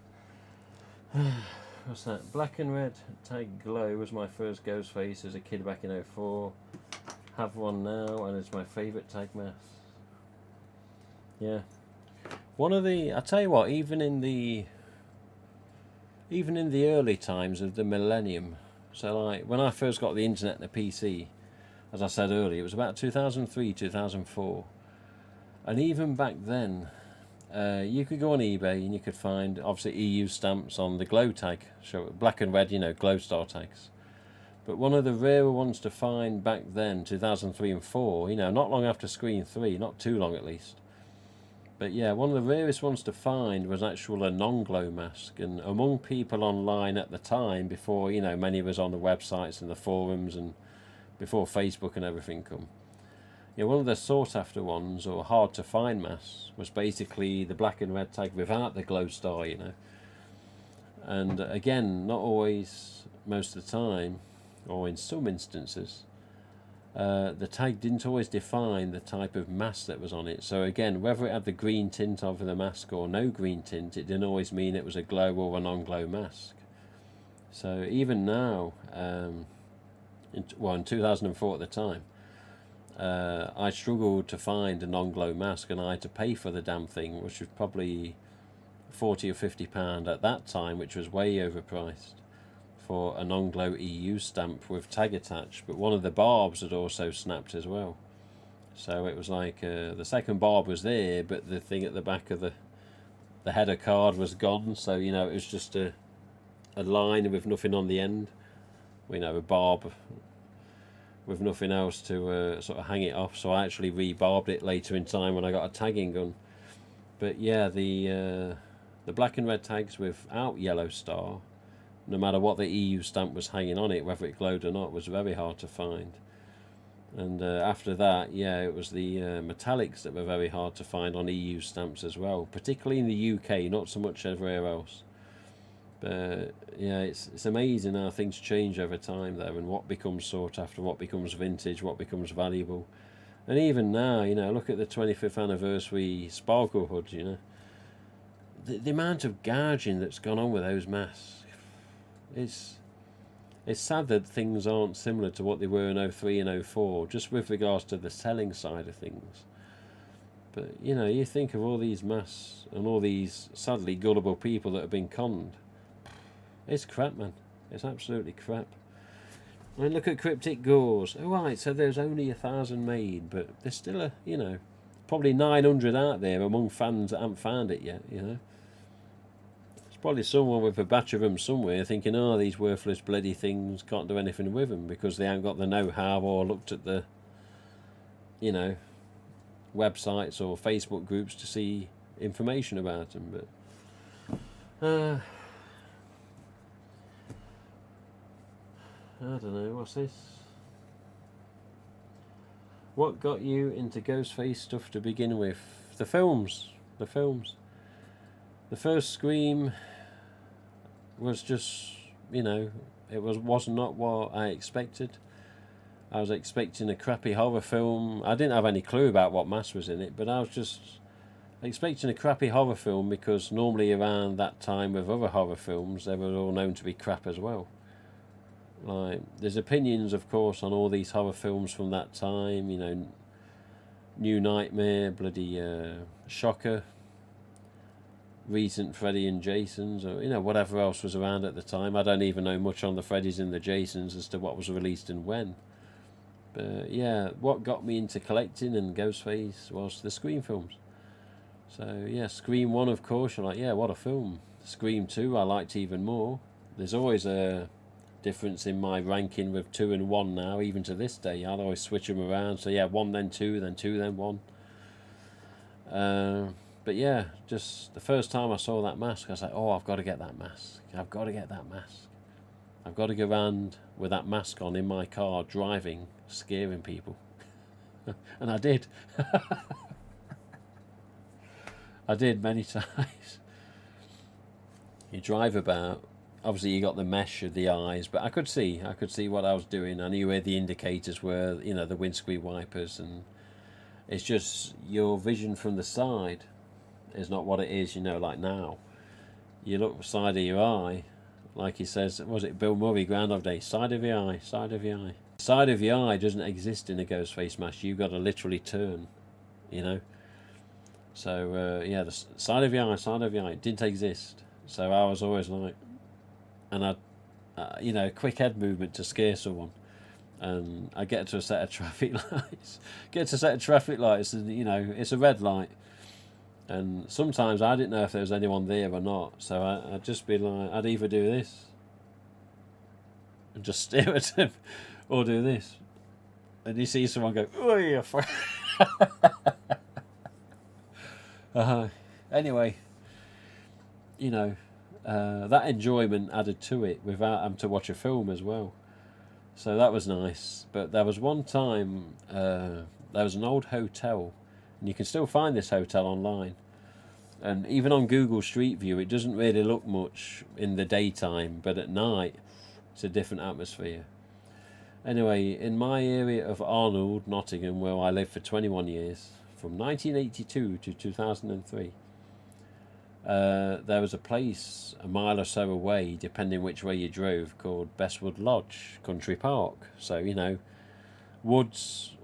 What's that? Black and red tag glow was my first Ghostface as a kid back in '04. Have one now, and it's my favourite tag mask. Yeah. One of the, I tell you what, even in the early times of the millennium, so like when I first got the internet and the PC, as I said earlier, it was about 2003, 2004, and even back then, you could go on eBay and you could find obviously EU stamps on the glow tag, so black and red, you know, glow star tags. But one of the rarer ones to find back then, 2003 and 4, you know, not long after Screen 3, not too long at least. But yeah, one of the rarest ones to find was actually a non-glow mask, and among people online at the time, before, you know, many of us on the websites and the forums and before Facebook and everything come, you know, one of the sought after ones or hard to find masks was basically the black and red tag without the glow star, you know. And again, not always, most of the time, or in some instances, the tag didn't always define the type of mask that was on it. So again, whether it had the green tint over the mask or no green tint, it didn't always mean it was a glow or a non-glow mask. So even now, in 2004 at the time, I struggled to find a non-glow mask, and I had to pay for the damn thing, which was probably £40 or £50 at that time, which was way overpriced, for a non-glow EU stamp with tag attached. But one of the barbs had also snapped as well, so it was like the second barb was there, but the thing at the back of the header card was gone. So, you know, it was just a line with nothing on the end, you know, a barb with nothing else to sort of hang it off. So I actually rebarbed it later in time when I got a tagging gun. But yeah, the black and red tags without yellow star, no matter what the EU stamp was hanging on it, whether it glowed or not, was very hard to find. And after that, yeah, it was the metallics that were very hard to find on EU stamps as well, particularly in the UK, not so much everywhere else. But yeah, it's amazing how things change over time there, and what becomes sought after, what becomes vintage, what becomes valuable. And even now, you know, look at the 25th anniversary Sparkle hoods, you know. The amount of gouging that's gone on with those masks. It's sad that things aren't similar to what they were in 03 and 04, just with regards to the selling side of things. But, you know, you think of all these masks and all these, sadly, gullible people that have been conned. It's crap, man. It's absolutely crap. I mean, look at Cryptic Gauze. Oh, right, so there's only 1,000 made, but there's still you know, probably 900 out there among fans that haven't found it yet, you know. Probably someone with a batch of them somewhere thinking, oh, these worthless bloody things, can't do anything with them because they haven't got the know-how or looked at the, you know, websites or Facebook groups to see information about them. But I don't know, what's this? What got you into Ghostface stuff to begin with? The films. The first Scream was just, you know, it was not what I expected. I was expecting a crappy horror film. I didn't have any clue about what Mask was in it, but I was just expecting a crappy horror film because normally around that time with other horror films, they were all known to be crap as well. Like, there's opinions, of course, on all these horror films from that time, you know, New Nightmare, bloody Shocker, recent Freddy and Jason's, or, you know, whatever else was around at the time. I don't even know much on the Freddys and the Jasons as to what was released and when. But yeah, what got me into collecting and Ghostface was the Scream films. So yeah, Scream 1, of course, you're like, yeah, what a film. Scream 2 I liked even more. There's always a difference in my ranking with 2 and 1 now, even to this day. I'll always switch them around. So yeah, 1 then 2, then 2 then 1. But yeah, just the first time I saw that mask, I was like, oh, I've got to get that mask. I've got to get that mask. I've got to go around with that mask on in my car, driving, scaring people. And I did. I did many times. You drive about. Obviously, you got the mesh of the eyes, but I could see what I was doing. I knew where the indicators were, you know, the windscreen wipers, and it's just your vision from the side is not what it is, you know, like now. You look side of your eye, like he says, was it Bill Murray, Groundhog Day, side of your eye, side of your eye. Side of your eye doesn't exist in a Ghostface mask. You've got to literally turn, you know. So, yeah, the side of your eye, it didn't exist. So I was always like, and I'd, you know, quick head movement to scare someone. And I get to a set of traffic lights, and, you know, it's a red light. And sometimes I didn't know if there was anyone there or not. So I'd just be like, I'd either do this and just stare at him, or do this. And you see someone go, oh, yeah. Anyway, you know, that enjoyment added to it without having to watch a film as well. So that was nice. But there was one time, there was an old hotel, and you can still find this hotel online. And even on Google Street View, it doesn't really look much in the daytime, but at night, it's a different atmosphere. Anyway, in my area of Arnold, Nottingham, where I lived for 21 years, from 1982 to 2003, there was a place a mile or so away, depending which way you drove, called Bestwood Lodge Country Park. So, you know, woods,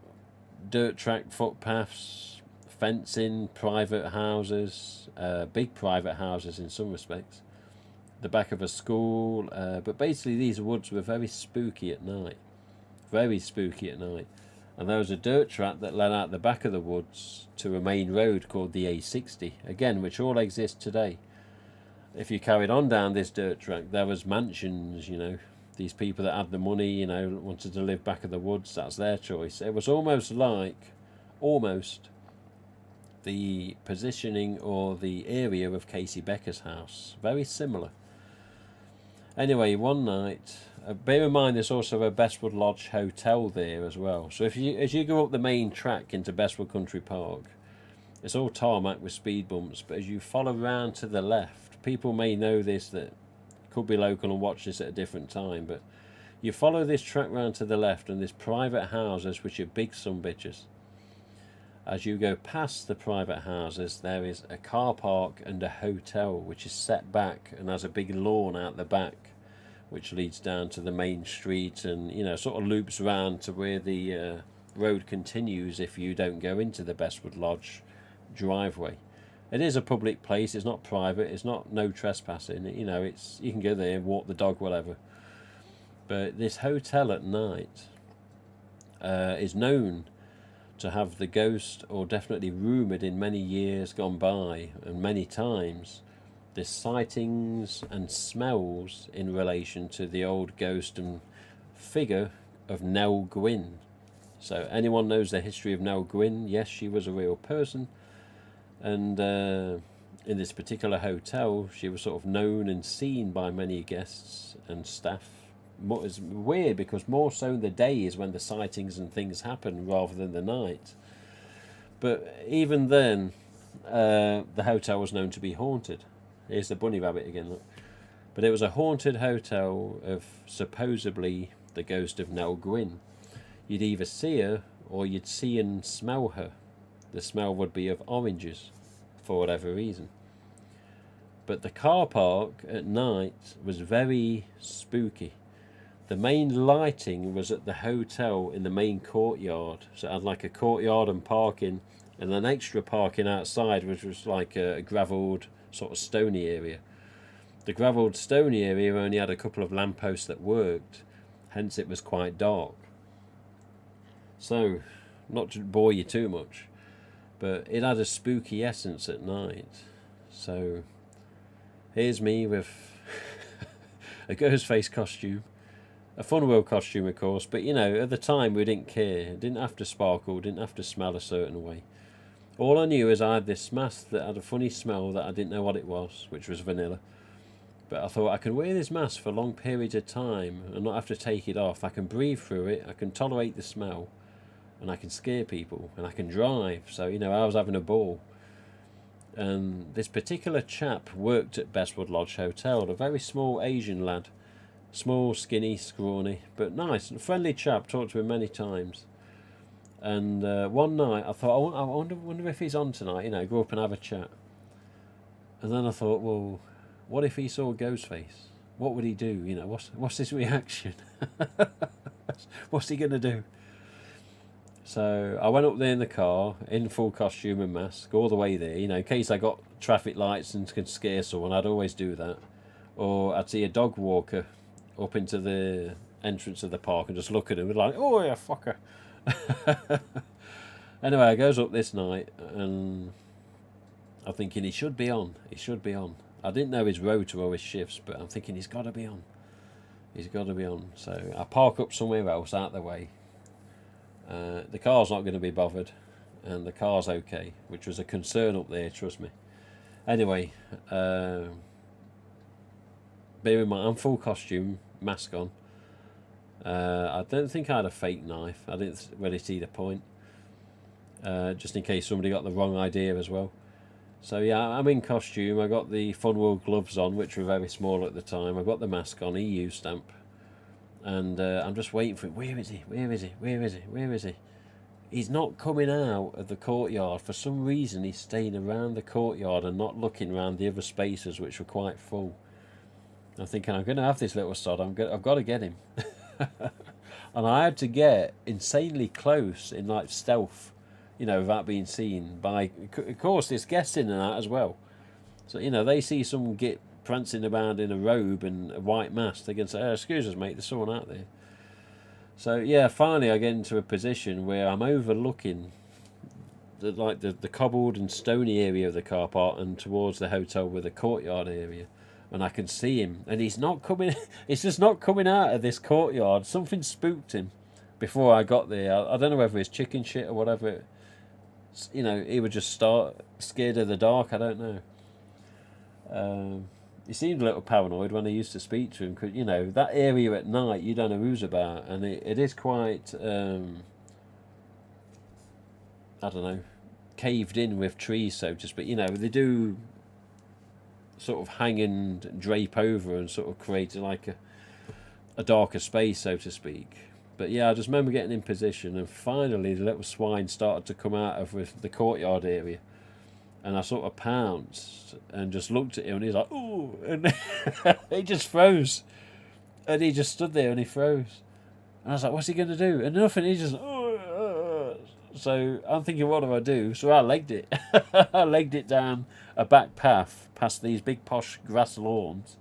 dirt track footpaths, fencing, private houses, big private houses in some respects, the back of a school, but basically these woods were very spooky at night. Very spooky at night. And there was a dirt track that led out the back of the woods to a main road called the A60, again, which all exists today. If you carried on down this dirt track, there was mansions, you know. These people that had the money, you know, wanted to live back of the woods, that's their choice. It was almost the positioning or the area of Casey Becker's house. Very similar. Anyway, one night, bear in mind there's also a Bestwood Lodge Hotel there as well. So if you, as you go up the main track into Bestwood Country Park, it's all tarmac with speed bumps, but as you follow round to the left, people may know this that could be local and watch this at a different time, but you follow this track round to the left and there's private houses which are big sumbitches. As you go past the private houses, there is a car park and a hotel which is set back and has a big lawn out the back, which leads down to the main street and, you know, sort of loops round to where the road continues if you don't go into the Bestwood Lodge driveway. It is a public place, it's not private, it's not no trespassing, you know, it's, you can go there, walk the dog, whatever. But this hotel at night is known to have the ghost, or definitely rumoured in many years gone by and many times, the sightings and smells in relation to the old ghost and figure of Nell Gwyn. So anyone knows the history of Nell Gwyn? Yes, she was a real person, and in this particular hotel she was sort of known and seen by many guests and staff. It's weird because more so in the day is when the sightings and things happen rather than the night. But even then, the hotel was known to be haunted. Here's the bunny rabbit again, look. But it was a haunted hotel of supposedly the ghost of Nell Gwyn. You'd either see her or you'd see and smell her. The smell would be of oranges for whatever reason. But the car park at night was very spooky. The main lighting was at the hotel in the main courtyard. So it had like a courtyard and parking, and an extra parking outside, which was like a gravelled sort of stony area. The gravelled stony area only had a couple of lampposts that worked, hence it was quite dark. So, not to bore you too much, but it had a spooky essence at night. So, here's me with a Ghostface costume. A Fun World costume, of course, but you know, at the time we didn't care. It didn't have to sparkle, didn't have to smell a certain way. All I knew is I had this mask that had a funny smell that I didn't know what it was, which was vanilla. But I thought I can wear this mask for long periods of time and not have to take it off. I can breathe through it, I can tolerate the smell, and I can scare people, and I can drive. So, you know, I was having a ball. And this particular chap worked at Bestwood Lodge Hotel, a very small Asian lad. Small, skinny, scrawny, but nice, friendly chap. Talked to him many times. And one night I thought, I wonder if he's on tonight. You know, go up and have a chat. And then I thought, well, what if he saw Ghostface? What would he do? You know, what's his reaction? What's he gonna do? So I went up there in the car in full costume and mask all the way there. You know, in case I got traffic lights and could scare someone, I'd always do that. Or I'd see a dog walker up into the entrance of the park and just look at him and like, oh yeah, fucker. Anyway, I goes up this night and I'm thinking he should be on. He should be on. I didn't know his rota or his shifts, but I'm thinking he's got to be on. He's got to be on. So I park up somewhere else out the way. The car's not going to be bothered, and the car's okay, which was a concern up there, trust me. Anyway, bear in mind, I'm full costume, mask on. I don't think I had a fake knife. I didn't really see the point. Just in case somebody got the wrong idea as well. So yeah, I'm in costume. I got the Fun World gloves on, which were very small at the time. I got the mask on, EU stamp. And I'm just waiting for him. Where is he? Where is he? Where is he? Where is he? He's not coming out of the courtyard. For some reason, he's staying around the courtyard and not looking around the other spaces, which were quite full. I'm thinking, I'm going to have this little sod. I've got to get him. And I had to get insanely close in like stealth, you know, without being seen by, of course, there's guests in and out as well. So, you know, they see someone get prancing around in a robe and a white mask, they can say, oh, excuse us, mate, there's someone out there. So, yeah, finally I get into a position where I'm overlooking the cobbled and stony area of the car park and towards the hotel with the courtyard area. And I can see him, and he's not coming, he's just not coming out of this courtyard. Something spooked him before I got there. I don't know whether it's chicken shit or whatever. You know, he would just start scared of the dark, I don't know. he seemed a little paranoid when I used to speak to him, because, you know, that area at night, you don't know who's about, and it is quite, I don't know, caved in with trees, so to speak. You know, they do sort of hang and drape over and sort of create like a darker space, so to speak. But yeah, I just remember getting in position, and finally the little swine started to come out of the courtyard area. And I sort of pounced and just looked at him, and he's like, "Ooh!" And he just froze. And he just stood there and he froze. And I was like, "What's he going to do?" And nothing, he just, "Oh." So I'm thinking, what do I do? So I legged it. I legged it down a back path past these big posh grass lawns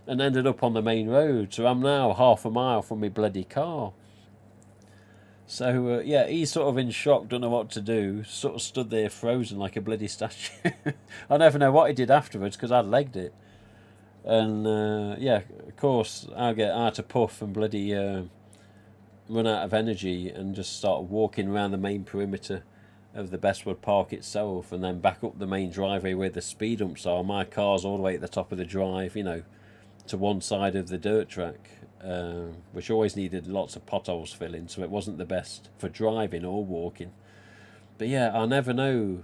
and ended up on the main road. So I'm now half a mile from my bloody car. So, yeah, he's sort of in shock, don't know what to do, sort of stood there frozen like a bloody statue. I never know what he did afterwards, because I'd legged it. And, yeah, of course, I get out of puff and bloody run out of energy and just start walking around the main perimeter of the Bestwood Park itself, and then back up the main driveway where the speed humps are. My car's all the way at the top of the drive, you know, to one side of the dirt track. Which always needed lots of potholes filling, so it wasn't the best for driving or walking. But yeah, I'll never know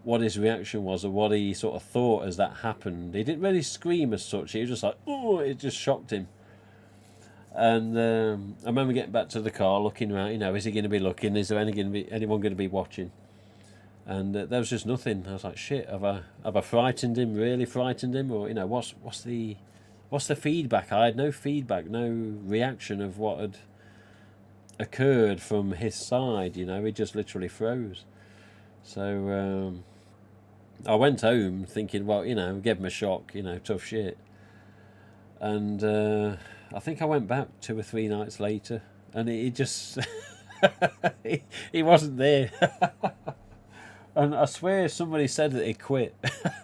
what his reaction was or what he sort of thought as that happened. He didn't really scream as such, he was just like, "Oh," it just shocked him. And I remember getting back to the car, looking around, you know, is he going to be looking, is there anyone going to be watching? And there was just nothing. I was like, shit, have I frightened him, really frightened him? Or, you know, what's the feedback? I had no feedback, no reaction of what had occurred from his side, you know. He just literally froze. So I went home thinking, well, you know, gave him a shock, you know, tough shit. And I think I went back 2 or 3 nights later, and he just he wasn't there. And I swear somebody said that he quit.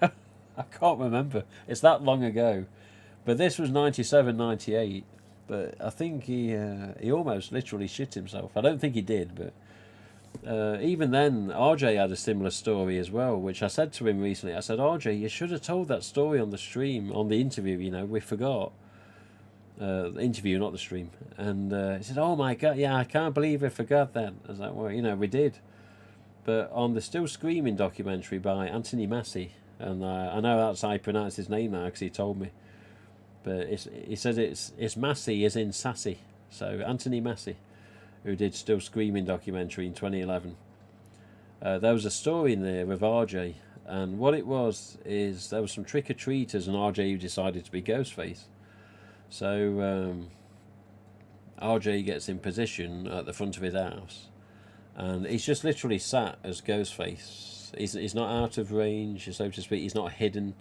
I can't remember. It's that long ago. But this was 97, 98. But I think he almost literally shit himself. I don't think he did, but even then, RJ had a similar story as well, which I said to him recently. I said, RJ, you should have told that story on the stream, on the interview, you know, we forgot. The interview, not the stream. And he said, oh my God, yeah, I can't believe I forgot that. I was like, well, you know, we did. But on the Still Screaming documentary by Anthony Massey, and I know that's how I pronounce his name now because he told me. But he says it's Massey as in sassy. So Anthony Massey, who did Still Screaming documentary in 2011. There was a story in there with RJ, and what it was is there was some trick-or-treaters and RJ who decided to be Ghostface. So RJ gets in position at the front of his house, and he's just literally sat as Ghostface. He's not out of range, so to speak. He's not hidden.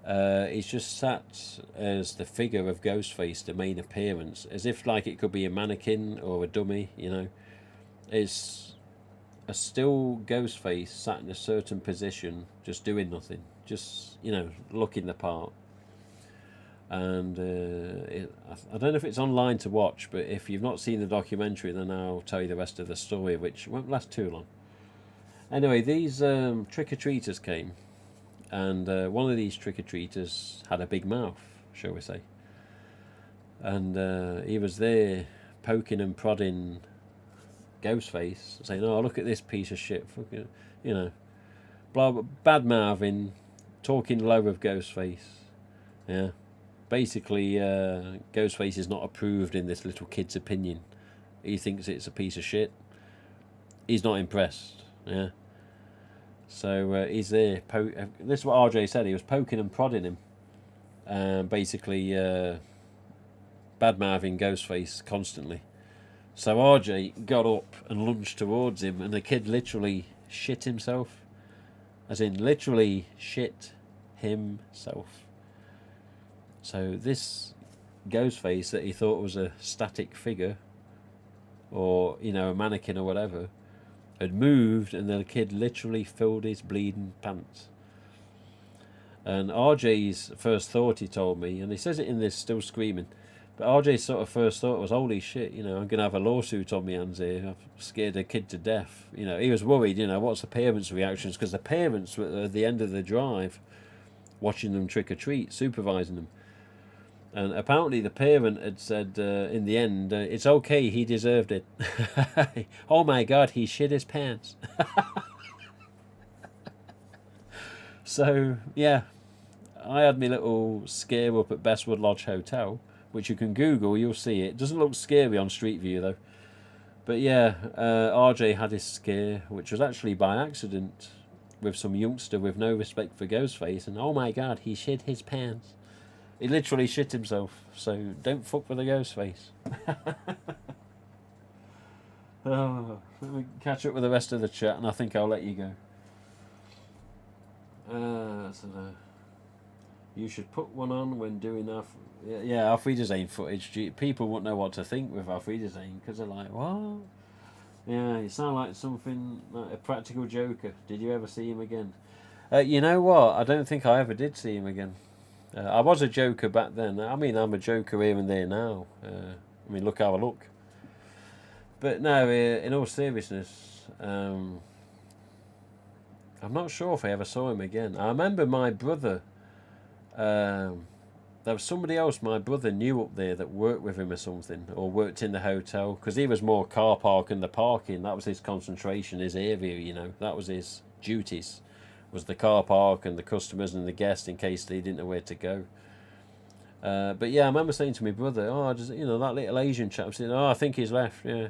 He's just sat as the figure of Ghostface, the main appearance, as if like it could be a mannequin or a dummy, you know. It's a still Ghostface sat in a certain position, just doing nothing, just, you know, looking the part. And I don't know if it's online to watch, but if you've not seen the documentary, then I'll tell you the rest of the story, which won't last too long. Anyway, these trick-or-treaters came, and one of these trick-or-treaters had a big mouth, shall we say. And he was there poking and prodding Ghostface, saying, oh, look at this piece of shit, fucking, you know, bad-mouthing, talking low of Ghostface, yeah. Basically, Ghostface is not approved in this little kid's opinion. He thinks it's a piece of shit. He's not impressed, yeah. So he's there. This is what RJ said. He was poking and prodding him, basically bad-mouthing Ghostface constantly. So RJ got up and lunged towards him, and the kid literally shit himself. As in, literally shit himself. So this Ghostface that he thought was a static figure, or, you know, a mannequin or whatever, had moved, and the kid literally filled his bleeding pants. And RJ's first thought, he told me, and he says it in this Still Screaming, but RJ's sort of first thought was, holy shit, you know, I'm going to have a lawsuit on my hands here. I've scared a kid to death. You know, he was worried, you know, what's the parents' reactions? Because the parents were at the end of the drive watching them trick or treat, supervising them. And apparently the parent had said in the end, it's okay, he deserved it. Oh my God, he shit his pants. So, yeah, I had my little scare up at Bestwood Lodge Hotel, which you can Google, you'll see it. It doesn't look scary on Street View, though. But yeah, RJ had his scare, which was actually by accident, with some youngster with no respect for Ghostface, and oh my God, he shit his pants. He literally shit himself, so don't fuck with a Ghostface. Oh, let me catch up with the rest of the chat, and I think I'll let you go. You should put one on when doing our Auf Wiedersehen footage. People won't know what to think with Auf Wiedersehen because they're like, what? Yeah, you sound like something like a practical joker. Did you ever see him again? You know what? I don't think I ever did see him again. I was a joker back then. I mean, I'm a joker here and there now. I mean, look how I look. But no, in all seriousness, I'm not sure if I ever saw him again. I remember my brother, there was somebody else my brother knew up there that worked with him or something, or worked in the hotel, because he was more car park and the parking. That was his concentration, his area, you know. That was his duties, was the car park and the customers and the guests in case they didn't know where to go. But yeah, I remember saying to my brother, oh, just, you know, that little Asian chap, saying, oh, I think he's left, yeah.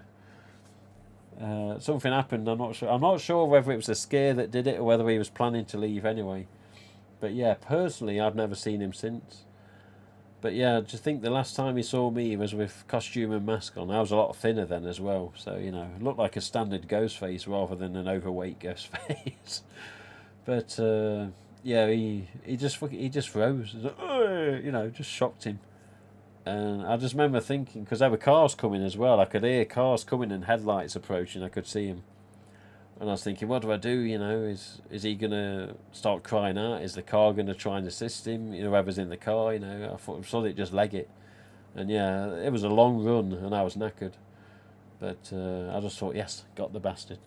Something happened. I'm not sure whether it was a scare that did it or whether he was planning to leave anyway. But yeah, personally, I've never seen him since. But yeah, I just think the last time he saw me was with costume and mask on. I was a lot thinner then as well, so you know, looked like a standard Ghostface rather than an overweight Ghostface. But yeah, he just froze. You know, just shocked him. And I just remember thinking, because there were cars coming as well, I could hear cars coming and headlights approaching, I could see him. And I was thinking, what do I do, you know, is he going to start crying out? Is the car going to try and assist him, you know, whoever's in the car, you know? I thought, so they'd just leg it. And yeah, it was a long run and I was knackered. But I just thought, yes, got the bastard.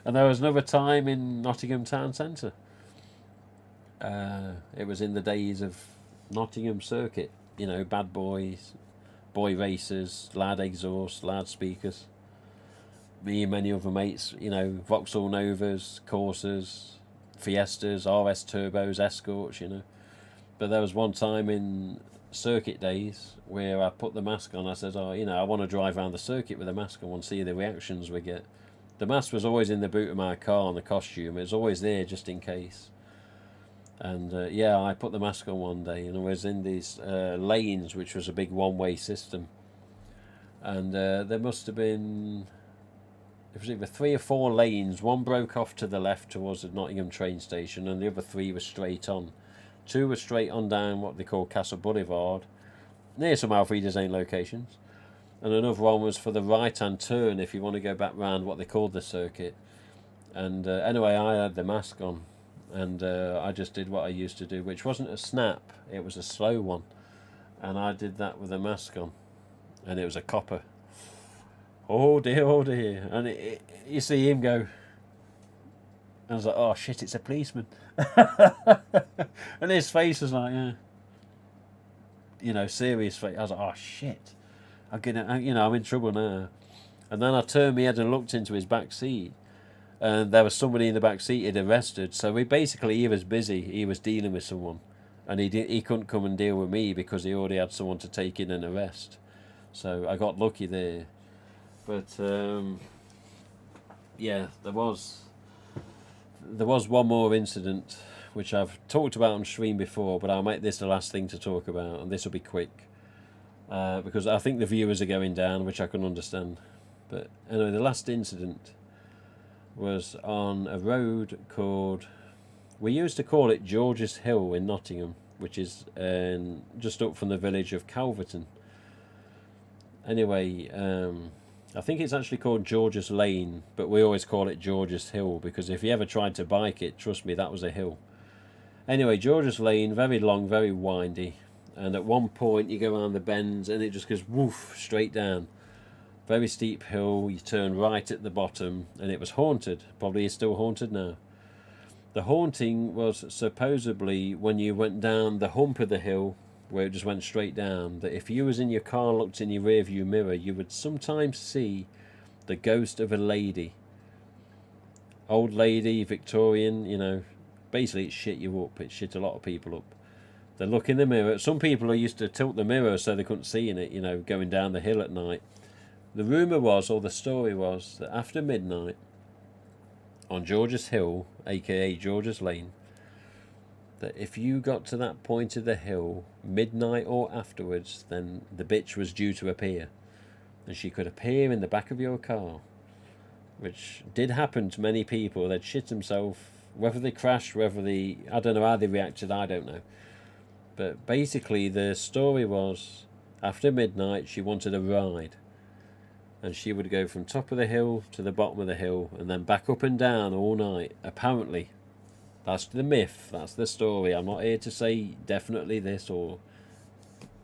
And there was another time in Nottingham Town Centre. It was in the days of Nottingham Circuit, you know, bad boys, boy racers, loud exhaust, loudspeakers. Me and many other mates, you know, Vauxhall Novas, Corsas, Fiestas, RS Turbos, Escorts, you know. But there was one time in circuit days where I put the mask on. I said, oh, you know, I want to drive around the circuit with a mask on and see the reactions we get. The mask was always in the boot of my car and the costume. It was always there just in case. And yeah, I put the mask on one day and I was in these lanes, which was a big one-way system. And there must have been, it was either 3 or 4 lanes. One broke off to the left towards the Nottingham train station and the other 3 were straight on. 2 were straight on down what they call Castle Boulevard, near some Auf Wiedersehen locations. And another one was for the right-hand turn if you want to go back round what they called the circuit. And anyway, I had the mask on. And I just did what I used to do, which wasn't a snap, it was a slow one. And I did that with a mask on. And it was a copper. Oh dear, oh dear. And you see him go. And I was like, oh shit, it's a policeman. And his face was like, you know, serious face. I was like, oh shit. I'm in trouble now. And then I turned my head and looked into his back seat. And there was somebody in the back seat he'd arrested. So he was busy. He was dealing with someone, and he couldn't come and deal with me because he already had someone to take in and arrest. So I got lucky there. But yeah, there was one more incident which I've talked about on stream before, but I'll make this the last thing to talk about, and this will be quick because I think the viewers are going down, which I can understand. But anyway, the last incident was on a road called, we used to call it George's Hill in Nottingham, which is just up from the village of Calverton. Anyway, I think it's actually called George's Lane, but we always call it George's Hill because if you ever tried to bike it, trust me, that was a hill. Anyway, George's Lane, very long, very windy, and at one point you go around the bends and it just goes woof straight down. Very steep hill, you turn right at the bottom, and it was haunted. Probably is still haunted now. The haunting was supposedly when you went down the hump of the hill, where it just went straight down, that if you was in your car and looked in your rear view mirror, you would sometimes see the ghost of a lady. Old lady, Victorian, you know. Basically, it shit you up. It shit a lot of people up. They look in the mirror. Some people are used to tilt the mirror so they couldn't see in it, you know, going down the hill at night. The rumour was, or the story was, that after midnight, on George's Hill, aka George's Lane, that if you got to that point of the hill, midnight or afterwards, then the bitch was due to appear. And she could appear in the back of your car. Which did happen to many people. They'd shit themselves, whether they crashed, whether they... I don't know how they reacted, I don't know. But basically the story was, after midnight, she wanted a ride. And she would go from top of the hill to the bottom of the hill, and then back up and down all night, apparently. That's the myth, that's the story. I'm not here to say definitely this or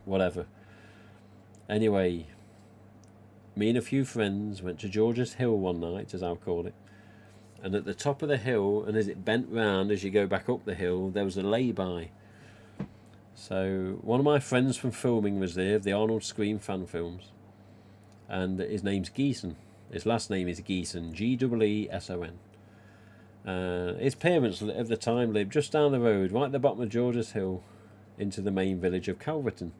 whatever. Anyway, me and a few friends went to George's Hill one night, as I'll call it. And at the top of the hill, and as it bent round as you go back up the hill, there was a lay-by. So one of my friends from filming was there, the Arnold Scream fan films. And his name's Geeson. His last name is Geeson, Geeson. His parents of the time lived just down the road, right at the bottom of George's Hill, into the main village of Calverton.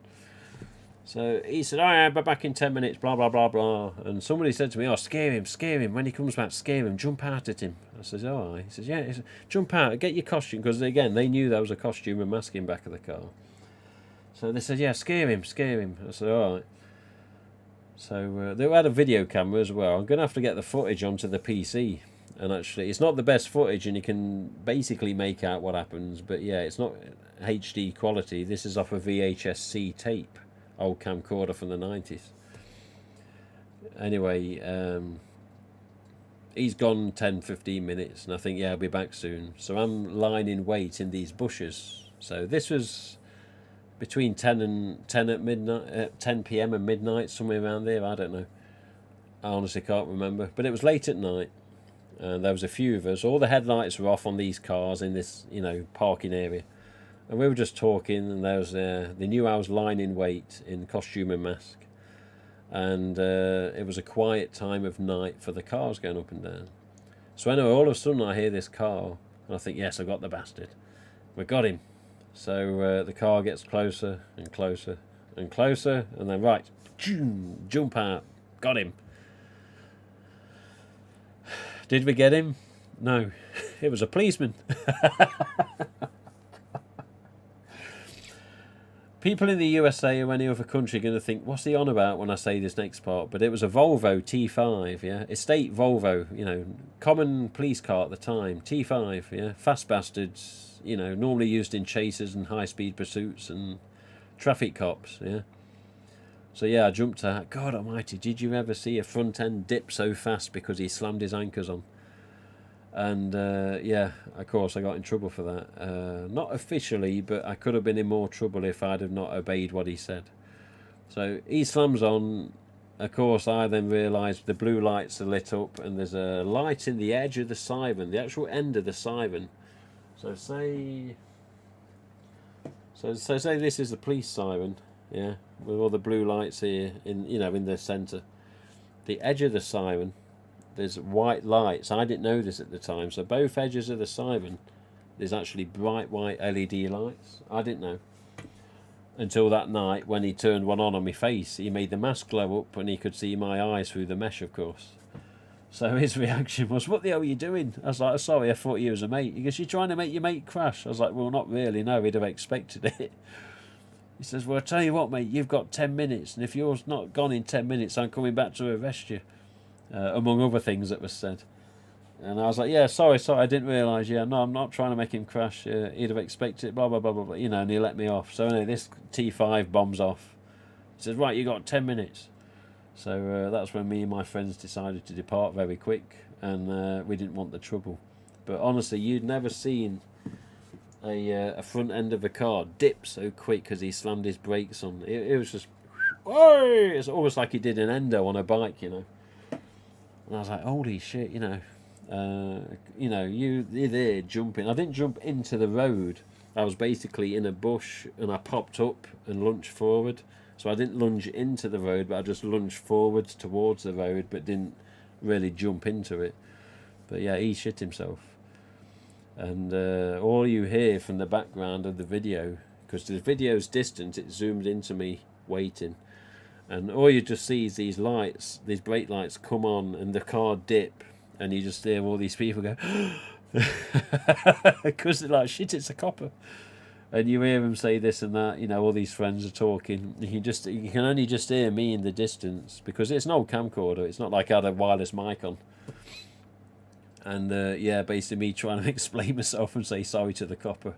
So he said, "Oh, I'll be back in 10 minutes, blah, blah, blah, blah." And somebody said to me, "Oh, scare him. When he comes back, scare him, jump out at him." I says, "Oh." He says, "Yeah." He said, "Jump out, get your costume." Because, again, they knew there was a costume and mask in back of the car. So they said, "Yeah, scare him. I said, "All right." So they had a video camera as well. I'm going to have to get the footage onto the PC. And actually, it's not the best footage, and you can basically make out what happens. But yeah, it's not HD quality. This is off a VHS-C tape, old camcorder from the 90s. Anyway, he's gone 10-15 minutes, and I think, yeah, I'll be back soon. So I'm lying in wait in these bushes. So this was between 10 at midnight, 10 p.m. and midnight, somewhere around there. I don't know. I honestly can't remember. But it was late at night. And there was a few of us. All the headlights were off on these cars in this, you know, parking area. And we were just talking, and there was they knew I was lying in wait in costume and mask. And it was a quiet time of night for the cars going up and down. So anyway, all of a sudden I hear this car, and I think, yes, I got the bastard. We got him. So the car gets closer and closer and closer, and then right, jump out, got him. Did we get him? No, it was a policeman. People in the USA or any other country are going to think, what's he on about when I say this next part? But it was a Volvo T5, yeah? Estate Volvo, you know, common police car at the time. T5, yeah? Fast bastards, you know, normally used in chases and high-speed pursuits and traffic cops, yeah? So yeah, I jumped out. God almighty, did you ever see a front end dip so fast because he slammed his anchors on? And yeah, of course I got in trouble for that. Not officially, but I could have been in more trouble if I'd have not obeyed what he said. So he slams on. Of course, I then realised the blue lights are lit up, and there's a light in the edge of the siren, the actual end of the siren. So say this is the police siren, yeah, with all the blue lights here in, you know, in the centre. The edge of the siren, there's white lights. I didn't know this at the time. So both edges of the siren, there's actually bright white LED lights. I didn't know until that night when he turned one on my face. He made the mask glow up and he could see my eyes through the mesh, of course. So his reaction was, "What the hell are you doing?" I was like, "Sorry, I thought you was a mate." He goes, "You're trying to make your mate crash?" I was like, "Well, not really. No, he'd have expected it." He says, "Well, I tell you what, mate, you've got 10 minutes. And if you're not gone in 10 minutes, I'm coming back to arrest you." Among other things that was said. And I was like, "Yeah, sorry, I didn't realise. Yeah, no, I'm not trying to make him crash. He'd have expected it, blah, blah, blah, blah, blah." You know, and he let me off. So anyway, this T5 bombs off. He says, "Right, you got 10 minutes. So that's when me and my friends decided to depart very quick. And we didn't want the trouble. But honestly, you'd never seen a front end of a car dip so quick because he slammed his brakes on. It was just, whoa! It's almost like he did an endo on a bike, you know. And I was like, holy shit, you know. You know, you're there jumping. I didn't jump into the road. I was basically in a bush and I popped up and lunged forward. So I didn't lunge into the road, but I just lunged forward towards the road, but didn't really jump into it. But yeah, he shit himself. And all you hear from the background of the video, because the video's distant, it zoomed into me waiting. And all you just see is these lights, these brake lights come on and the car dip. And you just hear all these people go, because they're like, shit, it's a copper. And you hear them say this and that, you know, all these friends are talking. You can only just hear me in the distance, because it's an old camcorder. It's not like I had a wireless mic on. And yeah, basically me trying to explain myself and say sorry to the copper.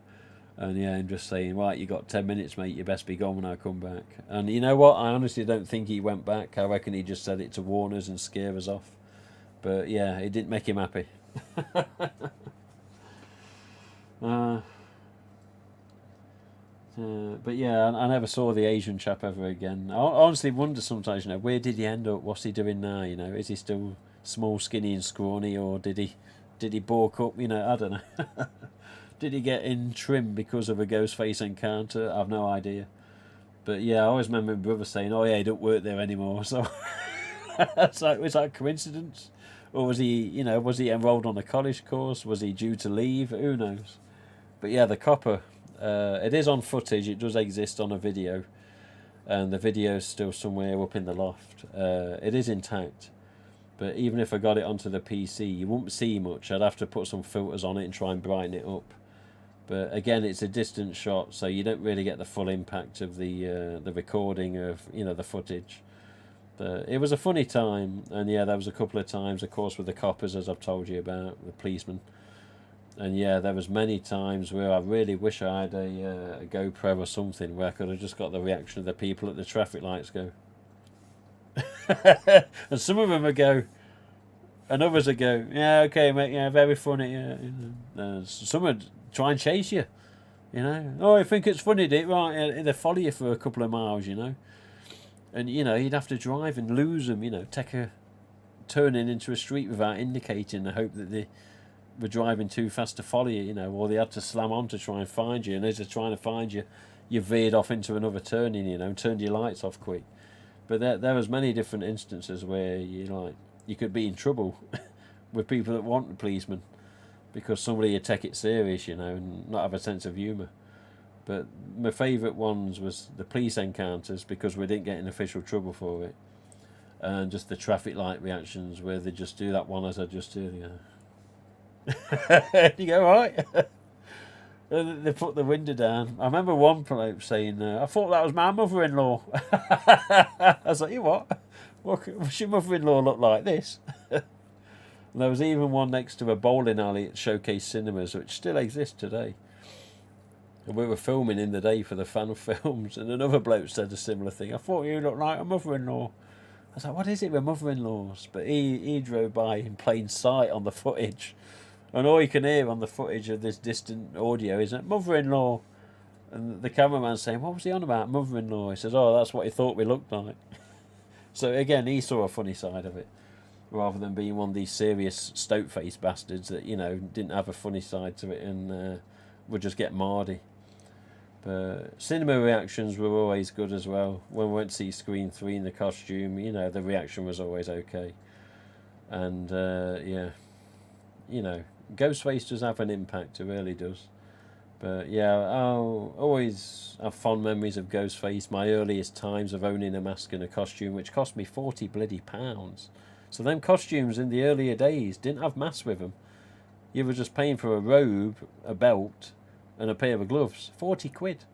And yeah, I'm just saying, right, you got 10 minutes, mate, you best be gone when I come back. And you know what? I honestly don't think he went back. I reckon he just said it to warn us and scare us off. But yeah, it didn't make him happy. But yeah, I never saw the Asian chap ever again. I honestly wonder sometimes, you know, where did he end up? What's he doing now? You know, is he still small, skinny, and scrawny, or did he bulk up? You know, I don't know. Did he get in trim because of a Ghostface encounter? I've no idea. But yeah, I always remember my brother saying, "Oh yeah, he don't work there anymore." So it's like, was that a coincidence, or was he, you know, was he enrolled on a college course? Was he due to leave? Who knows? But yeah, the copper. It is on footage. It does exist on a video, and the video is still somewhere up in the loft. It is intact, but even if I got it onto the PC, you wouldn't see much. I'd have to put some filters on it and try and brighten it up. But again, it's a distant shot, so you don't really get the full impact of the recording of, you know, the footage. But it was a funny time, and yeah, there was a couple of times, of course, with the coppers, as I've told you about, the policemen. And yeah, there was many times where I really wish I had a GoPro or something where I could have just got the reaction of the people at the traffic lights go. And some of them would go, and others would go, yeah, okay, mate, yeah, very funny, yeah. Some would try and chase you, you know. Oh, I think it's funny, Dick, right? They follow you for a couple of miles, you know. And, you know, you'd have to drive and lose them, you know, turning into a street without indicating the hope that they were driving too fast to follow you, you know, or they had to slam on to try and find you, and as they're trying to find you, you veered off into another turning, you know, and turned your lights off quick. But there was many different instances where you could be in trouble with people that want the policeman, because somebody would take it serious, you know, and not have a sense of humour. But my favourite ones was the police encounters, because we didn't get in official trouble for it, and just the traffic light reactions where they just do that one as I just did, you know. You go, right. They put the window down. I remember one bloke saying, I thought that was my mother-in-law. I was like, you what? What's your mother-in-law look like this? And there was even one next to a bowling alley at Showcase Cinemas, which still exists today. And we were filming in the day for the fan films, and another bloke said a similar thing. I thought you looked like a mother-in-law. I was like, what is it with mother-in-laws? But he drove by in plain sight on the footage. And all you can hear on the footage of this distant audio is that mother-in-law. And the cameraman's saying, what was he on about, mother-in-law? He says, oh, that's what he thought we looked like. So again, he saw a funny side of it, rather than being one of these serious stoat-faced bastards that, you know, didn't have a funny side to it and would just get mardy. But cinema reactions were always good as well. When we went to see Screen 3 in the costume, you know, the reaction was always okay. And yeah, you know, Ghostface does have an impact, it really does. But yeah, I'll always have fond memories of Ghostface. My earliest times of owning a mask and a costume, which cost me £40. So them costumes in the earlier days didn't have masks with them. You were just paying for a robe, a belt, and a pair of gloves. 40 quid.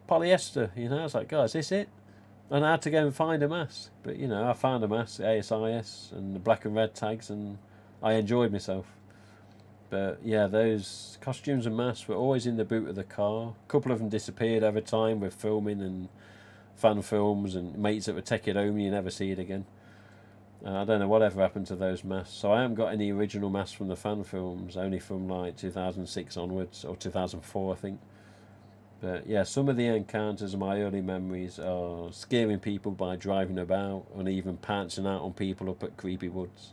Polyester, you know. I was like, God, is this it? And I had to go and find a mask. But, you know, I found a mask, ASIS, and the black and red tags, and I enjoyed myself. But yeah, those costumes and masks were always in the boot of the car. A couple of them disappeared over time with filming and fan films, and mates that would take it home and you never see it again. I don't know whatever happened to those masks. So I haven't got any original masks from the fan films, only from like 2006 onwards, or 2004 I think. But yeah, some of the encounters of my early memories are scaring people by driving about, and even pouncing out on people up at creepy woods.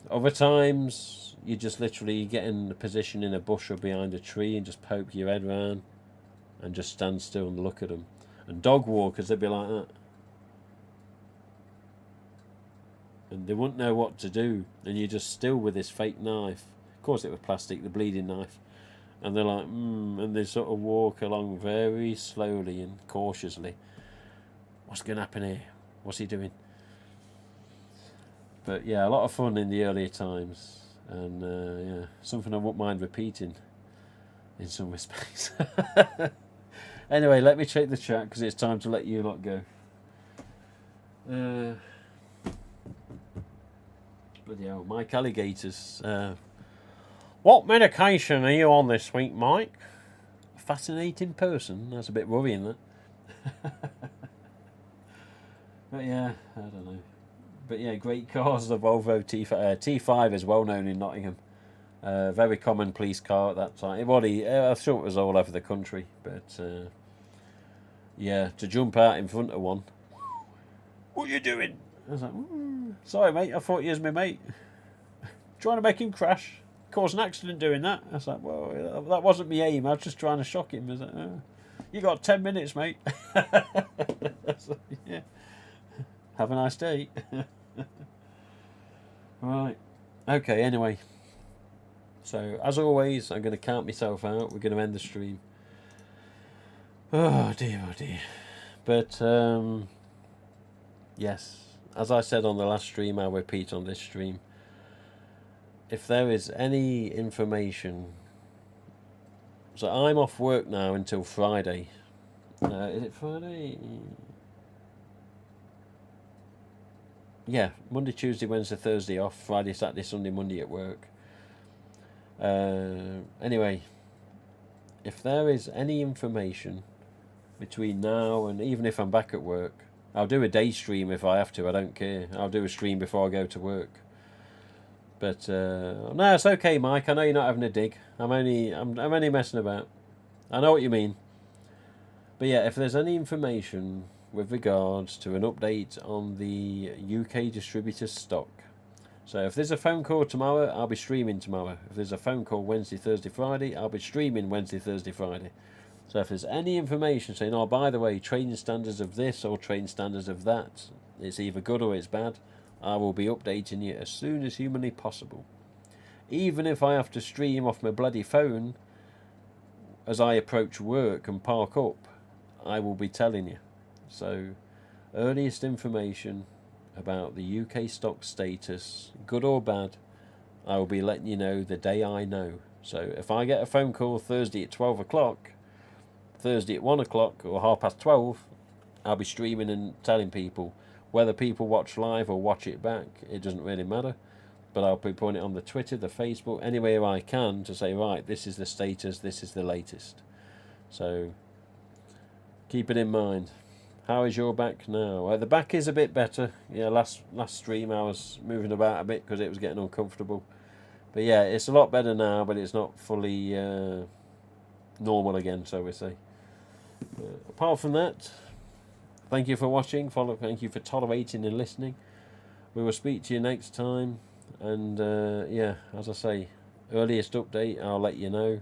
Other times, you just literally get in a position in a bush or behind a tree and just poke your head round and just stand still and look at them. And dog walkers, they'd be like that. And they wouldn't know what to do. And you're just still with this fake knife. Of course, it was plastic, the bleeding knife. And they're like, and they sort of walk along very slowly and cautiously. What's going to happen here? What's he doing? But yeah, a lot of fun in the earlier times. And yeah, something I wouldn't mind repeating in some respects. Anyway, let me check the chat because it's time to let you lot go. Bloody hell, Mike Alligators. What medication are you on this week, Mike? A fascinating person. That's a bit worrying, that. But yeah, I don't know. But yeah, great cars. The Volvo T5 is well known in Nottingham. Very common police car at that time. I thought it was all over the country, but yeah, to jump out in front of one. What are you doing? I was like, sorry, mate. I thought you was my mate. Trying to make him crash. Cause an accident doing that. I was like, well, that wasn't my aim. I was just trying to shock him. I was like, you got 10 minutes, mate. Like, yeah. Have a nice day. Right. Okay, anyway. So, as always, I'm going to count myself out. We're going to end the stream. Oh, dear, oh, dear. But, yes. As I said on the last stream, I'll repeat on this stream. If there is any information... So, I'm off work now until Friday. Is it Friday? Yeah, Monday, Tuesday, Wednesday, Thursday off. Friday, Saturday, Sunday, Monday at work. Anyway, if there is any information between now and even if I'm back at work, I'll do a day stream if I have to. I don't care. I'll do a stream before I go to work. But no, it's okay, Mike. I know you're not having a dig. I'm only messing about. I know what you mean. But yeah, if there's any information with regards to an update on the UK distributor stock. So if there's a phone call tomorrow, I'll be streaming tomorrow. If there's a phone call Wednesday, Thursday, Friday, I'll be streaming Wednesday, Thursday, Friday. So if there's any information saying, oh, by the way, training standards of this or training standards of that, it's either good or it's bad, I will be updating you as soon as humanly possible. Even if I have to stream off my bloody phone as I approach work and park up, I will be telling you. So, earliest information about the UK stock status, good or bad, I will be letting you know the day I know. So, if I get a phone call Thursday at 12 o'clock, Thursday at 1 o'clock, or 12:30, I'll be streaming and telling people. Whether people watch live or watch it back, it doesn't really matter. But I'll be putting it on the Twitter, the Facebook, anywhere I can to say, right, this is the status, this is the latest. So, keep it in mind. How is your back now? The back is a bit better. Yeah, last stream I was moving about a bit because it was getting uncomfortable. But yeah, it's a lot better now, but it's not fully normal again, so we say. Apart from that, thank you for watching. Thank you for tolerating and listening. We will speak to you next time. And yeah, as I say, earliest update, I'll let you know.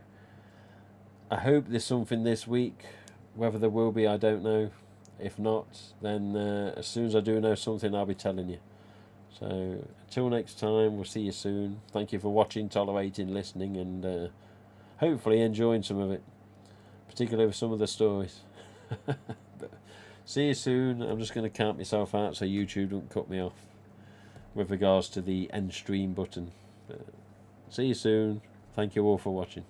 I hope there's something this week. Whether there will be, I don't know. If not, then as soon as I do know something, I'll be telling you. So, until next time, we'll see you soon. Thank you for watching, tolerating, listening, and hopefully enjoying some of it. Particularly with some of the stories. But see you soon. I'm just going to count myself out so YouTube don't cut me off with regards to the end stream button. But see you soon. Thank you all for watching.